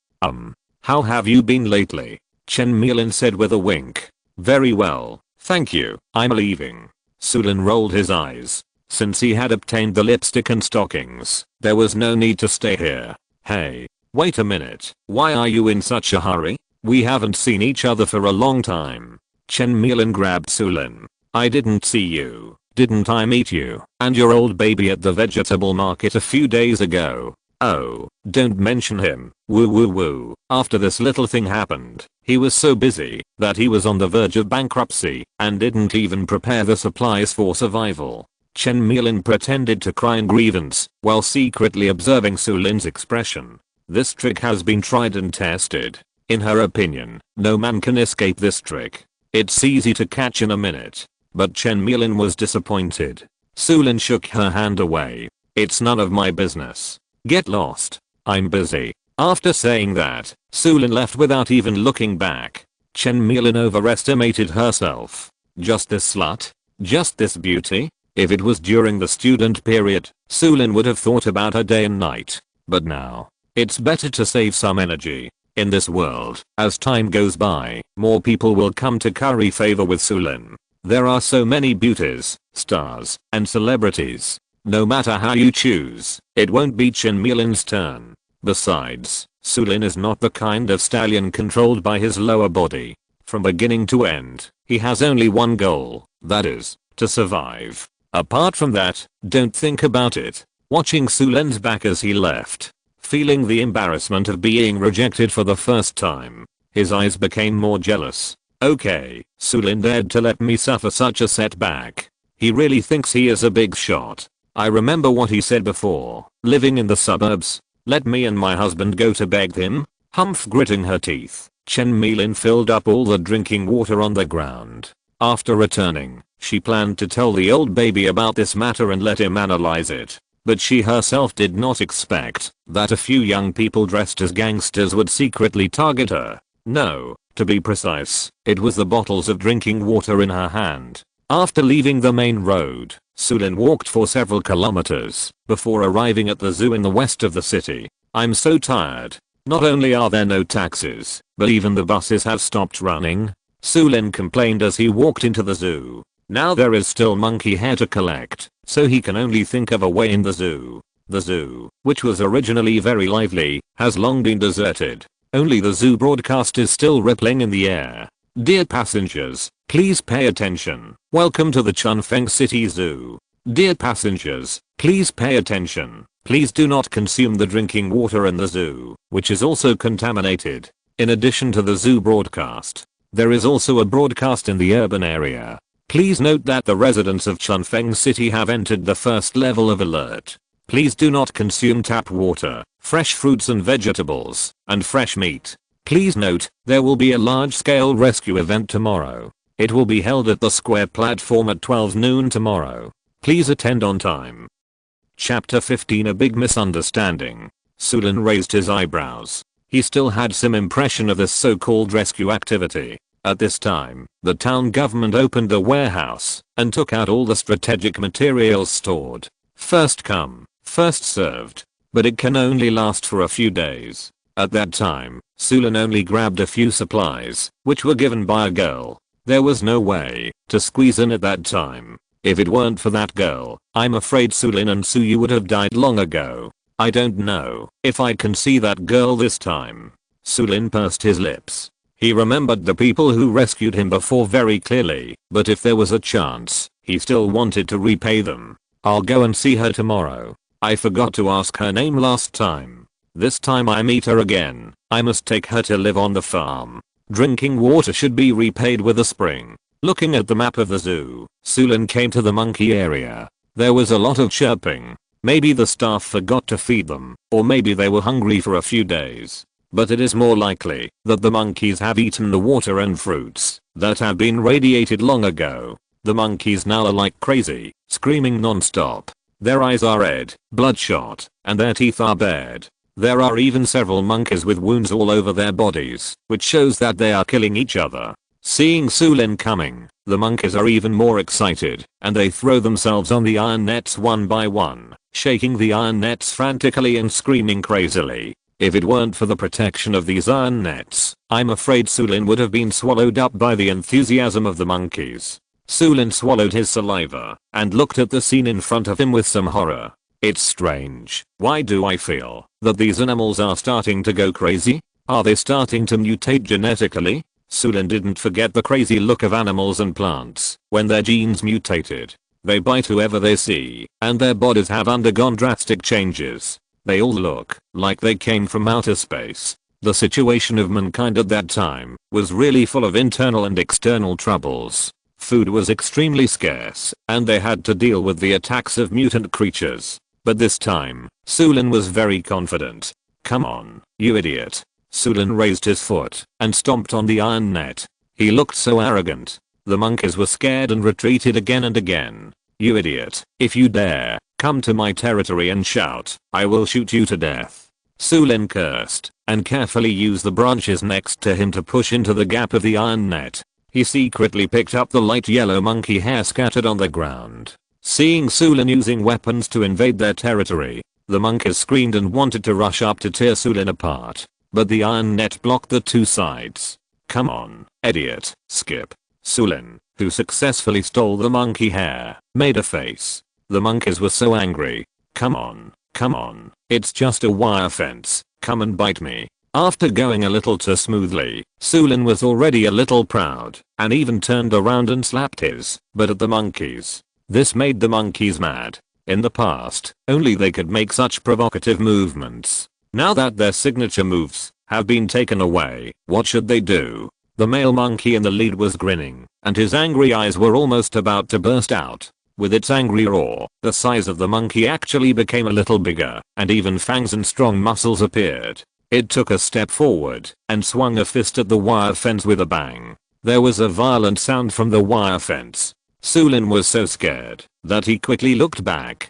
[SPEAKER 1] How have you been lately? Chen Milin said with a wink. Very well, thank you. I'm leaving. Su Lin rolled his eyes. Since he had obtained the lipstick and stockings, there was no need to stay here. Hey, wait a minute. Why are you in such a hurry? We haven't seen each other for a long time. Chen Milin grabbed Su Lin. I didn't see you. Didn't I meet you and your old baby at the vegetable market a few days ago? Oh, don't mention him. Woo woo woo. After this little thing happened, he was so busy that he was on the verge of bankruptcy and didn't even prepare the supplies for survival. Chen Milin pretended to cry in grievance while secretly observing Su Lin's expression. This trick has been tried and tested. In her opinion, no man can escape this trick. It's easy to catch in a minute. But Chen Milin was disappointed. Su Lin shook her hand away. It's none of my business. Get lost. I'm busy. After saying that, Su Lin left without even looking back. Chen Milin overestimated herself. Just this slut? Just this beauty? If it was during the student period, Su Lin would have thought about her day and night. But now, it's better to save some energy. In this world, as time goes by, more people will come to curry favor with Su Lin. There are so many beauties, stars, and celebrities. No matter how you choose, it won't be Chen Milin's turn. Besides, Su Lin is not the kind of stallion controlled by his lower body. From beginning to end, he has only one goal, that is, to survive. Apart from that, don't think about it. Watching Su Lin's back as he left, feeling the embarrassment of being rejected for the first time, his eyes became more jealous. Okay, Su Lin dared to let me suffer such a setback. He really thinks he is a big shot. I remember what he said before, living in the suburbs. Let me and my husband go to beg him? Humph. Gritting her teeth, Chen Milin filled up all the drinking water on the ground. After returning, she planned to tell the old baby about this matter and let him analyze it. But she herself did not expect that a few young people dressed as gangsters would secretly target her. No, To be precise, it was the bottles of drinking water in her hand. After leaving the main road, Su Lin walked for several kilometers before arriving at the zoo in the west of the city. I'm so tired. Not only are there no taxis, but even the buses have stopped running. Su Lin complained as he walked into the zoo. Now there is still monkey hair to collect, so he can only think of a way in the zoo. The zoo, which was originally very lively, has long been deserted. Only the zoo broadcast is still rippling in the air. Dear passengers, please pay attention. Welcome to the Chunfeng City Zoo. Dear passengers, please pay attention. Please do not consume the drinking water in the zoo, which is also contaminated. In addition to the zoo broadcast, there is also a broadcast in the urban area. Please note that the residents of Chunfeng City have entered the first level of alert. Please do not consume tap water, fresh fruits and vegetables, and fresh meat. Please note, there will be a large-scale rescue event tomorrow. It will be held at the square platform at 12 noon tomorrow. Please attend on time. Chapter 15 A Big Misunderstanding. Su Lin raised his eyebrows. He still had some impression of this so-called rescue activity. At this time, the town government opened the warehouse and took out all the strategic materials stored. First come, first served. But it can only last for a few days. At that time, Su Lin only grabbed a few supplies, which were given by a girl. There was no way to squeeze in at that time. If it weren't for that girl, I'm afraid Su Lin and Su Yue would have died long ago. I don't know if I can see that girl this time. Su Lin pursed his lips. He remembered the people who rescued him before very clearly, but if there was a chance, he still wanted to repay them. I'll go and see her tomorrow. I forgot to ask her name last time. This time I meet her again, I must take her to live on the farm. Drinking water should be repaid with a spring. Looking at the map of the zoo, Su Lin came to the monkey area. There was a lot of chirping. Maybe the staff forgot to feed them, or maybe they were hungry for a few days. But it is more likely that the monkeys have eaten the water and fruits that have been radiated long ago. The monkeys now are like crazy, screaming non-stop. Their eyes are red, bloodshot, and their teeth are bared. There are even several monkeys with wounds all over their bodies, which shows that they are killing each other. Seeing Su Lin coming, the monkeys are even more excited, and they throw themselves on the iron nets one by one, shaking the iron nets frantically and screaming crazily. If it weren't for the protection of these iron nets, I'm afraid Su Lin would have been swallowed up by the enthusiasm of the monkeys. Su Lin swallowed his saliva and looked at the scene in front of him with some horror. It's strange. Why do I feel that these animals are starting to go crazy? Are they starting to mutate genetically? Su Lin didn't forget the crazy look of animals and plants when their genes mutated. They bite whoever they see, and their bodies have undergone drastic changes. They all look like they came from outer space. The situation of mankind at that time was really full of internal and external troubles. Food was extremely scarce, and they had to deal with the attacks of mutant creatures. But this time, Su Lin was very confident. Come on, you idiot. Su Lin raised his foot and stomped on the iron net. He looked so arrogant. The monkeys were scared and retreated again and again. You idiot, if you dare, come to my territory and shout, I will shoot you to death. Su Lin cursed and carefully used the branches next to him to push into the gap of the iron net. He secretly picked up the light yellow monkey hair scattered on the ground. Seeing Su Lin using weapons to invade their territory, the monkeys screamed and wanted to rush up to tear Su Lin apart. But the iron net blocked the two sides. Come on, idiot, skip. Su Lin, who successfully stole the monkey hair, made a face. The monkeys were so angry. Come on, it's just a wire fence, come and bite me. After going a little too smoothly, Su Lin was already a little proud, and even turned around and slapped his butt at the monkeys. This made the monkeys mad. In the past, only they could make such provocative movements. Now that their signature moves have been taken away, what should they do? The male monkey in the lead was grinning, and his angry eyes were almost about to burst out. With its angry roar, the size of the monkey actually became a little bigger, and even fangs and strong muscles appeared. It took a step forward and swung a fist at the wire fence with a bang. There was a violent sound from the wire fence. Su Lin was so scared that he quickly looked back.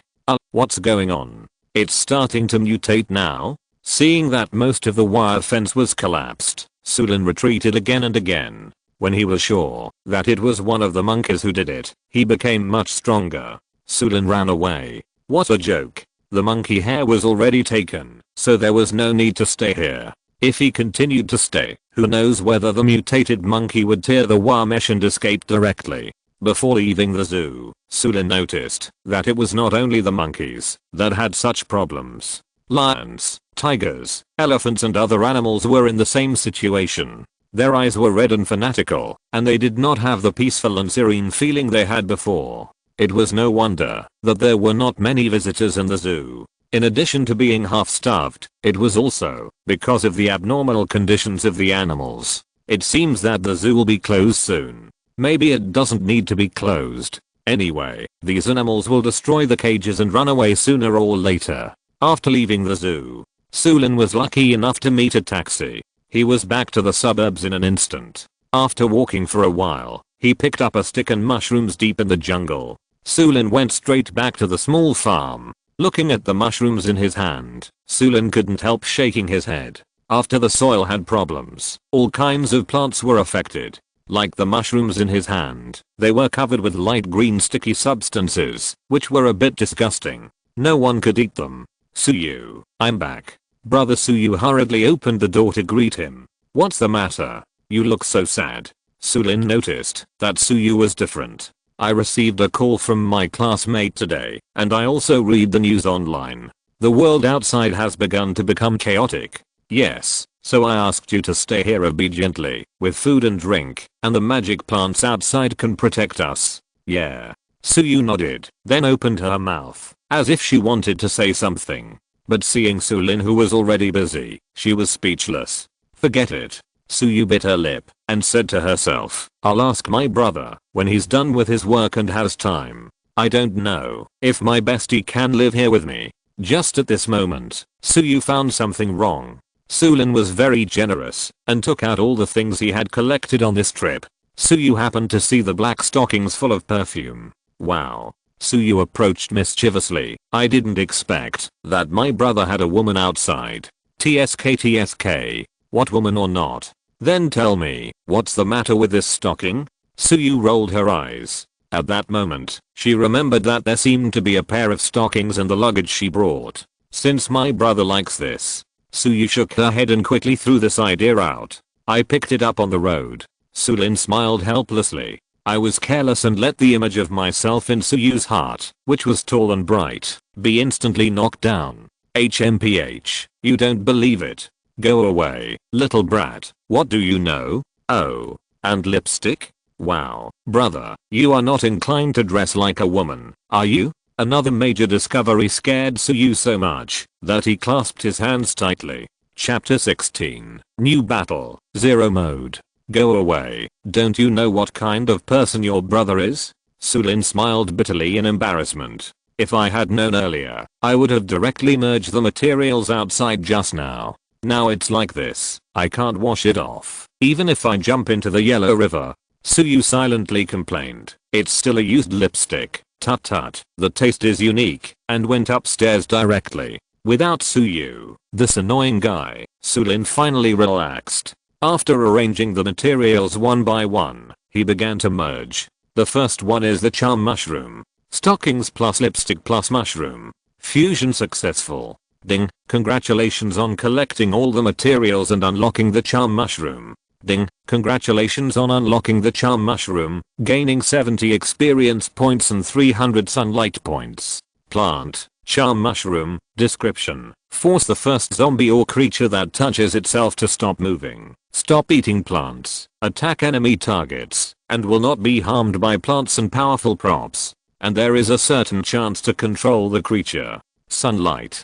[SPEAKER 1] What's going on? It's starting to mutate now? Seeing that most of the wire fence was collapsed, Su Lin retreated again and again. When he was sure that it was one of the monkeys who did it, he became much stronger. Su Lin ran away. What a joke. The monkey hair was already taken, so there was no need to stay here. If he continued to stay, who knows whether the mutated monkey would tear the wire mesh and escape directly. Before leaving the zoo, Su Lin noticed that it was not only the monkeys that had such problems. Lions, tigers, elephants and other animals were in the same situation. Their eyes were red and fanatical, and they did not have the peaceful and serene feeling they had before. It was no wonder that there were not many visitors in the zoo. In addition to being half-starved, it was also because of the abnormal conditions of the animals. It seems that the zoo will be closed soon. Maybe it doesn't need to be closed. Anyway, these animals will destroy the cages and run away sooner or later. After leaving the zoo, Su Lin was lucky enough to meet a taxi. He was back to the suburbs in an instant. After walking for a while, he picked up a stick and mushrooms deep in the jungle. Su Lin went straight back to the small farm. Looking at the mushrooms in his hand, Su Lin couldn't help shaking his head. After the soil had problems, all kinds of plants were affected. Like the mushrooms in his hand, they were covered with light green sticky substances, which were a bit disgusting. No one could eat them. Su Yue, I'm back. Brother Su Yue hurriedly opened the door to greet him. What's the matter? You look so sad. Su Lin noticed that Su Yue was different. I received a call from my classmate today, and I also read the news online. The world outside has begun to become chaotic. Yes, so I asked you to stay here obediently, with food and drink, and the magic plants outside can protect us. Yeah. Su Yue nodded, then opened her mouth, as if she wanted to say something. But seeing Su Lin who was already busy, she was speechless. Forget it. Su Yue bit her lip and said to herself, I'll ask my brother when he's done with his work and has time. I don't know if my bestie can live here with me. Just at this moment, Su Yue found something wrong. Su Lin was very generous and took out all the things he had collected on this trip. Su Yue happened to see the black stockings full of perfume. Wow. Su Yue approached mischievously. I didn't expect that my brother had a woman outside. TSK. What woman or not? Then tell me, what's the matter with this stocking? Su Yue rolled her eyes. At that moment, she remembered that there seemed to be a pair of stockings in the luggage she brought. Since my brother likes this. Su Yue shook her head and quickly threw this idea out. I picked it up on the road. Su Lin smiled helplessly. I was careless and let the image of myself in Su Yue's heart, which was tall and bright, be instantly knocked down. HMPH, you don't believe it. Go away, little brat. What do you know? Oh, and lipstick? Wow, brother, you are not inclined to dress like a woman, are you? Another major discovery scared Su Yue so much that he clasped his hands tightly. Chapter 16, New Battle, Zero Mode. Go away, don't you know what kind of person your brother is? Su Lin smiled bitterly in embarrassment. If I had known earlier, I would have directly merged the materials outside just now. Now it's like this, I can't wash it off, even if I jump into the yellow river. Su Yue silently complained. It's still a used lipstick, tut tut, the taste is unique, and went upstairs directly. Without Su Yue, this annoying guy, Su Lin finally relaxed. After arranging the materials one by one, he began to merge. The first one is the charm mushroom. Stockings plus lipstick plus mushroom. Fusion successful. Ding, congratulations on collecting all the materials and unlocking the charm mushroom. Ding, congratulations on unlocking the charm mushroom, gaining 70 experience points and 300 sunlight points. Plant, charm mushroom, description. Force the first zombie or creature that touches itself to stop moving. Stop eating plants, attack enemy targets, and will not be harmed by plants and powerful props. And there is a certain chance to control the creature. Sunlight.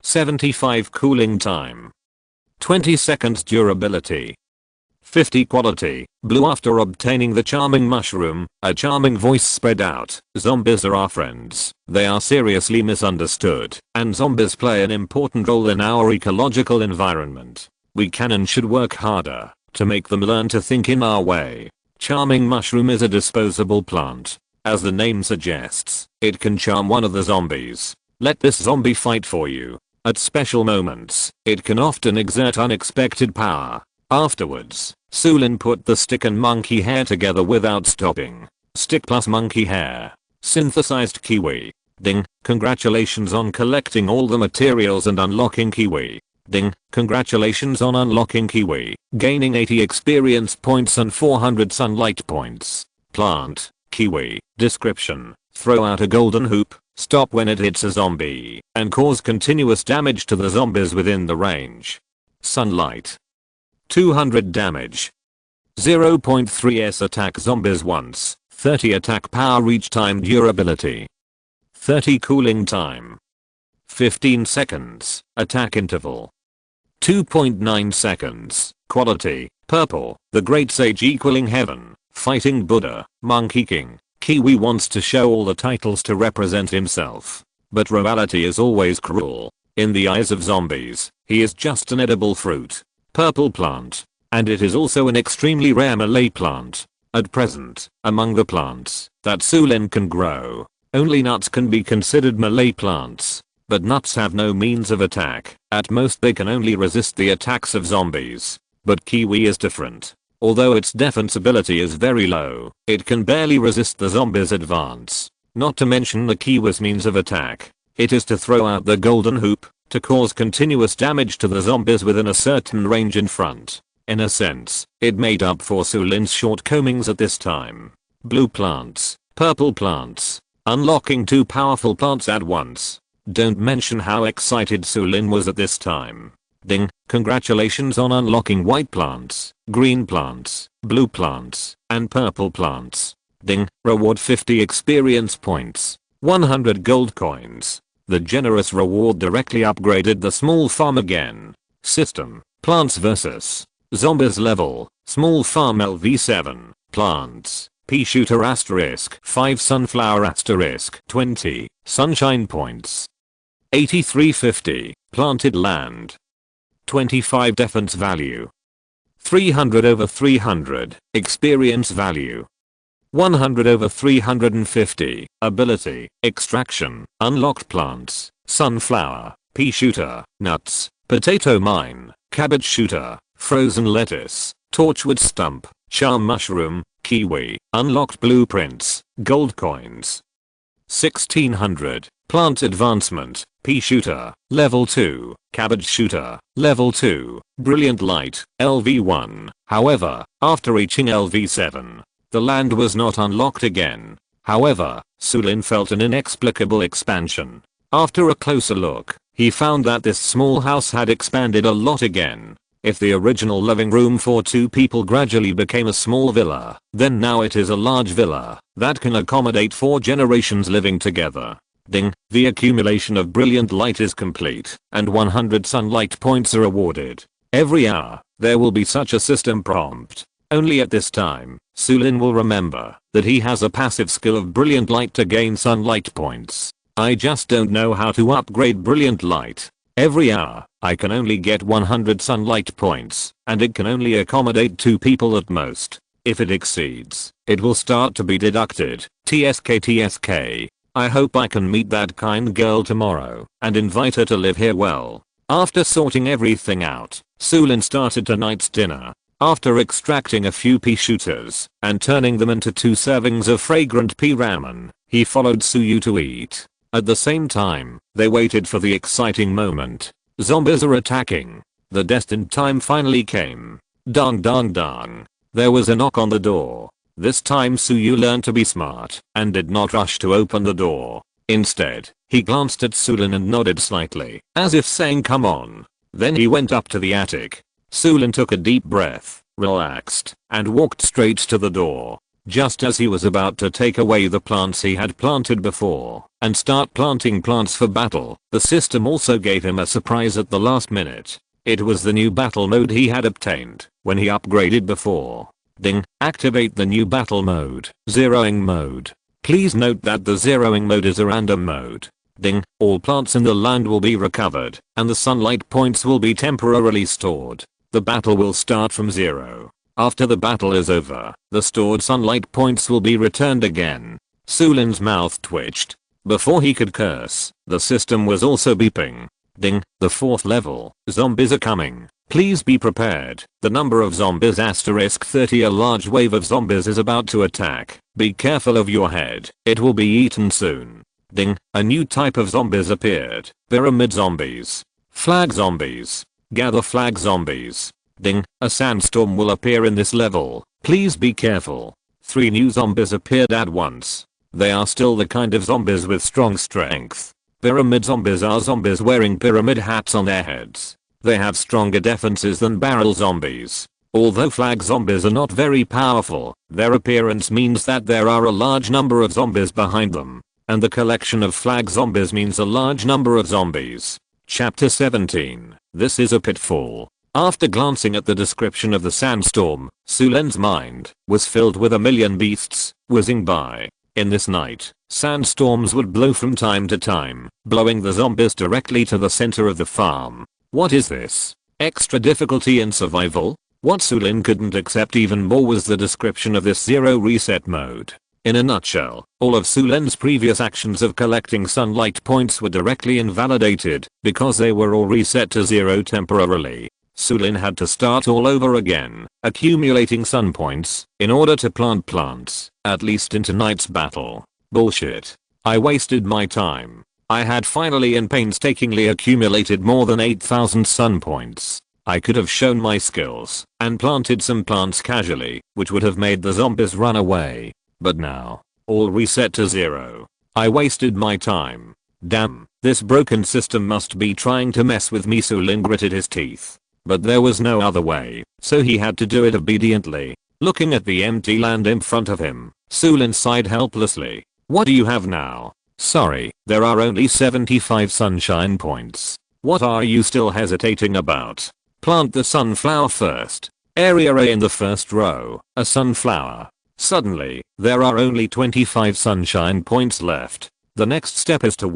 [SPEAKER 1] 75 cooling time. 20 seconds durability. 50 quality, blue. After obtaining the charming mushroom, a charming voice spread out. Zombies are our friends. They are seriously misunderstood, and zombies play an important role in our ecological environment. We can and should work harder to make them learn to think in our way. Charming mushroom is a disposable plant. As the name suggests, it can charm one of the zombies. Let this zombie fight for you. At special moments, it can often exert unexpected power. Afterwards, Su Lin put the stick and monkey hair together without stopping. Stick plus monkey hair. Synthesized kiwi. Ding, congratulations on collecting all the materials and unlocking kiwi. Ding, congratulations on unlocking kiwi, gaining 80 experience points and 400 sunlight points. Plant, kiwi, description, throw out a golden hoop, stop when it hits a zombie, and cause continuous damage to the zombies within the range. Sunlight. 200 damage. 0.3s attack zombies once, 30 attack power each time durability. 30 cooling time. 15 seconds, attack interval. 2.9 seconds, quality, purple, the great sage equaling heaven, fighting Buddha, monkey king. Kiwi wants to show all the titles to represent himself. But reality is always cruel. In the eyes of zombies, he is just an edible fruit. Purple plant. And it is also an extremely rare Malay plant. At present, among the plants that Su Lin can grow, only nuts can be considered Malay plants. But nuts have no means of attack. At most they can only resist the attacks of zombies. But kiwi is different. Although its defense ability is very low, it can barely resist the zombies' advance. Not to mention the kiwi's means of attack. It is to throw out the golden hoop, to cause continuous damage to the zombies within a certain range in front. In a sense, it made up for Su Lin's shortcomings at this time. Blue plants, purple plants. Unlocking 2 powerful plants at once. Don't mention how excited Su Lin was at this time. Ding, congratulations on unlocking white plants, green plants, blue plants, and purple plants. Ding, reward 50 experience points, 100 gold coins. The generous reward directly upgraded the small farm again. System, plants vs. zombies level, small farm LV7, plants, pea shooter asterisk 5 sunflower asterisk 20, sunshine points. 8350, planted land. 25 defense value. 300 over 300, experience value. 100 over 350, ability, extraction, unlocked plants, sunflower, pea shooter, nuts, potato mine, cabbage shooter, frozen lettuce, torchwood stump, charm mushroom, kiwi, unlocked blueprints, gold coins. 1600, plant advancement, pea shooter, level 2, cabbage shooter, level 2, brilliant light, LV1. However, after reaching LV7, the land was not unlocked again. However, Su Lin felt an inexplicable expansion. After a closer look, he found that this small house had expanded a lot again. If the original living room for 2 people gradually became a small villa, then now it is a large villa that can accommodate 4 generations living together. Ding, the accumulation of brilliant light is complete, and 100 sunlight points are awarded. Every hour, there will be such a system prompt. Only at this time, Su Lin will remember that he has a passive skill of brilliant light to gain sunlight points. I just don't know how to upgrade brilliant light. Every hour, I can only get 100 sunlight points, and it can only accommodate 2 people at most. If it exceeds, it will start to be deducted. TSK. I hope I can meet that kind girl tomorrow and invite her to live here well. After sorting everything out, Su Lin started tonight's dinner. After extracting a few pea shooters and turning them into 2 servings of fragrant pea ramen, he followed Su Yue to eat. At the same time, they waited for the exciting moment. Zombies are attacking. The destined time finally came. Dong dong dong. There was a knock on the door. This time Su Yue learned to be smart and did not rush to open the door. Instead, he glanced at Su Lin and nodded slightly, as if saying come on. Then he went up to the attic. Su Lin took a deep breath, relaxed, and walked straight to the door. Just as he was about to take away the plants he had planted before and start planting plants for battle, the system also gave him a surprise at the last minute. It was the new battle mode he had obtained when he upgraded before. Ding, activate the new battle mode, zeroing mode. Please note that the zeroing mode is a random mode. Ding, all plants in the land will be recovered, and the sunlight points will be temporarily stored. The battle will start from 0. After the battle is over, the stored sunlight points will be returned again. Su Lin's mouth twitched. Before he could curse, the system was also beeping. Ding, the 4th level, zombies are coming. Please be prepared. The number of zombies *30. A large wave of zombies is about to attack. Be careful of your head. It will be eaten soon. Ding. A new type of zombies appeared. Pyramid zombies. Flag zombies. Gather flag zombies. Ding. A sandstorm will appear in this level. Please be careful. 3 new zombies appeared at once. They are still the kind of zombies with strong strength. Pyramid zombies are zombies wearing pyramid hats on their heads. They have stronger defenses than barrel zombies. Although flag zombies are not very powerful, their appearance means that there are a large number of zombies behind them. And the collection of flag zombies means a large number of zombies. Chapter 17. This is a pitfall. After glancing at the description of the sandstorm, Su Lin's mind was filled with a million beasts whizzing by. In this night, sandstorms would blow from time to time, blowing the zombies directly to the center of the farm. What is this? Extra difficulty in survival? What Su Lin couldn't accept even more was the description of this zero reset mode. In a nutshell, all of Su Lin's previous actions of collecting sunlight points were directly invalidated because they were all reset to 0 temporarily. Su Lin had to start all over again, accumulating sun points in order to plant plants, at least in tonight's battle. Bullshit. I wasted my time. I had finally and painstakingly accumulated more than 8,000 sun points. I could have shown my skills and planted some plants casually, which would have made the zombies run away. But now, all reset to 0. I wasted my time. Damn, this broken system must be trying to mess with me. Su Lin gritted his teeth. But there was no other way, so he had to do it obediently. Looking at the empty land in front of him, Su Lin sighed helplessly. What do you have now? Sorry, there are only 75 sunshine points. What are you still hesitating about? Plant the sunflower first. Area A in the first row, a sunflower. Suddenly, there are only 25 sunshine points left. The next step is to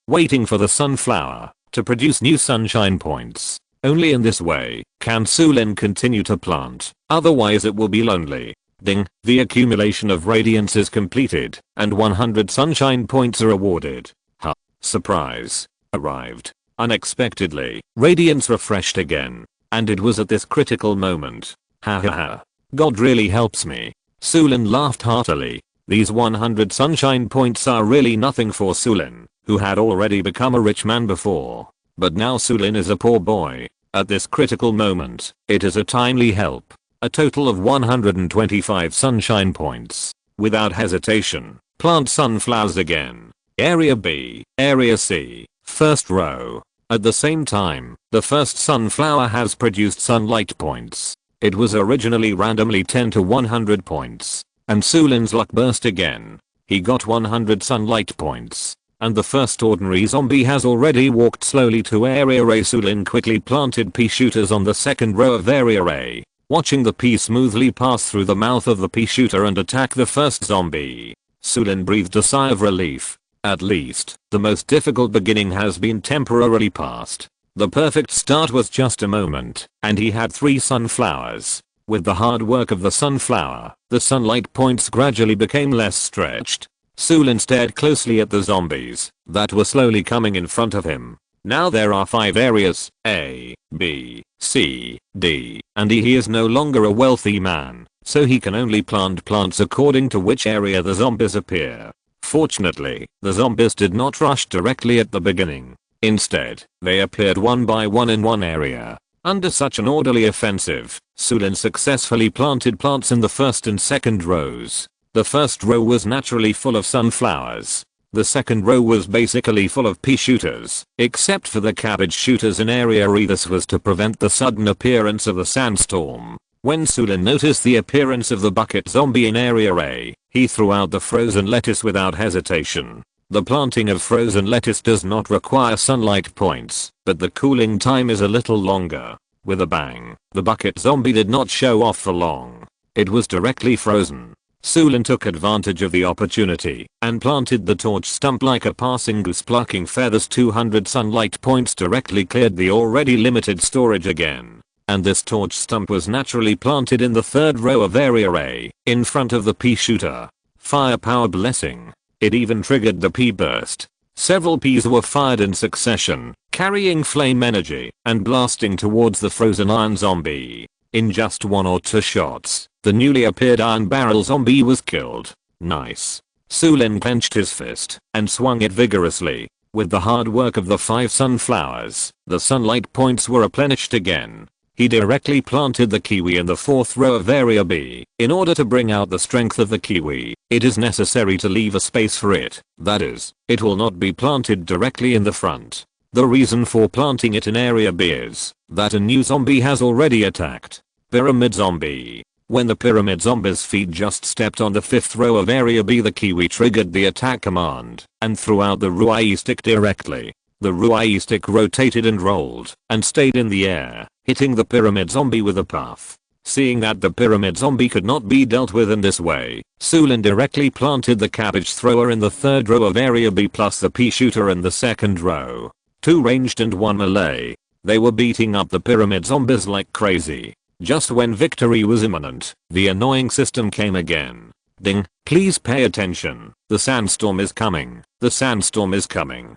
[SPEAKER 1] waiting for the sunflower to produce new sunshine points. Only in this way can Su Lin continue to plant, otherwise it will be lonely. Ding, the accumulation of radiance is completed, and 100 sunshine points are awarded. Ha. Surprise. Arrived. Unexpectedly, radiance refreshed again. And it was at this critical moment. Ha ha ha. God really helps me. Su Lin laughed heartily. These 100 sunshine points are really nothing for Su Lin, who had already become a rich man before. But now Su Lin is a poor boy. At this critical moment, it is a timely help. A total of 125 sunshine points. Without hesitation, plant sunflowers again. Area B, Area C, first row. At the same time, the first sunflower has produced sunlight points. It was originally randomly 10 to 100 points. And Su Lin's luck burst again. He got 100 sunlight points. And the first ordinary zombie has already walked slowly to Area A. Su Lin quickly planted pea shooters on the second row of Area A. Watching the pea smoothly pass through the mouth of the pea shooter and attack the first zombie. Su Lin breathed a sigh of relief. At least, the most difficult beginning has been temporarily passed. The perfect start was just a moment, and he had 3 sunflowers. With the hard work of the sunflower, the sunlight points gradually became less stretched. Su Lin stared closely at the zombies that were slowly coming in front of him. Now there are 5 areas, A, B, C, D, and E. He is no longer a wealthy man, so he can only plant plants according to which area the zombies appear. Fortunately, the zombies did not rush directly at the beginning. Instead, they appeared one by one in one area. Under such an orderly offensive, Su Lin successfully planted plants in the first and second rows. The first row was naturally full of sunflowers. The second row was basically full of pea shooters, except for the cabbage shooters in Area E. This was to prevent the sudden appearance of the sandstorm. When Su Lin noticed the appearance of the bucket zombie in Area A, he threw out the frozen lettuce without hesitation. The planting of frozen lettuce does not require sunlight points, but the cooling time is a little longer. With a bang, the bucket zombie did not show off for long. It was directly frozen. Su Lin took advantage of the opportunity and planted the torch stump like a passing goose plucking feathers. 200 sunlight points directly cleared the already limited storage again. And this torch stump was naturally planted in the third row of Area A, in front of the pea shooter. Firepower blessing. It even triggered the pea burst. Several peas were fired in succession, carrying flame energy and blasting towards the frozen iron zombie. In just 1 or 2 shots, the newly appeared iron barrel zombie was killed. Nice. Su Lin clenched his fist and swung it vigorously. With the hard work of the 5 sunflowers, the sunlight points were replenished again. He directly planted the kiwi in the 4th row of area B. In order to bring out the strength of the kiwi, it is necessary to leave a space for it. That is, it will not be planted directly in the front. The reason for planting it in area B is that a new zombie has already attacked. Pyramid zombie. When the pyramid zombie's feet just stepped on the 5th row of area B, the kiwi triggered the attack command and threw out the Ruai stick directly. The Ruai stick rotated and rolled and stayed in the air, hitting the pyramid zombie with a puff. Seeing that the pyramid zombie could not be dealt with in this way, Su Lin directly planted the cabbage thrower in the 3rd row of area B plus the pea shooter in the 2nd row. 2 ranged and 1 melee. They were beating up the pyramid zombies like crazy. Just when victory was imminent, the annoying system came again. Ding, please pay attention. The sandstorm is coming. The sandstorm is coming.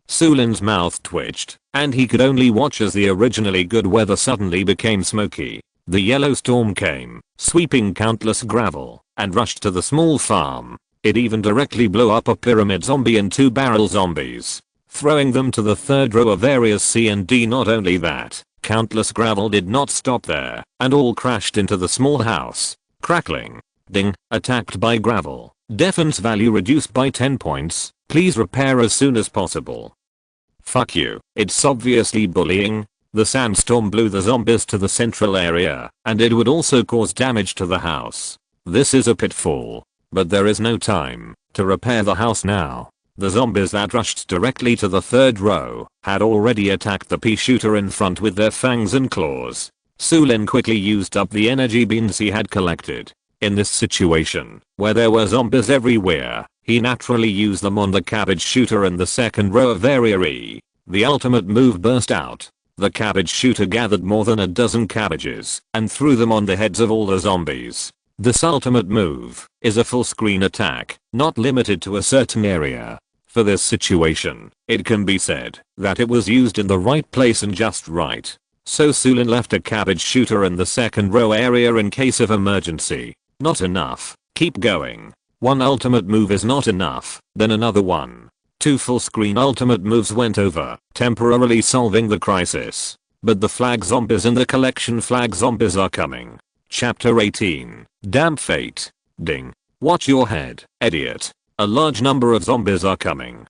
[SPEAKER 1] Su Lin's mouth twitched, and he could only watch as the originally good weather suddenly became smoky. The yellow storm came, sweeping countless gravel, and rushed to the small farm. It even directly blew up a pyramid zombie and 2 barrel zombies, throwing them to the 3rd row of areas C and D. Not only that, countless gravel did not stop there, and all crashed into the small house. Crackling. Ding, attacked by gravel. Defense value reduced by 10 points. Please repair as soon as possible. Fuck you, it's obviously bullying. The sandstorm blew the zombies to the central area, and it would also cause damage to the house. This is a pitfall. But there is no time to repair the house now. The zombies that rushed directly to the 3rd row had already attacked the pea shooter in front with their fangs and claws. Su Lin quickly used up the energy beans he had collected. In this situation, where there were zombies everywhere, he naturally used them on the cabbage shooter in the 2nd row of area E. The ultimate move burst out. The cabbage shooter gathered more than a dozen cabbages and threw them on the heads of all the zombies. This ultimate move is a full screen attack, not limited to a certain area. For this situation, it can be said that it was used in the right place and just right. So Su Lin left a cabbage shooter in the 2nd row area in case of emergency. Not enough. Keep going. 1 ultimate move is not enough, then another one. 2 full screen ultimate moves went over, temporarily solving the crisis. But the flag zombies and the collection flag zombies are coming. Chapter 18. Damn fate. Ding. Watch your head, idiot. A large number of zombies are coming.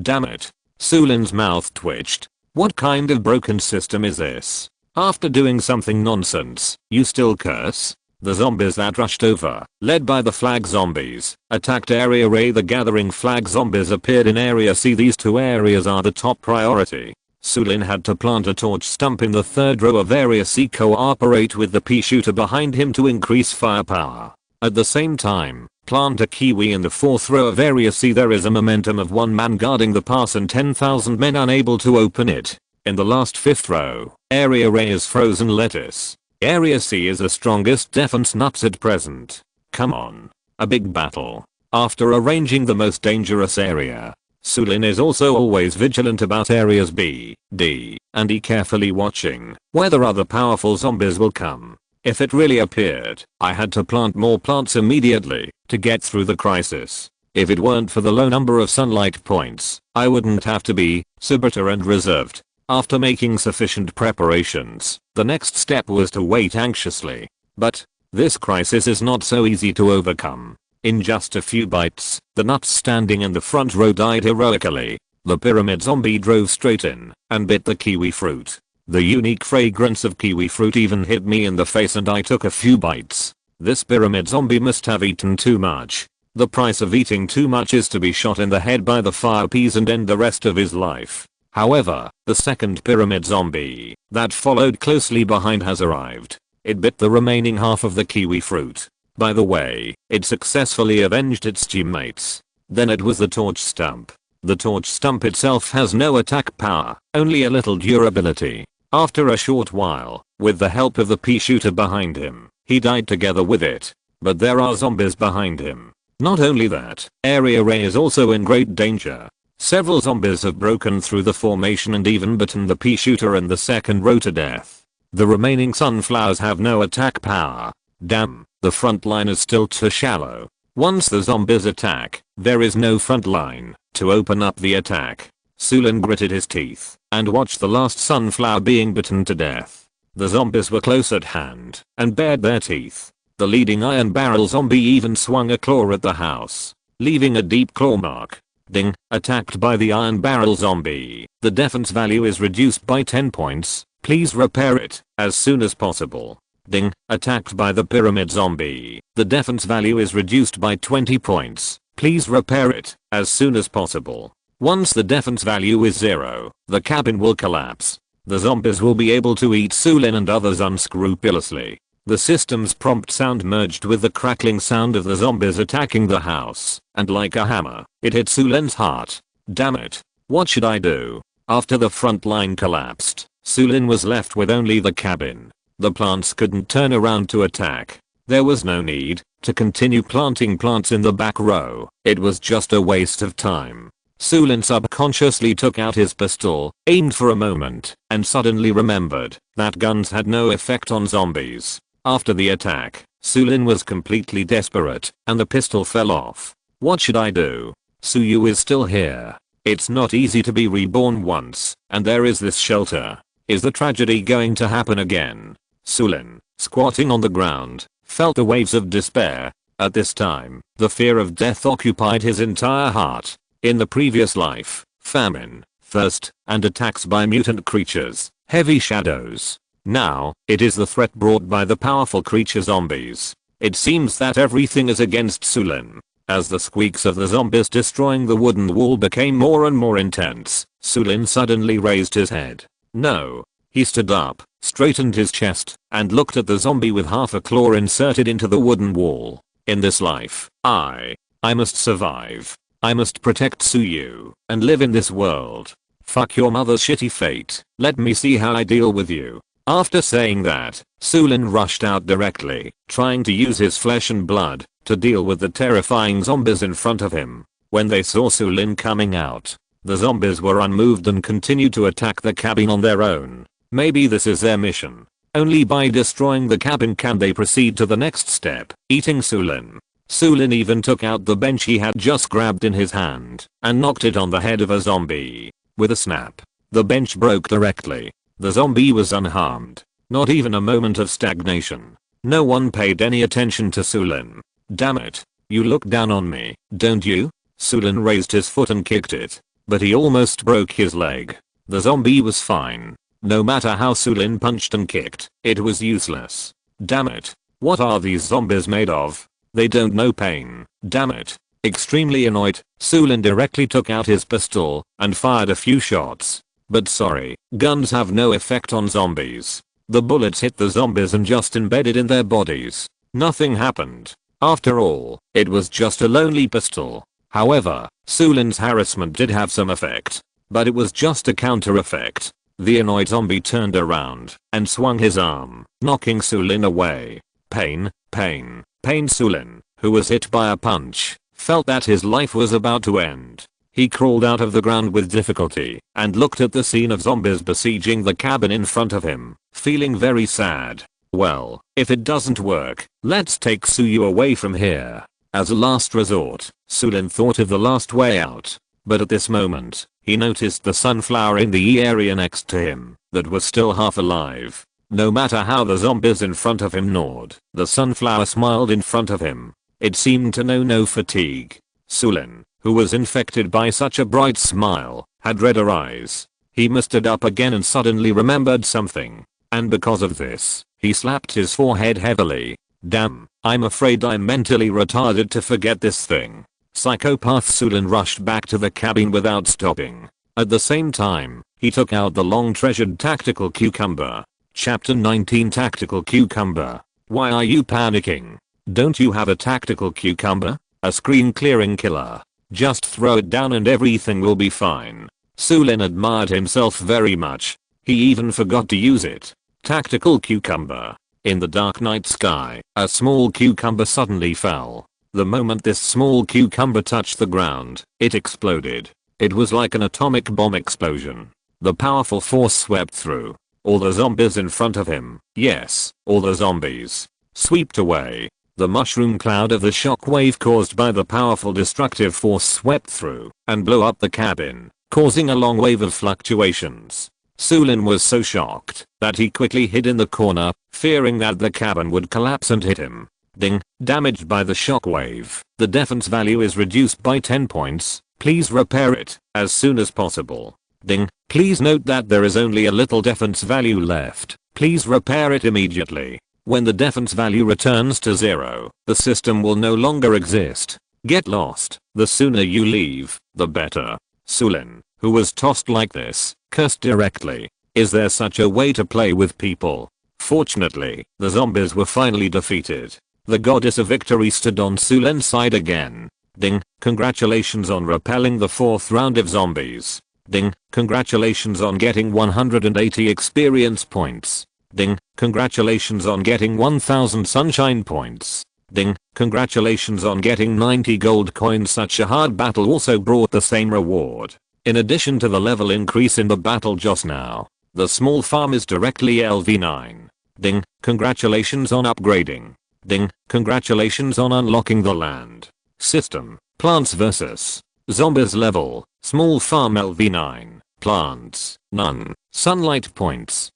[SPEAKER 1] Damn it. Su Lin's mouth twitched. What kind of broken system is this? After doing something nonsense, you still curse? The zombies that rushed over, led by the flag zombies, attacked Area A. The gathering flag zombies appeared in Area C. These 2 areas are the top priority. Su Lin had to plant a torch stump in the 3rd row of Area C. Cooperate with the pea shooter behind him to increase firepower. At the same time, plant a kiwi in the 4th row of Area C. There is a momentum of 1 man guarding the pass and 10,000 men unable to open it. In the last 5th row, Area A is frozen lettuce. Area C is the strongest defense nuts at present. Come on. A big battle. After arranging the most dangerous area, Su Lin is also always vigilant about areas B, D, and E, carefully watching whether other powerful zombies will come. If it really appeared, I had to plant more plants immediately to get through the crisis. If it weren't for the low number of sunlight points, I wouldn't have to be so bitter and reserved. After making sufficient preparations, the next step was to wait anxiously. But this crisis is not so easy to overcome. In just a few bites, the nuts standing in the front row died heroically. The pyramid zombie drove straight in and bit the kiwi fruit. The unique fragrance of kiwi fruit even hit me in the face and I took a few bites. This pyramid zombie must have eaten too much. The price of eating too much is to be shot in the head by the fire peas and end the rest of his life. However, the second pyramid zombie that followed closely behind has arrived. It bit the remaining half of the kiwi fruit. By the way, it successfully avenged its teammates. Then it was the torch stump. The torch stump itself has no attack power, only a little durability. After a short while, with the help of the pea shooter behind him, he died together with it. But there are zombies behind him. Not only that, Area A is also in great danger. Several zombies have broken through the formation and even bitten the pea shooter in the second row to death. The remaining sunflowers have no attack power. Damn, the front line is still too shallow. Once the zombies attack, there is no front line to open up the attack. Su Lin gritted his teeth and watched the last sunflower being bitten to death. The zombies were close at hand and bared their teeth. The leading iron barrel zombie even swung a claw at the house, leaving a deep claw mark. Ding, attacked by the iron barrel zombie. The defense value is reduced by 10 points. Please repair it as soon as possible. Ding, attacked by the pyramid zombie. The defense value is reduced by 20 points. Please repair it as soon as possible. Once the defense value is 0, the cabin will collapse. The zombies will be able to eat Su Lin and others unscrupulously. The system's prompt sound merged with the crackling sound of the zombies attacking the house, and like a hammer, it hit Su Lin's heart. Damn it. What should I do? After the front line collapsed, Su Lin was left with only the cabin. The plants couldn't turn around to attack. There was no need to continue planting plants in the back row. It was just a waste of time. Su Lin subconsciously took out his pistol, aimed for a moment, and suddenly remembered that guns had no effect on zombies. After the attack, Su Lin was completely desperate, and the pistol fell off. What should I do? Su Yue is still here. It's not easy to be reborn once, and there is this shelter. Is the tragedy going to happen again? Su Lin, squatting on the ground, felt the waves of despair. At this time, the fear of death occupied his entire heart. In the previous life, famine, thirst, and attacks by mutant creatures, heavy shadows. Now, it is the threat brought by the powerful creature zombies. It seems that everything is against Su Lin. As the squeaks of the zombies destroying the wooden wall became more and more intense, Su Lin suddenly raised his head. No. He stood up, straightened his chest, and looked at the zombie with half a claw inserted into the wooden wall. In this life, I must survive. I must protect Su Yue and live in this world. Fuck your mother's shitty fate. Let me see how I deal with you. After saying that, Su Lin rushed out directly, trying to use his flesh and blood to deal with the terrifying zombies in front of him. When they saw Su Lin coming out, the zombies were unmoved and continued to attack the cabin on their own. Maybe this is their mission. Only by destroying the cabin can they proceed to the next step, eating Su Lin. Su Lin even took out the bench he had just grabbed in his hand and knocked it on the head of a zombie. With a snap, the bench broke directly. The zombie was unharmed. Not even a moment of stagnation. No one paid any attention to Su Lin. Damn it. You look down on me, don't you? Su Lin raised his foot and kicked it, but he almost broke his leg. The zombie was fine. No matter how Su Lin punched and kicked, it was useless. Damn it. What are these zombies made of? They don't know pain. Damn it. Extremely annoyed, Su Lin directly took out his pistol and fired a few shots. But sorry, guns have no effect on zombies. The bullets hit the zombies and just embedded in their bodies. Nothing happened. After all, it was just a lonely pistol. However, Su Lin's harassment did have some effect. But it was just a counter effect. The annoyed zombie turned around and swung his arm, knocking Su Lin away. Pain, pain, pain. Su Lin, who was hit by a punch, felt that his life was about to end. He crawled out of the ground with difficulty and looked at the scene of zombies besieging the cabin in front of him, feeling very sad. Well, if it doesn't work, let's take Su Yue away from here. As a last resort, Su Lin thought of the last way out. But at this moment, he noticed the sunflower in the area next to him that was still half alive. No matter how the zombies in front of him gnawed, the sunflower smiled in front of him. It seemed to know no fatigue. Su Lin, who was infected by such a bright smile, had redder eyes. He mustered up again and suddenly remembered something. And because of this, he slapped his forehead heavily. Damn, I'm afraid I'm mentally retarded to forget this thing. Psychopath. Su Lin rushed back to the cabin without stopping. At the same time, he took out the long treasured tactical cucumber. Chapter 19 Tactical Cucumber. Why are you panicking? Don't you have a tactical cucumber? A screen clearing killer. Just throw it down and everything will be fine. Su Lin admired himself very much. He even forgot to use it. Tactical cucumber. In the dark night sky, a small cucumber suddenly fell. The moment this small cucumber touched the ground, it exploded. It was like an atomic bomb explosion. The powerful force swept through all the zombies in front of him. Yes, all the zombies. Swept away. The mushroom cloud of the shockwave caused by the powerful destructive force swept through and blew up the cabin, causing a long wave of fluctuations. Su Lin was so shocked that he quickly hid in the corner, fearing that the cabin would collapse and hit him. Ding, damaged by the shockwave. The defense value is reduced by 10 points. Please repair it as soon as possible. Ding, please note that there is only a little defense value left. Please repair it immediately. When the defense value returns to 0, the system will no longer exist. Get lost. The sooner you leave, the better. Su Lin, who was tossed like this, cursed directly. Is there such a way to play with people? Fortunately, the zombies were finally defeated. The goddess of victory stood on Su Lin's side again. Ding, congratulations on repelling the 4th round of zombies. Ding, congratulations on getting 180 experience points. Ding, congratulations on getting 1000 sunshine points. Ding, congratulations on getting 90 gold coins. Such a hard battle also brought the same reward. In addition to the level increase in the battle just now, the small farm is directly LV9. Ding, congratulations on upgrading. Ding, congratulations on unlocking the land. System, Plants vs. Zombies level, small farm LV9, plants, none, sunlight points.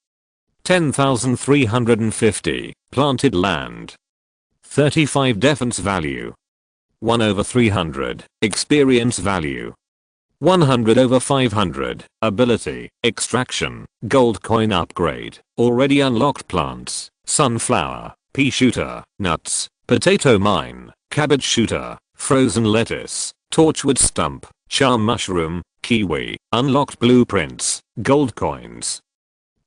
[SPEAKER 1] 10,350, planted land. 35 defense value. 1/300, experience value. 100/500, ability, extraction, gold coin upgrade, already unlocked plants, sunflower, pea shooter, nuts, potato mine, cabbage shooter, frozen lettuce, torchwood stump, charm mushroom, kiwi, unlocked blueprints, gold coins.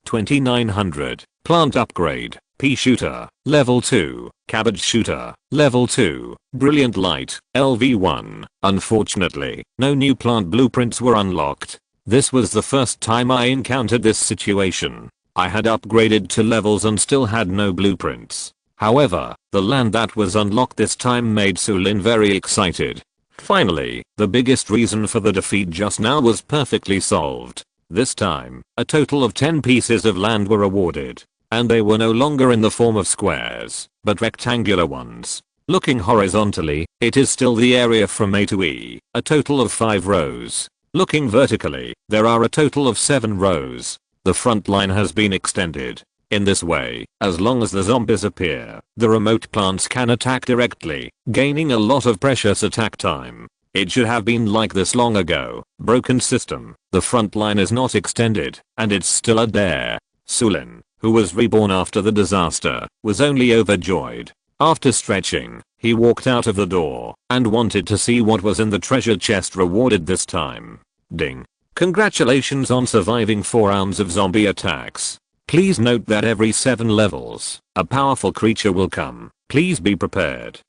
[SPEAKER 1] 2900, plant upgrade, pea shooter, level 2, cabbage shooter, level 2, brilliant light, LV1. Unfortunately, no new plant blueprints were unlocked. This was the first time I encountered this situation. I had upgraded to levels and still had no blueprints. However, the land that was unlocked this time made Su Lin very excited. Finally, the biggest reason for the defeat just now was perfectly solved. This time, a total of 10 pieces of land were awarded, and they were no longer in the form of squares, but rectangular ones. Looking horizontally, it is still the area from A to E, a total of 5 rows. Looking vertically, there are a total of 7 rows. The front line has been extended. In this way, as long as the zombies appear, the remote plants can attack directly, gaining a lot of precious attack time. It should have been like this long ago. Broken system. The front line is not extended, and it's still there. Su Lin, who was reborn after the disaster, was only overjoyed. After stretching, he walked out of the door and wanted to see what was in the treasure chest rewarded this time. Ding. Congratulations on surviving 4 rounds of zombie attacks. Please note that every 7 levels, a powerful creature will come. Please be prepared.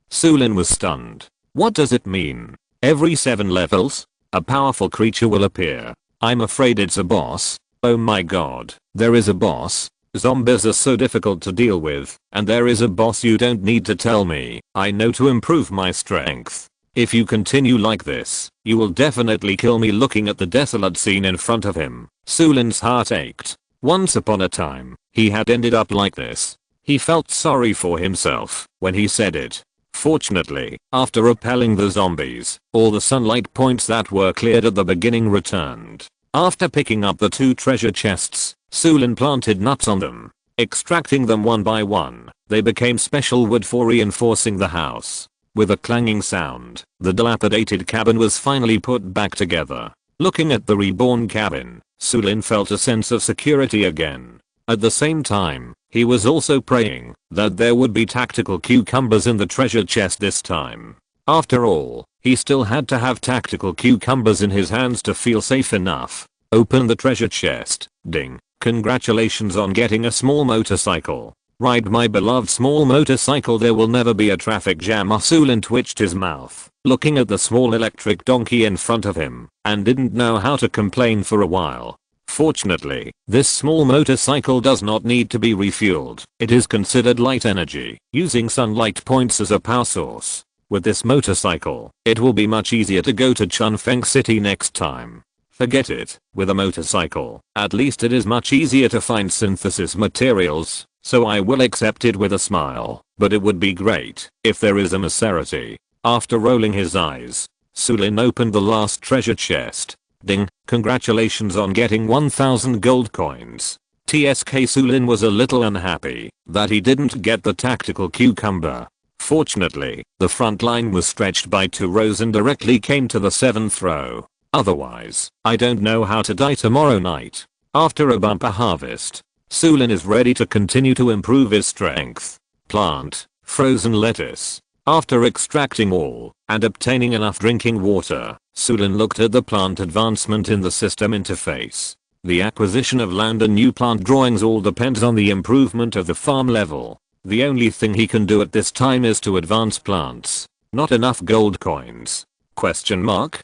[SPEAKER 1] Su Lin was stunned. What does it mean? Every 7 levels, a powerful creature will appear. I'm afraid it's a boss. Oh my god, there is a boss. Zombies are so difficult to deal with, and there is a boss. You don't need to tell me. I know to improve my strength. If you continue like this, you will definitely kill me. Looking at the desolate scene in front of him, Su Lin's heart ached. Once upon a time, he had ended up like this. He felt sorry for himself when he said it. Fortunately, after repelling the zombies, all the sunlight points that were cleared at the beginning returned. After picking up the 2 treasure chests, Su Lin planted nuts on them. Extracting them one by one, they became special wood for reinforcing the house. With a clanging sound, the dilapidated cabin was finally put back together. Looking at the reborn cabin, Su Lin felt a sense of security again. At the same time, he was also praying that there would be tactical cucumbers in the treasure chest this time. After all, he still had to have tactical cucumbers in his hands to feel safe enough. Open the treasure chest. Ding. Congratulations on getting a small motorcycle. Ride my beloved small motorcycle. There will never be a traffic jam. Su Lin twitched his mouth, looking at the small electric donkey in front of him, and didn't know how to complain for a while. Fortunately, this small motorcycle does not need to be refueled. It is considered light energy, using sunlight points as a power source. With this motorcycle, it will be much easier to go to Chunfeng City next time. Forget it, with a motorcycle, at least it is much easier to find synthesis materials, so I will accept it with a smile, but it would be great if there is a maserati. After rolling his eyes, Su Lin opened the last treasure chest. Ding, congratulations on getting 1000 gold coins. TSK Su Lin was a little unhappy that he didn't get the tactical cucumber. Fortunately, the front line was stretched by 2 rows and directly came to the 7th row. Otherwise, I don't know how to die tomorrow night. After a bumper harvest, Su Lin is ready to continue to improve his strength. Plant, frozen lettuce. After extracting all and obtaining enough drinking water, Su Lin looked at the plant advancement in the system interface. The acquisition of land and new plant drawings all depends on the improvement of the farm level. The only thing he can do at this time is to advance plants. Not enough gold coins? Question mark?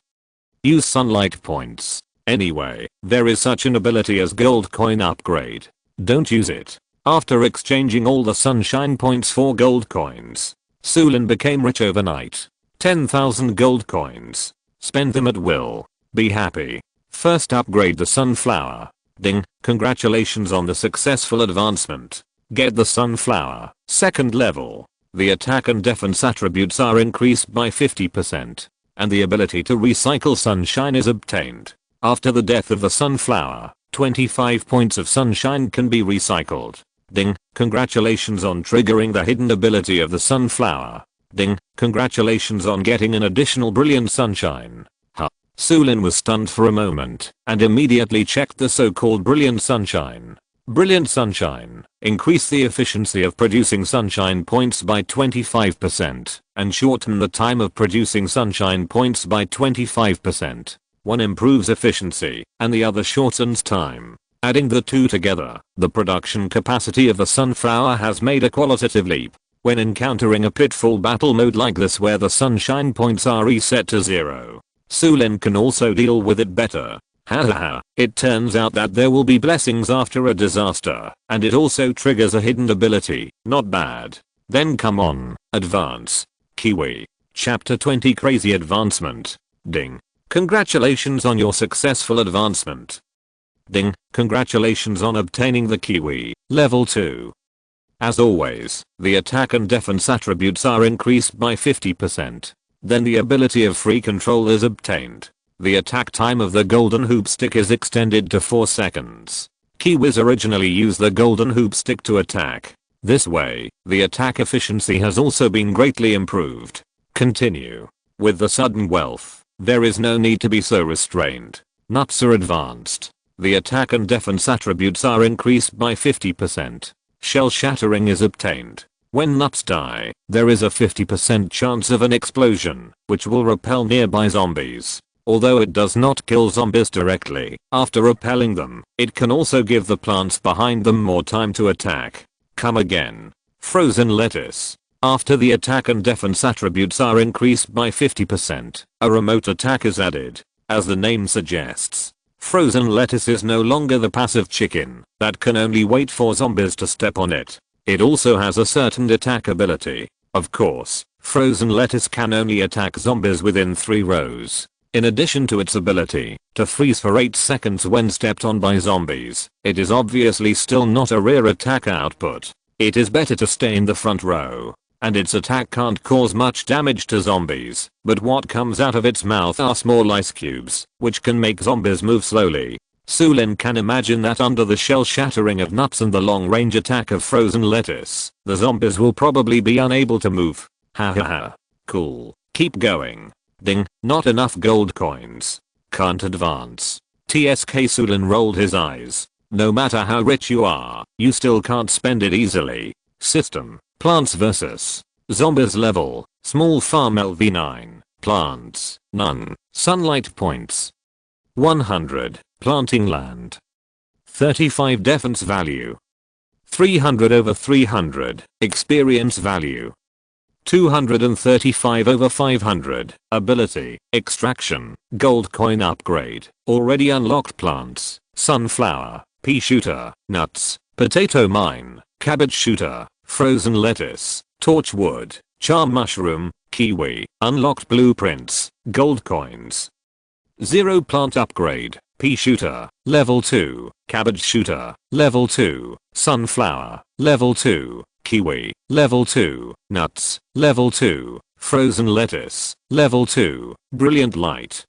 [SPEAKER 1] Use sunlight points. Anyway, there is such an ability as gold coin upgrade. Don't use it. After exchanging all the sunshine points for gold coins, Su Lin became rich overnight. 10,000 gold coins. Spend them at will. Be happy. First upgrade the sunflower. Ding, congratulations on the successful advancement. Get the sunflower. Second level. The attack and defense attributes are increased by 50%. And the ability to recycle sunshine is obtained. After the death of the sunflower, 25 points of sunshine can be recycled. Ding, congratulations on triggering the hidden ability of the sunflower. Ding, congratulations on getting an additional brilliant sunshine. Su Lin was stunned for a moment and immediately checked the so-called brilliant sunshine. Brilliant sunshine. Increase the efficiency of producing sunshine points by 25% and shorten the time of producing sunshine points by 25%. One improves efficiency and the other shortens time. Adding the two together, the production capacity of the sunflower has made a qualitative leap. When encountering a pitfall battle mode like this where the sunshine points are reset to 0, Su Lin can also deal with it better. Hahaha, it turns out that there will be blessings after a disaster, and it also triggers a hidden ability. Not bad. Then come on, advance. Kiwi. Chapter 20 Crazy Advancement. Ding. Congratulations on your successful advancement. Ding, congratulations on obtaining the Kiwi, level 2. As always, the attack and defense attributes are increased by 50%. Then the ability of free control is obtained. The attack time of the golden hoop stick is extended to 4 seconds. Kiwis originally used the golden hoop stick to attack. This way, the attack efficiency has also been greatly improved. Continue. With the sudden wealth, there is no need to be so restrained. Nuts are advanced. The attack and defense attributes are increased by 50%. Shell shattering is obtained. When nuts die, there is a 50% chance of an explosion, which will repel nearby zombies. Although it does not kill zombies directly, after repelling them, it can also give the plants behind them more time to attack. Come again. Frozen lettuce. After the attack and defense attributes are increased by 50%, a remote attack is added. As the name suggests, frozen lettuce is no longer the passive chicken that can only wait for zombies to step on it. It also has a certain attack ability. Of course, frozen lettuce can only attack zombies within 3 rows. In addition to its ability to freeze for 8 seconds when stepped on by zombies, it is obviously still not a rear attack output. It is better to stay in the front row. And its attack can't cause much damage to zombies, but what comes out of its mouth are small ice cubes, which can make zombies move slowly. Su Lin can imagine that under the shell shattering of nuts and the long range attack of frozen lettuce, the zombies will probably be unable to move. Hahaha. Cool. Keep going. Ding, not enough gold coins. Can't advance. TSK Su Lin rolled his eyes. No matter how rich you are, you still can't spend it easily. System. Plants vs. Zombies level. Small farm LV9. Plants. None. Sunlight points. 100. Planting land. 35 defense value. 300 over 300. Experience value. 235 over 500. Ability. Extraction. Gold coin upgrade. Already unlocked plants. Sunflower. Pea shooter. Nuts. Potato mine. Cabbage shooter. Frozen lettuce. Torch wood. charm mushroom, kiwi, unlocked blueprints, gold coins. 0 plant upgrade, pea shooter, level 2, cabbage shooter, level 2, sunflower, level 2, kiwi, level 2, nuts, level 2, frozen lettuce, level 2, brilliant light.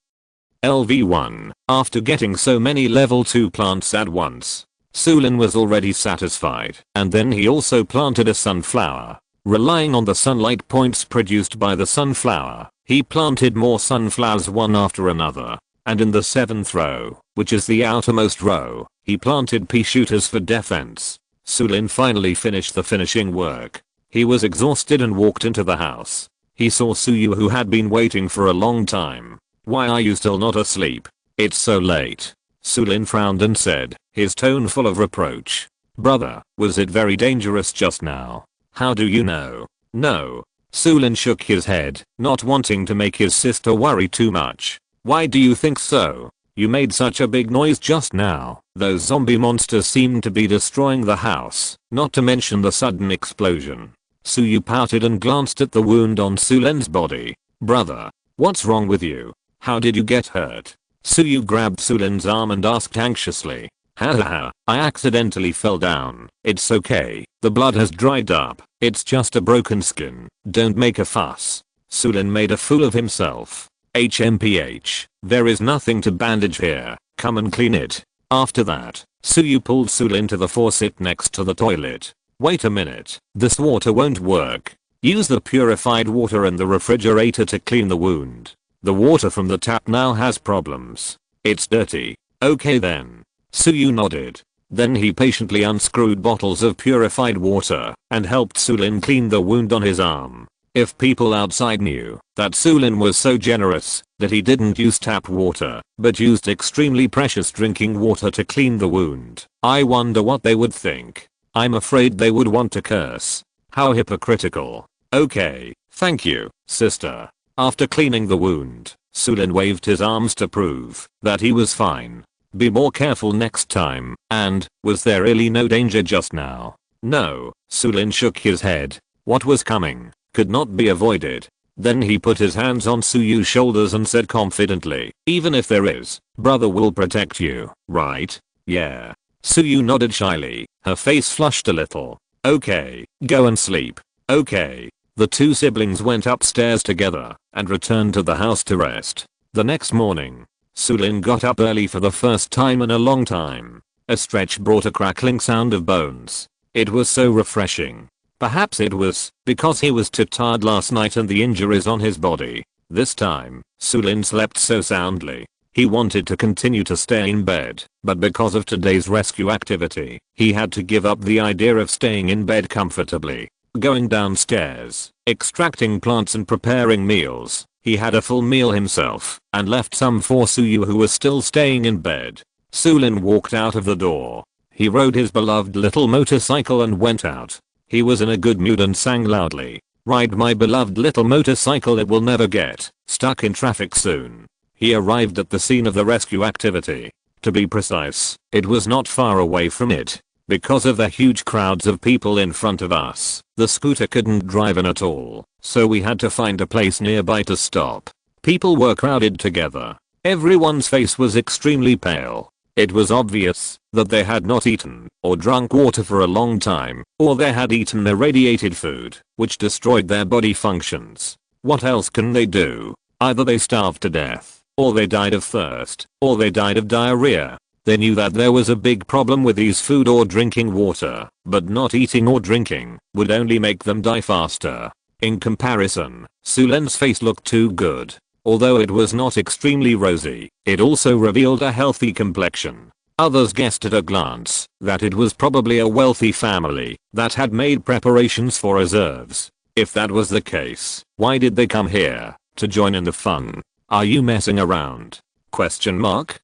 [SPEAKER 1] LV1, after getting so many level 2 plants at once, Su Lin was already satisfied, and then he also planted a sunflower. Relying on the sunlight points produced by the sunflower, he planted more sunflowers one after another, and in the 7th row, which is the outermost row, he planted pea shooters for defense. Su Lin finally finished the finishing work. He was exhausted and walked into the house. He saw Su Yue, who had been waiting for a long time. "Why are you still not asleep? It's so late." Su Lin frowned and said, his tone full of reproach. "Brother, was it very dangerous just now?" "How do you know?" "No." Su Lin shook his head, not wanting to make his sister worry too much. "Why do you think so? You made such a big noise just now. Those zombie monsters seemed to be destroying the house, not to mention the sudden explosion." Su Yue pouted and glanced at the wound on Su Lin's body. "Brother, what's wrong with you? How did you get hurt?" Su Yue grabbed Su Lin's arm and asked anxiously. "Haha, I accidentally fell down. It's okay, the blood has dried up. It's just a broken skin. Don't make a fuss." Su Lin made a fool of himself. "HMPH, there is nothing to bandage here. Come and clean it." After that, Su Yue pulled Su Lin to the faucet next to the toilet. "Wait a minute, this water won't work. Use the purified water in the refrigerator to clean the wound. The water from the tap now has problems. It's dirty." "Okay then." Su Yue nodded. Then he patiently unscrewed bottles of purified water and helped Su Lin clean the wound on his arm. If people outside knew that Su Lin was so generous that he didn't use tap water but used extremely precious drinking water to clean the wound, I wonder what they would think. I'm afraid they would want to curse. How hypocritical. "Okay, thank you, sister." After cleaning the wound, Su Lin waved his arms to prove that he was fine. "Be more careful next time, and, was there really no danger just now?" "No." Su Lin shook his head. What was coming could not be avoided. Then he put his hands on Su Yue's shoulders and said confidently, "Even if there is, brother will protect you, right?" "Yeah." Su Yue nodded shyly, her face flushed a little. "Okay, go and sleep." "Okay." The two siblings went upstairs together and returned to the house to rest. The next morning, Su Lin got up early for the first time in a long time. A stretch brought a crackling sound of bones. It was so refreshing. Perhaps it was because he was too tired last night and the injuries on his body. This time, Su Lin slept so soundly. He wanted to continue to stay in bed, but because of today's rescue activity, he had to give up the idea of staying in bed comfortably. Going downstairs, extracting plants and preparing meals, he had a full meal himself and left some for Su Yue, who was still staying in bed. Su Lin walked out of the door. He rode his beloved little motorcycle and went out. He was in a good mood and sang loudly, "Ride my beloved little motorcycle, it will never get stuck in traffic soon." He arrived at the scene of the rescue activity. To be precise, it was not far away from it. Because of the huge crowds of people in front of us, the scooter couldn't drive in at all, so we had to find a place nearby to stop. People were crowded together. Everyone's face was extremely pale. It was obvious that they had not eaten or drunk water for a long time, or they had eaten irradiated food, which destroyed their body functions. What else can they do? Either they starved to death, or they died of thirst, or they died of diarrhea. They knew that there was a big problem with these food or drinking water, but not eating or drinking would only make them die faster. In comparison, Su Lin's face looked too good. Although it was not extremely rosy, it also revealed a healthy complexion. Others guessed at a glance that it was probably a wealthy family that had made preparations for reserves. If that was the case, why did they come here to join in the fun? Are you messing around? Question mark?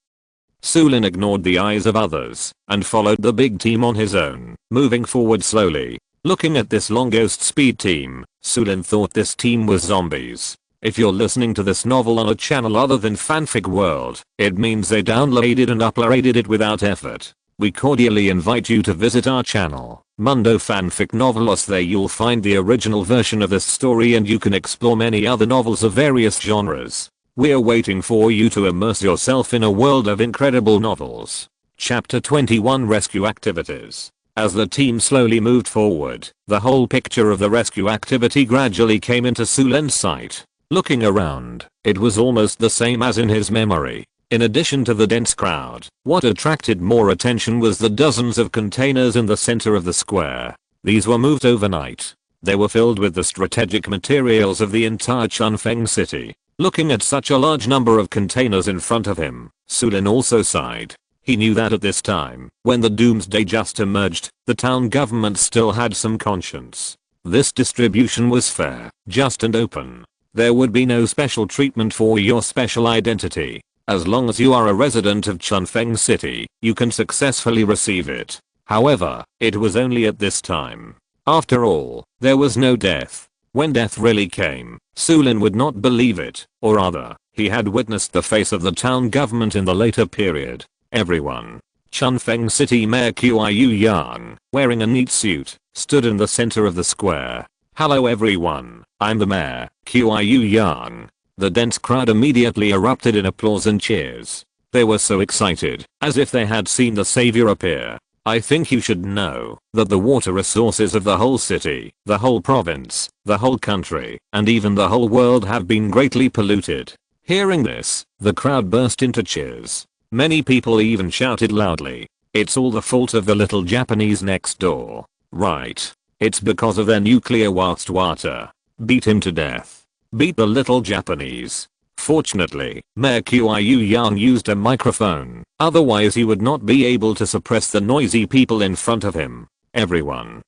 [SPEAKER 1] Su Lin ignored the eyes of others and followed the big team on his own, moving forward slowly. Looking at this long ghost speed team, Su Lin thought this team was zombies. If you're listening to this novel on a channel other than Fanfic World, it means they downloaded and uploaded it without effort. We cordially invite you to visit our channel. Mundo Fanfic Novelos. There you'll find the original version of this story and you can explore many other novels of various genres. We're waiting for you to immerse yourself in a world of incredible novels. Chapter 21 Rescue Activities. As the team slowly moved forward, the whole picture of the rescue activity gradually came into Su Lin's sight. Looking around, it was almost the same as in his memory. In addition to the dense crowd, what attracted more attention was the dozens of containers in the center of the square. These were moved overnight. They were filled with the strategic materials of the entire Chunfeng city. Looking at such a large number of containers in front of him, Su Lin also sighed. He knew that at this time, when the doomsday just emerged, the town government still had some conscience. This distribution was fair, just and open. There would be no special treatment for your special identity. As long as you are a resident of Chunfeng City, you can successfully receive it. However, it was only at this time. After all, there was no death. When death really came, Su Lin would not believe it, or rather, he had witnessed the face of the town government in the later period. Everyone. Chunfeng City Mayor Qiu Yang, wearing a neat suit, stood in the center of the square. "Hello everyone, I'm the mayor, Qiu Yang." The dense crowd immediately erupted in applause and cheers. They were so excited, as if they had seen the savior appear. "I think you should know that the water resources of the whole city, the whole province, the whole country, and even the whole world have been greatly polluted." Hearing this, the crowd burst into cheers. Many people even shouted loudly, "It's all the fault of the little Japanese next door. Right. It's because of their nuclear wastewater. Beat him to death. Beat the little Japanese." Fortunately, Mayor Qiu Yang used a microphone, otherwise he would not be able to suppress the noisy people in front of him. Everyone.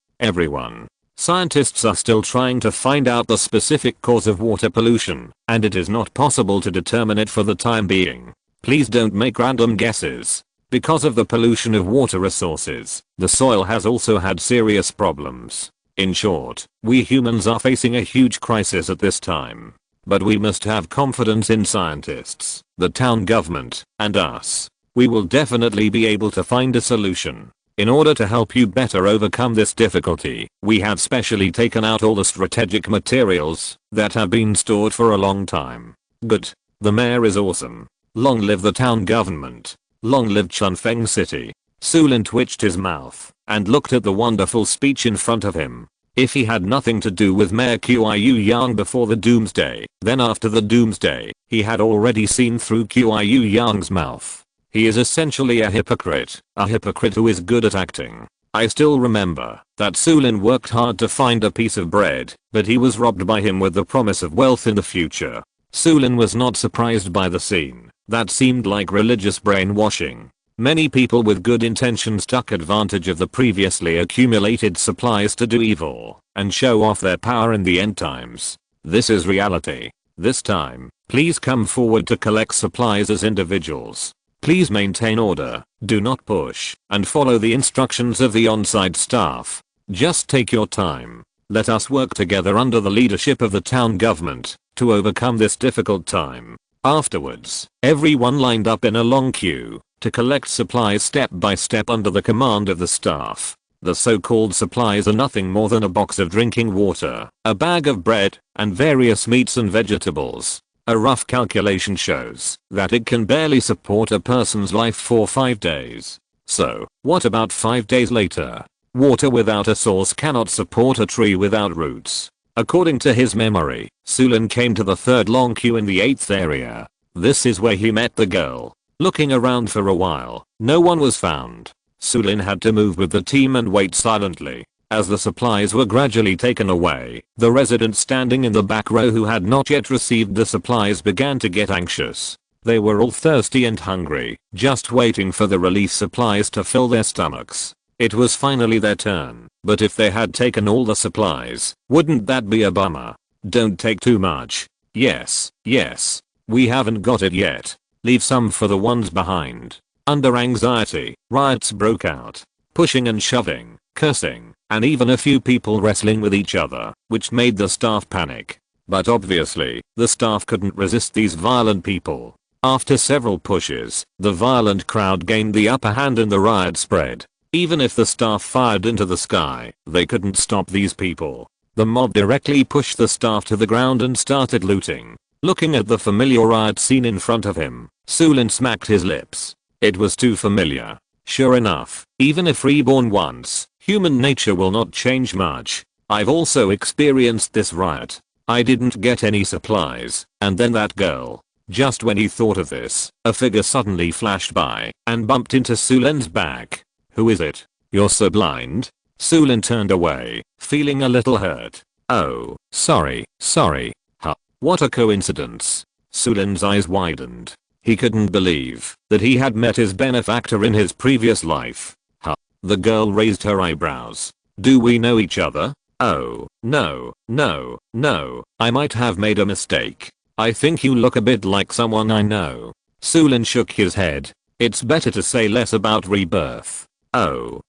[SPEAKER 1] Scientists are still trying to find out the specific cause of water pollution, and it is not possible to determine it for the time being. Please don't make random guesses. Because of the pollution of water resources, the soil has also had serious problems. In short, we humans are facing a huge crisis at this time. But we must have confidence in scientists, the town government, and us. We will definitely be able to find a solution. In order to help you better overcome this difficulty, we have specially taken out all the strategic materials that have been stored for a long time. Good. The mayor is awesome. Long live the town government. Long live Chunfeng City. Su Lin twitched his mouth and looked at the wonderful speech in front of him. If he had nothing to do with Mayor Qiu Yang before the doomsday, then after the doomsday, he had already seen through Qiu Yang's mouth. He is essentially a hypocrite who is good at acting. I still remember that Su Lin worked hard to find a piece of bread, but he was robbed by him with the promise of wealth in the future. Su Lin was not surprised by the scene. That seemed like religious brainwashing. Many people with good intentions took advantage of the previously accumulated supplies to do evil and show off their power in the end times. This is reality. This time, please come forward to collect supplies as individuals. Please maintain order, do not push, and follow the instructions of the on-site staff. Just take your time. Let us work together under the leadership of the town government to overcome this difficult time. Afterwards, everyone lined up in a long queue to collect supplies step by step under the command of the staff. The so-called supplies are nothing more than a box of drinking water, a bag of bread, and various meats and vegetables. A rough calculation shows that it can barely support a person's life for 5 days. So, what about 5 days later? Water without a source cannot support a tree without roots. According to his memory, Su Lin came to the third long queue in the 8th area. This is where he met the girl. Looking around for a while, no one was found. Su Lin had to move with the team and wait silently. As the supplies were gradually taken away, the residents standing in the back row who had not yet received the supplies began to get anxious. They were all thirsty and hungry, just waiting for the relief supplies to fill their stomachs. It was finally their turn, but if they had taken all the supplies, wouldn't that be a bummer? Don't take too much. Yes. We haven't got it yet. Leave some for the ones behind. Under anxiety, riots broke out. Pushing and shoving, cursing, and even a few people wrestling with each other, which made the staff panic. But obviously, the staff couldn't resist these violent people. After several pushes, the violent crowd gained the upper hand and the riot spread. Even if the staff fired into the sky, they couldn't stop these people. The mob directly pushed the staff to the ground and started looting. Looking at the familiar riot scene in front of him, Su Lin smacked his lips. It was too familiar. Sure enough, even if reborn once, human nature will not change much. I've also experienced this riot. I didn't get any supplies, and then that girl. Just when he thought of this, a figure suddenly flashed by and bumped into Su Lin's back. Who is it? You're so blind? Su Lin turned away, feeling a little hurt. Oh, sorry. Huh. What a coincidence. Su Lin's eyes widened. He couldn't believe that he had met his benefactor in his previous life. Huh. The girl raised her eyebrows. Do we know each other? Oh, no. I might have made a mistake. I think you look a bit like someone I know. Su Lin shook his head. It's better to say less about rebirth. Oh.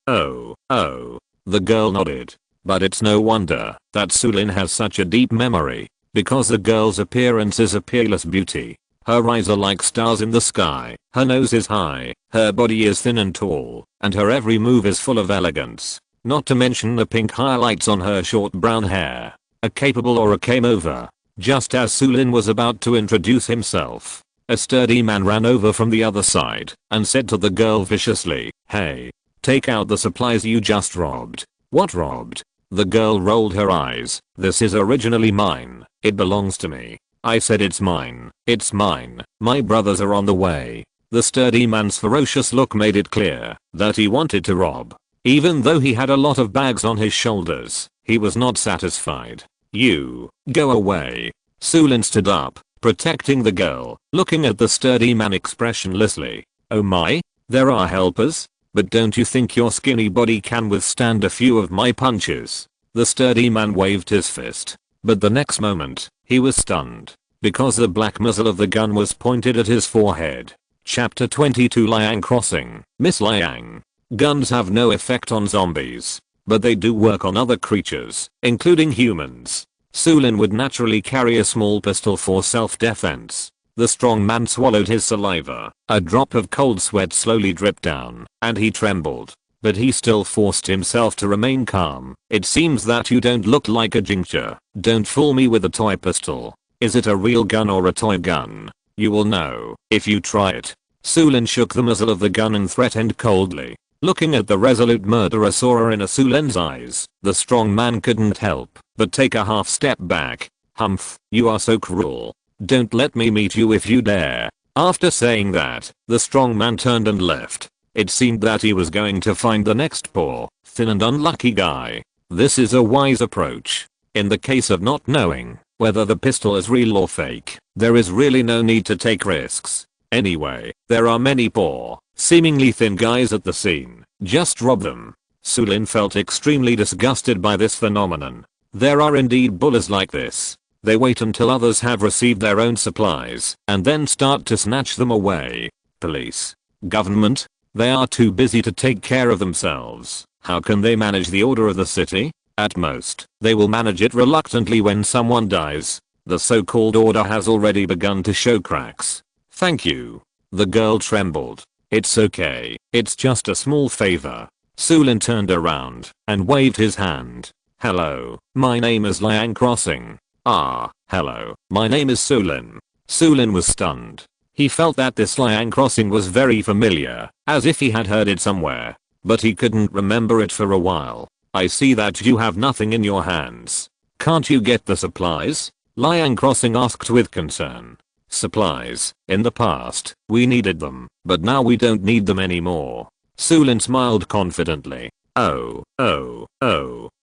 [SPEAKER 1] The girl nodded. But it's no wonder that Su Lin has such a deep memory, because the girl's appearance is a peerless beauty. Her eyes are like stars in the sky, her nose is high, her body is thin and tall, and her every move is full of elegance. Not to mention the pink highlights on her short brown hair. A capable aura came over. Just as Su Lin was about to introduce himself, a sturdy man ran over from the other side and said to the girl viciously, "Hey, take out the supplies you just robbed." "What robbed?" The girl rolled her eyes. "This is originally mine. It belongs to me." "I said it's mine. It's mine. My brothers are on the way." The sturdy man's ferocious look made it clear that he wanted to rob. Even though he had a lot of bags on his shoulders, he was not satisfied. "You, go away." Su Lin stood up, protecting the girl, looking at the sturdy man expressionlessly. "Oh my? There are helpers? But don't you think your skinny body can withstand a few of my punches?" The sturdy man waved his fist. But the next moment, he was stunned, because the black muzzle of the gun was pointed at his forehead. Chapter 22 Liang Crossing. Miss Liang. Guns have no effect on zombies, but they do work on other creatures, including humans. Su Lin would naturally carry a small pistol for self-defense. The strong man swallowed his saliva. A drop of cold sweat slowly dripped down, and he trembled. But he still forced himself to remain calm. "It seems that you don't look like a ginger. Don't fool me with a toy pistol. Is it a real gun or a toy gun? You will know if you try it." Su Lin shook the muzzle of the gun and threatened coldly. Looking at the resolute murderer saw in Su Lin's eyes, the strong man couldn't help but take a half step back. "Humph, you are so cruel. Don't let me meet you if you dare." After saying that, the strong man turned and left. It seemed that he was going to find the next poor, thin and unlucky guy. This is a wise approach. In the case of not knowing whether the pistol is real or fake, there is really no need to take risks. Anyway, there are many poor, seemingly thin guys at the scene. Just rob them. Su Lin felt extremely disgusted by this phenomenon. There are indeed bullies like this. They wait until others have received their own supplies and then start to snatch them away. Police. Government. They are too busy to take care of themselves. How can they manage the order of the city? At most, they will manage it reluctantly when someone dies. The so-called order has already begun to show cracks. "Thank you." The girl trembled. "It's okay. It's just a small favor." Su Lin turned around and waved his hand. "Hello, my name is Liang Crossing." "Ah, hello, my name is Su Lin." Su Lin was stunned. He felt that this Liang Crossing was very familiar, as if he had heard it somewhere, but he couldn't remember it for a while. "I see that you have nothing in your hands. Can't you get the supplies?" Liang Crossing asked with concern. "Supplies? In the past, we needed them, but now we don't need them anymore." Su Lin smiled confidently. Oh.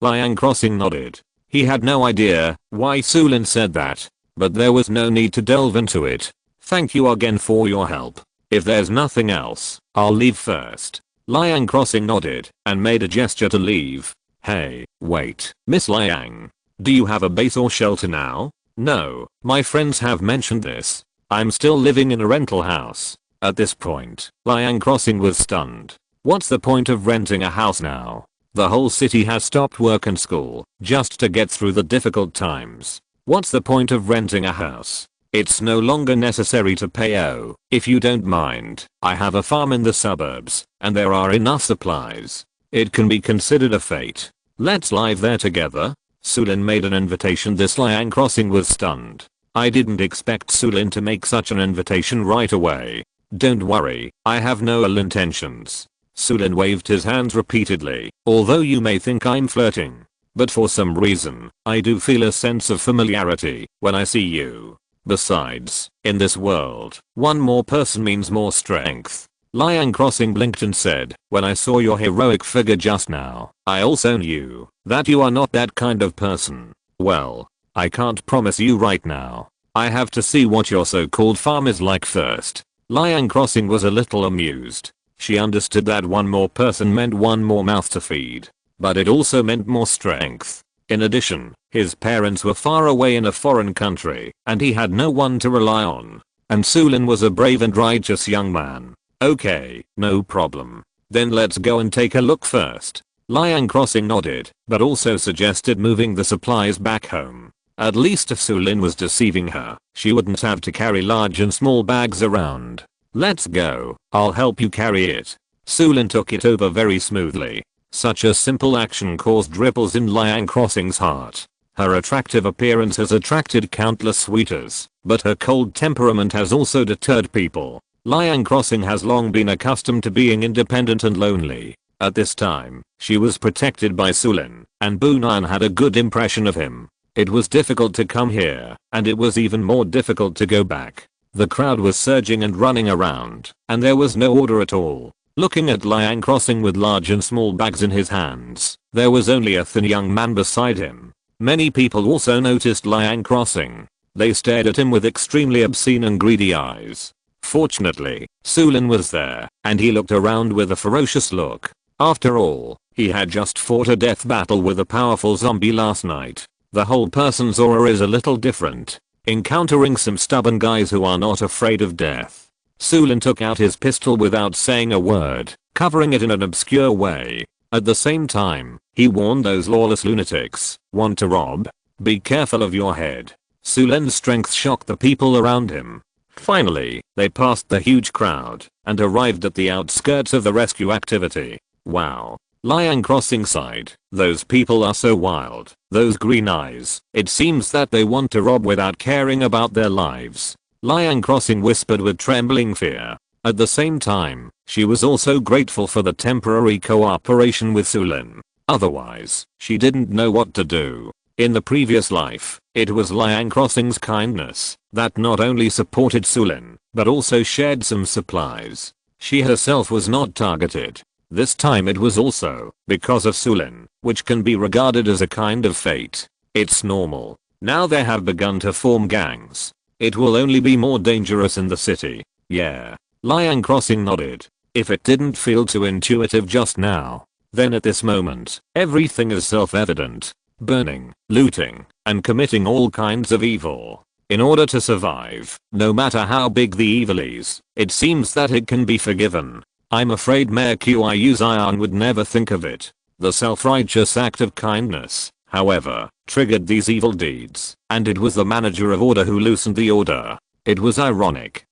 [SPEAKER 1] Liang Crossing nodded. He had no idea why Su Lin said that, but there was no need to delve into it. "Thank you again for your help. If there's nothing else, I'll leave first." Liang Crossing nodded and made a gesture to leave. "Hey, wait, Miss Liang. Do you have a base or shelter now?" "No, my friends have mentioned this. I'm still living in a rental house." At this point, Liang Crossing was stunned. What's the point of renting a house now? The whole city has stopped work and school just to get through the difficult times. What's the point of renting a house? It's no longer necessary to pay. Oh, if you don't mind, I have a farm in the suburbs, and there are enough supplies. It can be considered a fate. Let's live there together. Su Lin made an invitation. This Liang Crossing was stunned. I didn't expect Su Lin to make such an invitation right away. Don't worry, I have no ill intentions. Su Lin waved his hands repeatedly. Although you may think I'm flirting, but for some reason, I do feel a sense of familiarity when I see you. Besides, in this world, one more person means more strength. Liang Crossing blinked and said, when I saw your heroic figure just now, I also knew that you are not that kind of person. Well, I can't promise you right now. I have to see what your so-called farm is like first. Liang Crossing was a little amused. She understood that one more person meant one more mouth to feed. But it also meant more strength. In addition, his parents were far away in a foreign country, and he had no one to rely on. And Su Lin was a brave and righteous young man. Okay, no problem. Then let's go and take a look first. Liang Crossing nodded, but also suggested moving the supplies back home. At least if Su Lin was deceiving her, she wouldn't have to carry large and small bags around. Let's go, I'll help you carry it. Su Lin took it over very smoothly. Such a simple action caused ripples in Liang Crossing's heart. Her attractive appearance has attracted countless suitors, but her cold temperament has also deterred people. Liang Crossing has long been accustomed to being independent and lonely. At this time, she was protected by Su Lin, and Bu Nan had a good impression of him. It was difficult to come here, and it was even more difficult to go back. The crowd was surging and running around, and there was no order at all. Looking at Liang Crossing with large and small bags in his hands, there was only a thin young man beside him. Many people also noticed Liang Crossing. They stared at him with extremely obscene and greedy eyes. Fortunately, Su Lin was there, and he looked around with a ferocious look. After all, he had just fought a death battle with a powerful zombie last night. The whole person's aura is a little different. Encountering some stubborn guys who are not afraid of death. Su Lin took out his pistol without saying a word, covering it in an obscure way. At the same time, he warned those lawless lunatics, want to rob? Be careful of your head. Su Lin's strength shocked the people around him. Finally, they passed the huge crowd and arrived at the outskirts of the rescue activity. Wow. Liang Crossing sighed. Those people are so wild. Those green eyes. It seems that they want to rob without caring about their lives. Liang Crossing whispered with trembling fear. At the same time, she was also grateful for the temporary cooperation with Su Lin. Otherwise, she didn't know what to do. In the previous life, it was Liang Crossing's kindness that not only supported Su Lin, but also shared some supplies. She herself was not targeted. This time it was also because of Su Lin, which can be regarded as a kind of fate. It's normal. Now they have begun to form gangs. It will only be more dangerous in the city. Yeah. Liang Crossing nodded. If it didn't feel too intuitive just now, then at this moment, everything is self-evident. Burning, looting, and committing all kinds of evil. In order to survive, no matter how big the evil is, it seems that it can be forgiven. I'm afraid Mayor Qiu Zion would never think of it. The self-righteous act of kindness, however, triggered these evil deeds, and it was the manager of order who loosened the order. It was ironic.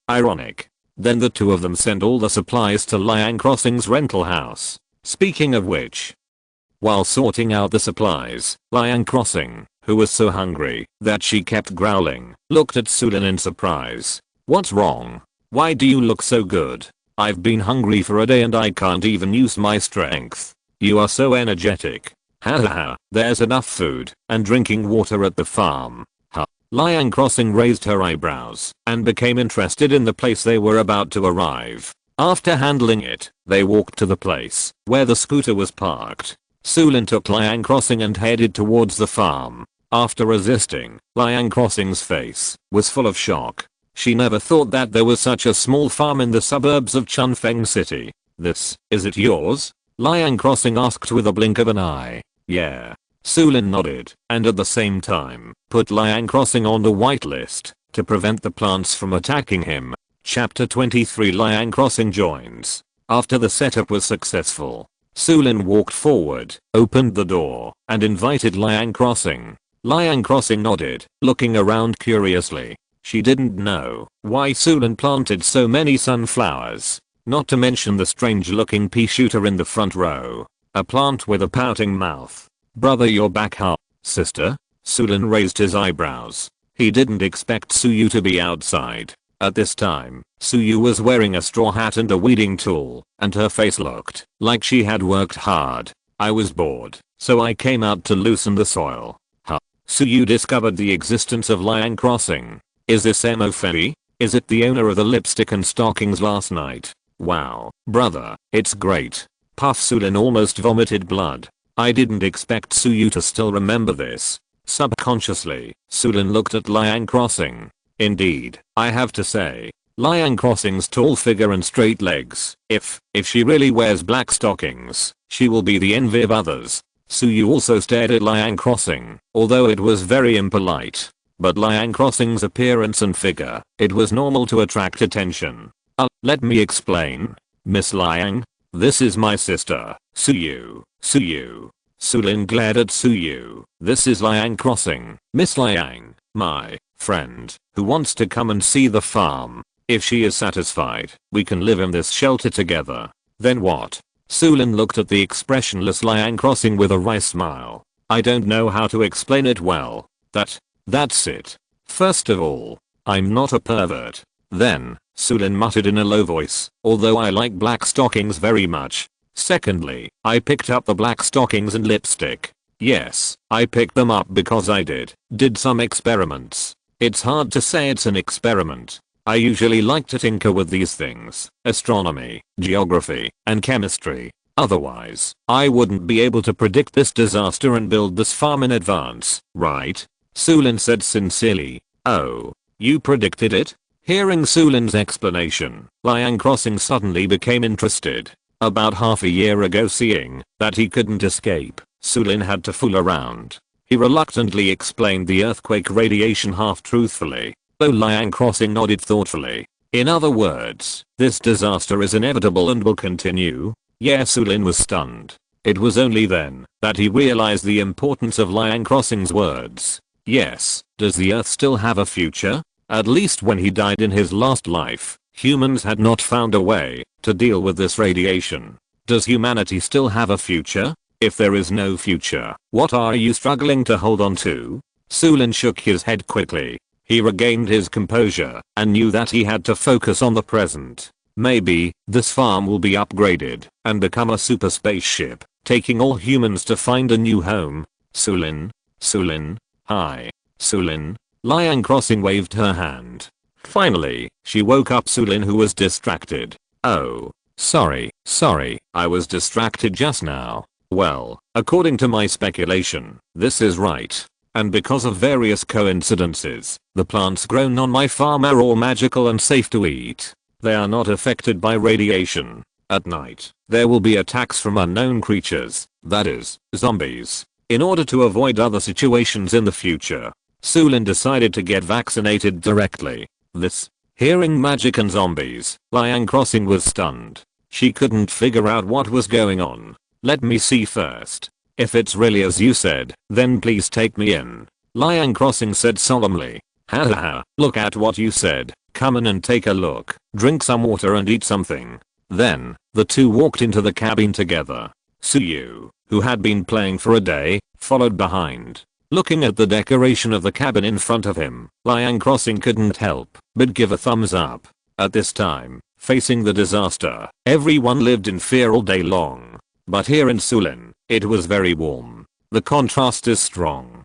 [SPEAKER 1] Then the two of them sent all the supplies to Liang Crossing's rental house. Speaking of which, while sorting out the supplies, Liang Crossing, who was so hungry that she kept growling, looked at Su Lin in surprise. What's wrong? Why do you look so good? I've been hungry for a day and I can't even use my strength. You are so energetic. Hahaha, there's enough food and drinking water at the farm. Huh. Liang Crossing raised her eyebrows and became interested in the place they were about to arrive. After handling it, they walked to the place where the scooter was parked. Su Lin took Liang Crossing and headed towards the farm. After resisting, Liang Crossing's face was full of shock. She never thought that there was such a small farm in the suburbs of Chunfeng City. Is it yours? Liang Crossing asked with a blink of an eye. Yeah. Su Lin nodded, and at the same time, put Liang Crossing on the whitelist to prevent the plants from attacking him. Chapter 23 Liang Crossing joins. After the setup was successful, Su Lin walked forward, opened the door, and invited Liang Crossing. Liang Crossing nodded, looking around curiously. She didn't know why Su Lin planted so many sunflowers. Not to mention the strange looking pea shooter in the front row. A plant with a pouting mouth. Brother, you're back, huh? Sister? Su Lin raised his eyebrows. He didn't expect Su Yue to be outside. At this time, Su Yue was wearing a straw hat and a weeding tool, and her face looked like she had worked hard. I was bored, so I came out to loosen the soil. Huh? Su Yue discovered the existence of Liang Crossing. Is this Mo Fei? Is it the owner of the lipstick and stockings last night? Wow, brother, it's great. Puff. Su Lin almost vomited blood. I didn't expect Su Yue to still remember this. Subconsciously, Su Lin looked at Liang Crossing. Indeed, I have to say, Liang Crossing's tall figure and straight legs. If she really wears black stockings, she will be the envy of others. Su Yue also stared at Liang Crossing, although it was very impolite. But Liang Crossing's appearance and figure, it was normal to attract attention. Let me explain. Miss Liang, this is my sister, Su Yue. Su Yue. Su Lin glared at Su Yue. This is Liang Crossing. Miss Liang, my friend, who wants to come and see the farm. If she is satisfied, we can live in this shelter together. Then what? Su Lin looked at the expressionless Liang Crossing with a wry smile. I don't know how to explain it well. That's it. First of all, I'm not a pervert. Then, Su Lin muttered in a low voice, although I like black stockings very much. Secondly, I picked up the black stockings and lipstick. Yes, I picked them up because I did some experiments. It's hard to say it's an experiment. I usually like to tinker with these things, astronomy, geography, and chemistry. Otherwise, I wouldn't be able to predict this disaster and build this farm in advance, right? Su Lin said sincerely. Oh, you predicted it? Hearing Su Lin's explanation, Liang Crossing suddenly became interested. About half a year ago, seeing that he couldn't escape, Su Lin had to fool around. He reluctantly explained the earthquake radiation half-truthfully, though Liang Crossing nodded thoughtfully. In other words, this disaster is inevitable and will continue. Yeah, Su Lin was stunned. It was only then that he realized the importance of Liang Crossing's words. Yes, does the Earth still have a future? At least when he died in his last life, humans had not found a way to deal with this radiation. Does humanity still have a future? If there is no future, what are you struggling to hold on to? Su Lin shook his head quickly. He regained his composure and knew that he had to focus on the present. Maybe this farm will be upgraded and become a super spaceship, taking all humans to find a new home. Su Lin? Su Lin? Hi. Su Lin? Liang Crossing waved her hand. Finally, she woke up Su Lin, who was distracted. Oh, sorry, I was distracted just now. Well, according to my speculation, this is right. And because of various coincidences, the plants grown on my farm are all magical and safe to eat. They are not affected by radiation. At night, there will be attacks from unknown creatures, that is, zombies. In order to avoid other situations in the future, Su Lin decided to get vaccinated directly. Hearing magic and zombies, Liang Crossing was stunned. She couldn't figure out what was going on. Let me see first. If it's really as you said, then please take me in. Liang Crossing said solemnly. Haha, look at what you said. Come in and take a look. Drink some water and eat something. Then, the two walked into the cabin together. Su Yue, who had been playing for a day, followed behind. Looking at the decoration of the cabin in front of him, Liang Crossing couldn't help but give a thumbs up. At this time, facing the disaster, everyone lived in fear all day long. But here in Su Lin, it was very warm. The contrast is strong.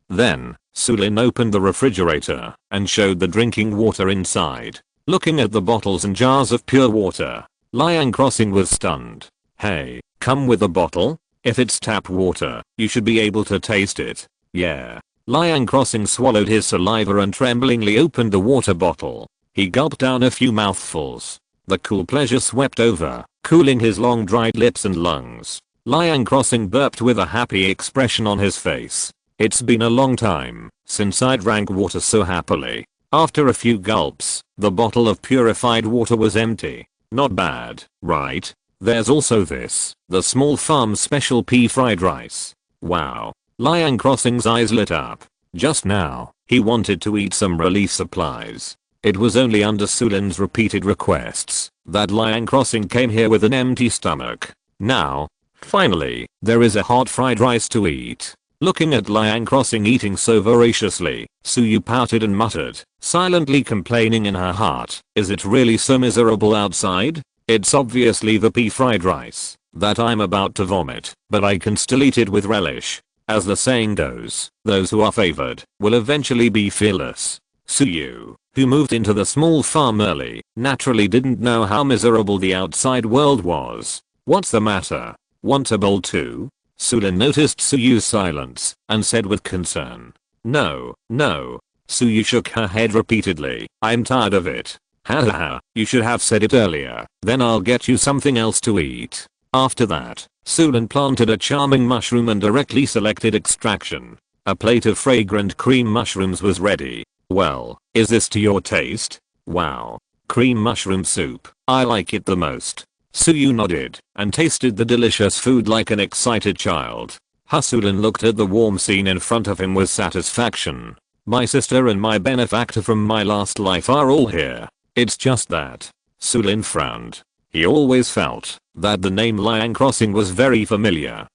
[SPEAKER 1] Then, Su Lin opened the refrigerator and showed the drinking water inside. Looking at the bottles and jars of pure water, Liang Crossing was stunned. Hey, come with a bottle? If it's tap water, you should be able to taste it. Yeah. Liang Crossing swallowed his saliva and tremblingly opened the water bottle. He gulped down a few mouthfuls. The cool pleasure swept over, cooling his long dried lips and lungs. Liang Crossing burped with a happy expression on his face. It's been a long time since I'd drank water so happily. After a few gulps, the bottle of purified water was empty. Not bad, right? There's also this, the small farm special pea fried rice. Wow. Liang Crossing's eyes lit up. Just now, he wanted to eat some relief supplies. It was only under Su Lin's repeated requests that Liang Crossing came here with an empty stomach. Now, finally, there is a hot fried rice to eat. Looking at Liang Crossing eating so voraciously, Su Yue pouted and muttered, silently complaining in her heart, is it really so miserable outside? It's obviously the pea fried rice that I'm about to vomit, but I can still eat it with relish. As the saying goes, those who are favored will eventually be fearless. Su Yue, who moved into the small farm early, naturally didn't know how miserable the outside world was. What's the matter? Want a bowl too? Su Lin noticed Su Yue's silence and said with concern. No, no. Su Yue shook her head repeatedly. I'm tired of it. Ha ha ha, you should have said it earlier, then I'll get you something else to eat. After that, Su Lin planted a charming mushroom and directly selected extraction. A plate of fragrant cream mushrooms was ready. Well, is this to your taste? Wow. Cream mushroom soup, I like it the most. Su Yue nodded and tasted the delicious food like an excited child. Su Lin looked at the warm scene in front of him with satisfaction. My sister and my benefactor from my last life are all here. It's just that. Su Lin frowned. He always felt that the name Liang Crossing was very familiar.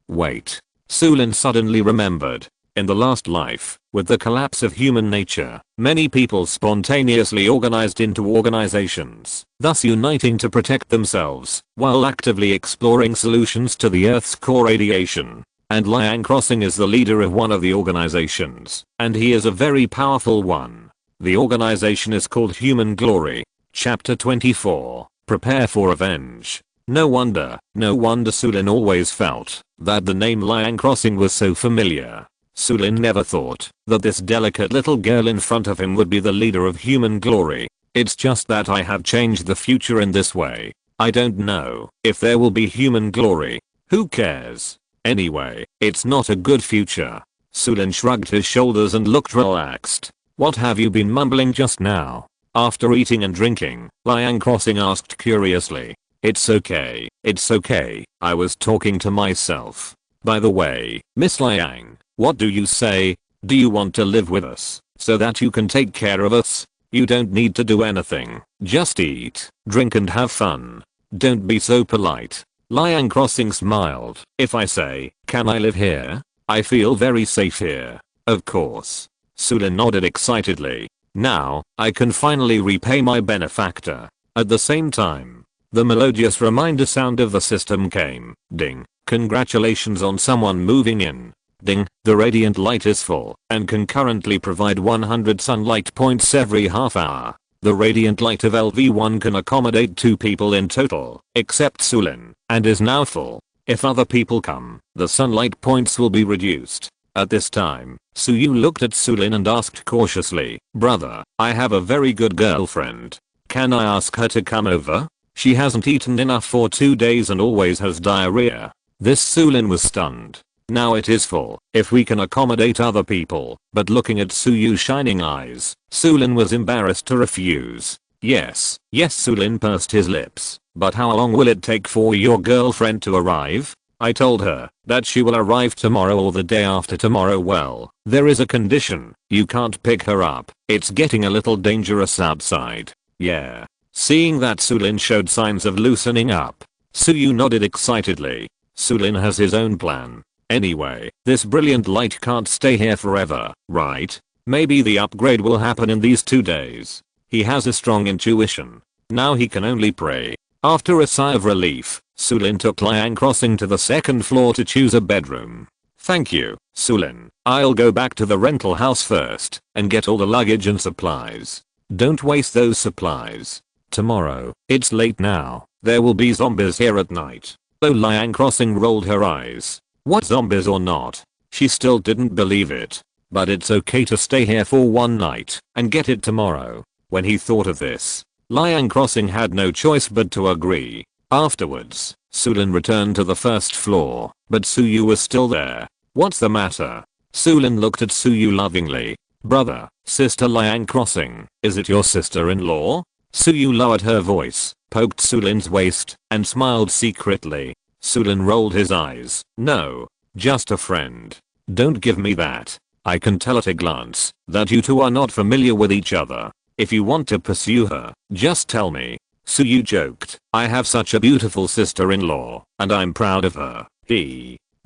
[SPEAKER 1] Wait. Su Lin suddenly remembered. In the last life, with the collapse of human nature, many people spontaneously organized into organizations, thus uniting to protect themselves, while actively exploring solutions to the Earth's core radiation. And Liang Crossing is the leader of one of the organizations, and he is a very powerful one. The organization is called Human Glory. Chapter 24. Prepare for Revenge. No wonder Su Lin always felt that the name Liang Crossing was so familiar. Su Lin never thought that this delicate little girl in front of him would be the leader of Human Glory. It's just that I have changed the future in this way. I don't know if there will be Human Glory. Who cares? Anyway, it's not a good future. Su Lin shrugged his shoulders and looked relaxed. What have you been mumbling just now? After eating and drinking, Liang Crossing asked curiously. It's okay, I was talking to myself. By the way, Miss Liang, what do you say? Do you want to live with us, so that you can take care of us? You don't need to do anything, just eat, drink and have fun. Don't be so polite. Liang Crossing smiled. If I say, can I live here? I feel very safe here. Of course. Su Lin nodded excitedly. Now, I can finally repay my benefactor. At the same time, the melodious reminder sound of the system came. Ding. Congratulations on someone moving in. Ding. The radiant light is full and can currently provide 100 sunlight points every half hour. The radiant light of LV1 can accommodate 2 people in total, except Su Lin, and is now full. If other people come, the sunlight points will be reduced. At this time, Su Yue looked at Su Lin and asked cautiously, brother, I have a very good girlfriend. Can I ask her to come over? She hasn't eaten enough for 2 days and always has diarrhea. This Su Lin was stunned. Now it is full, if we can accommodate other people, but looking at Su Yue's shining eyes, Su Lin was embarrassed to refuse. Yes, Su Lin pursed his lips, but how long will it take for your girlfriend to arrive? I told her that she will arrive tomorrow or the day after tomorrow. Well, there is a condition, you can't pick her up, it's getting a little dangerous outside. Yeah. Seeing that Su Lin showed signs of loosening up, Su Yue nodded excitedly. Su Lin has his own plan. Anyway, this brilliant light can't stay here forever, right? Maybe the upgrade will happen in these 2 days. He has a strong intuition. Now he can only pray. After a sigh of relief, Su Lin took Liang Crossing to the 2nd floor to choose a bedroom. Thank you, Su Lin. I'll go back to the rental house first and get all the luggage and supplies. Don't waste those supplies. Tomorrow, it's late now, there will be zombies here at night. Oh, Liang Crossing rolled her eyes. What, zombies or not? She still didn't believe it. But it's okay to stay here for 1 night and get it tomorrow. When he thought of this, Liang Crossing had no choice but to agree. Afterwards, Su Lin returned to the 1st floor, but Su Yue was still there. What's the matter? Su Lin looked at Su Yue lovingly. Brother, sister Liang Crossing, is it your sister-in-law? Su Yue lowered her voice, poked Su Lin's waist, and smiled secretly. Su Lin rolled his eyes. No, just a friend. Don't give me that. I can tell at a glance that you two are not familiar with each other. If you want to pursue her, just tell me. Su Yue joked. I have such a beautiful sister-in-law, and I'm proud of her.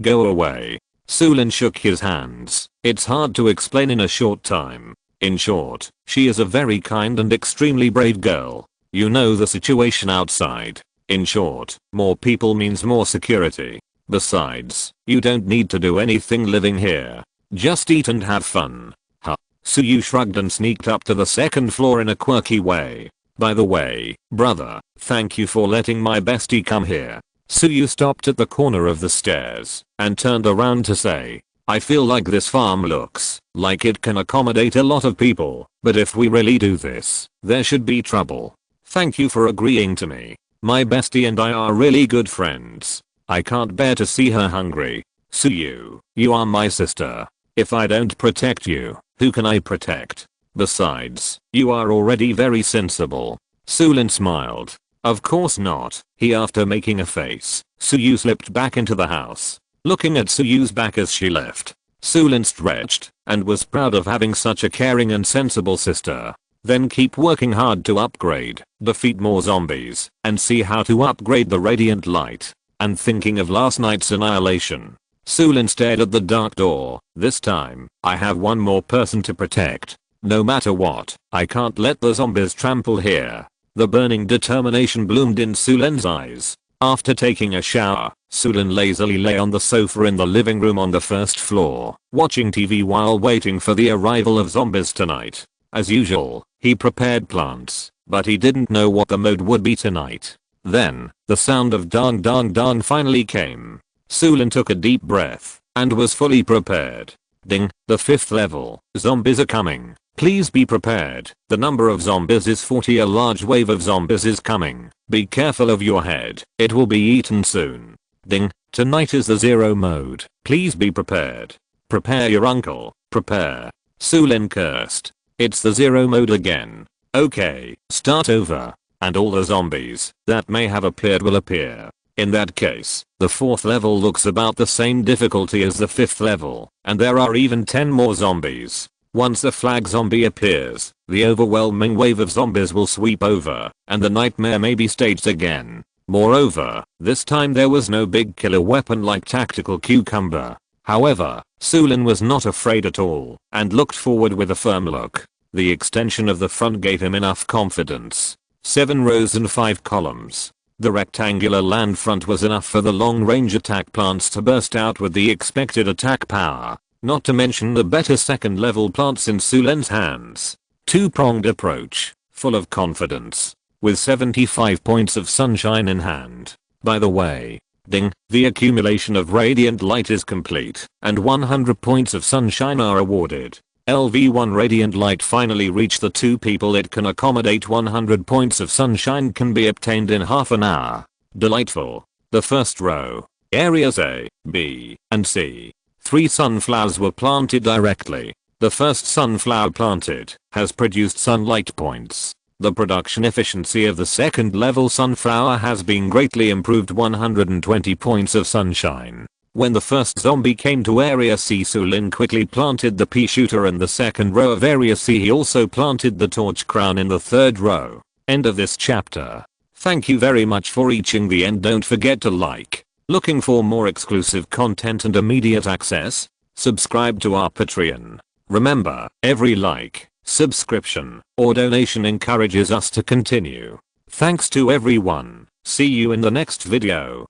[SPEAKER 1] Go away. Su Lin shook his hands. It's hard to explain in a short time. In short, she is a very kind and extremely brave girl. You know the situation outside. In short, more people means more security. Besides, you don't need to do anything living here. Just eat and have fun. Huh. Su Yue shrugged and sneaked up to the second floor in a quirky way. By the way, brother, thank you for letting my bestie come here. Su Yue stopped at the corner of the stairs and turned around to say, I feel like this farm looks like it can accommodate a lot of people, but if we really do this, there should be trouble. Thank you for agreeing to me. My bestie and I are really good friends. I can't bear to see her hungry. Su Yue, you are my sister. If I don't protect you, who can I protect? Besides, you are already very sensible. Su Lin smiled. Of course not. After making a face, Su Yue slipped back into the house. Looking at Su Yue's back as she left, Su Lin stretched and was proud of having such a caring and sensible sister. Then keep working hard to upgrade, defeat more zombies, and see how to upgrade the radiant light. And thinking of last night's annihilation, Su Lin stared at the dark door. This time, I have one more person to protect. No matter what, I can't let the zombies trample here. The burning determination bloomed in Su Lin's eyes. After taking a shower, Su Lin lazily lay on the sofa in the living room on the first floor, watching TV while waiting for the arrival of zombies tonight. As usual, he prepared plants, but he didn't know what the mode would be tonight. Then, the sound of dong dong dong finally came. Su Lin took a deep breath and was fully prepared. Ding, the 5th level. Zombies are coming. Please be prepared. The number of zombies is 40. A large wave of zombies is coming. Be careful of your head. It will be eaten soon. Ding, tonight is the 0 mode. Please be prepared. Prepare your uncle. Prepare. Su Lin cursed. It's the 0 mode again. Okay, start over. And all the zombies that may have appeared will appear. In that case, the 4th level looks about the same difficulty as the 5th level, and there are even 10 more zombies. Once the flag zombie appears, the overwhelming wave of zombies will sweep over, and the nightmare may be staged again. Moreover, this time there was no big killer weapon like tactical cucumber. However, Su Lin was not afraid at all, and looked forward with a firm look. The extension of the front gave him enough confidence. 7 rows and 5 columns. The rectangular land front was enough for the long-range attack plants to burst out with the expected attack power. Not to mention the better 2nd level plants in Su Lin's hands. Two-pronged approach, full of confidence, with 75 points of sunshine in hand. By the way, ding, the accumulation of radiant light is complete, and 100 points of sunshine are awarded. LV1 radiant light finally reached the 2 people it can accommodate. 100 points of sunshine can be obtained in half an hour. Delightful. The first row, areas A, B, and C. 3 sunflowers were planted directly. The first sunflower planted has produced sunlight points. The production efficiency of the 2nd level sunflower has been greatly improved. 120 points of sunshine. When the first zombie came to area C, Su Lin quickly planted the pea shooter in the 2nd row of area C. He also planted the torch crown in the 3rd row. End of this chapter. Thank you very much for reaching the end. Don't forget to like. Looking for more exclusive content and immediate access? Subscribe to our Patreon. Remember, every like, subscription, or donation encourages us to continue. Thanks to everyone. See you in the next video.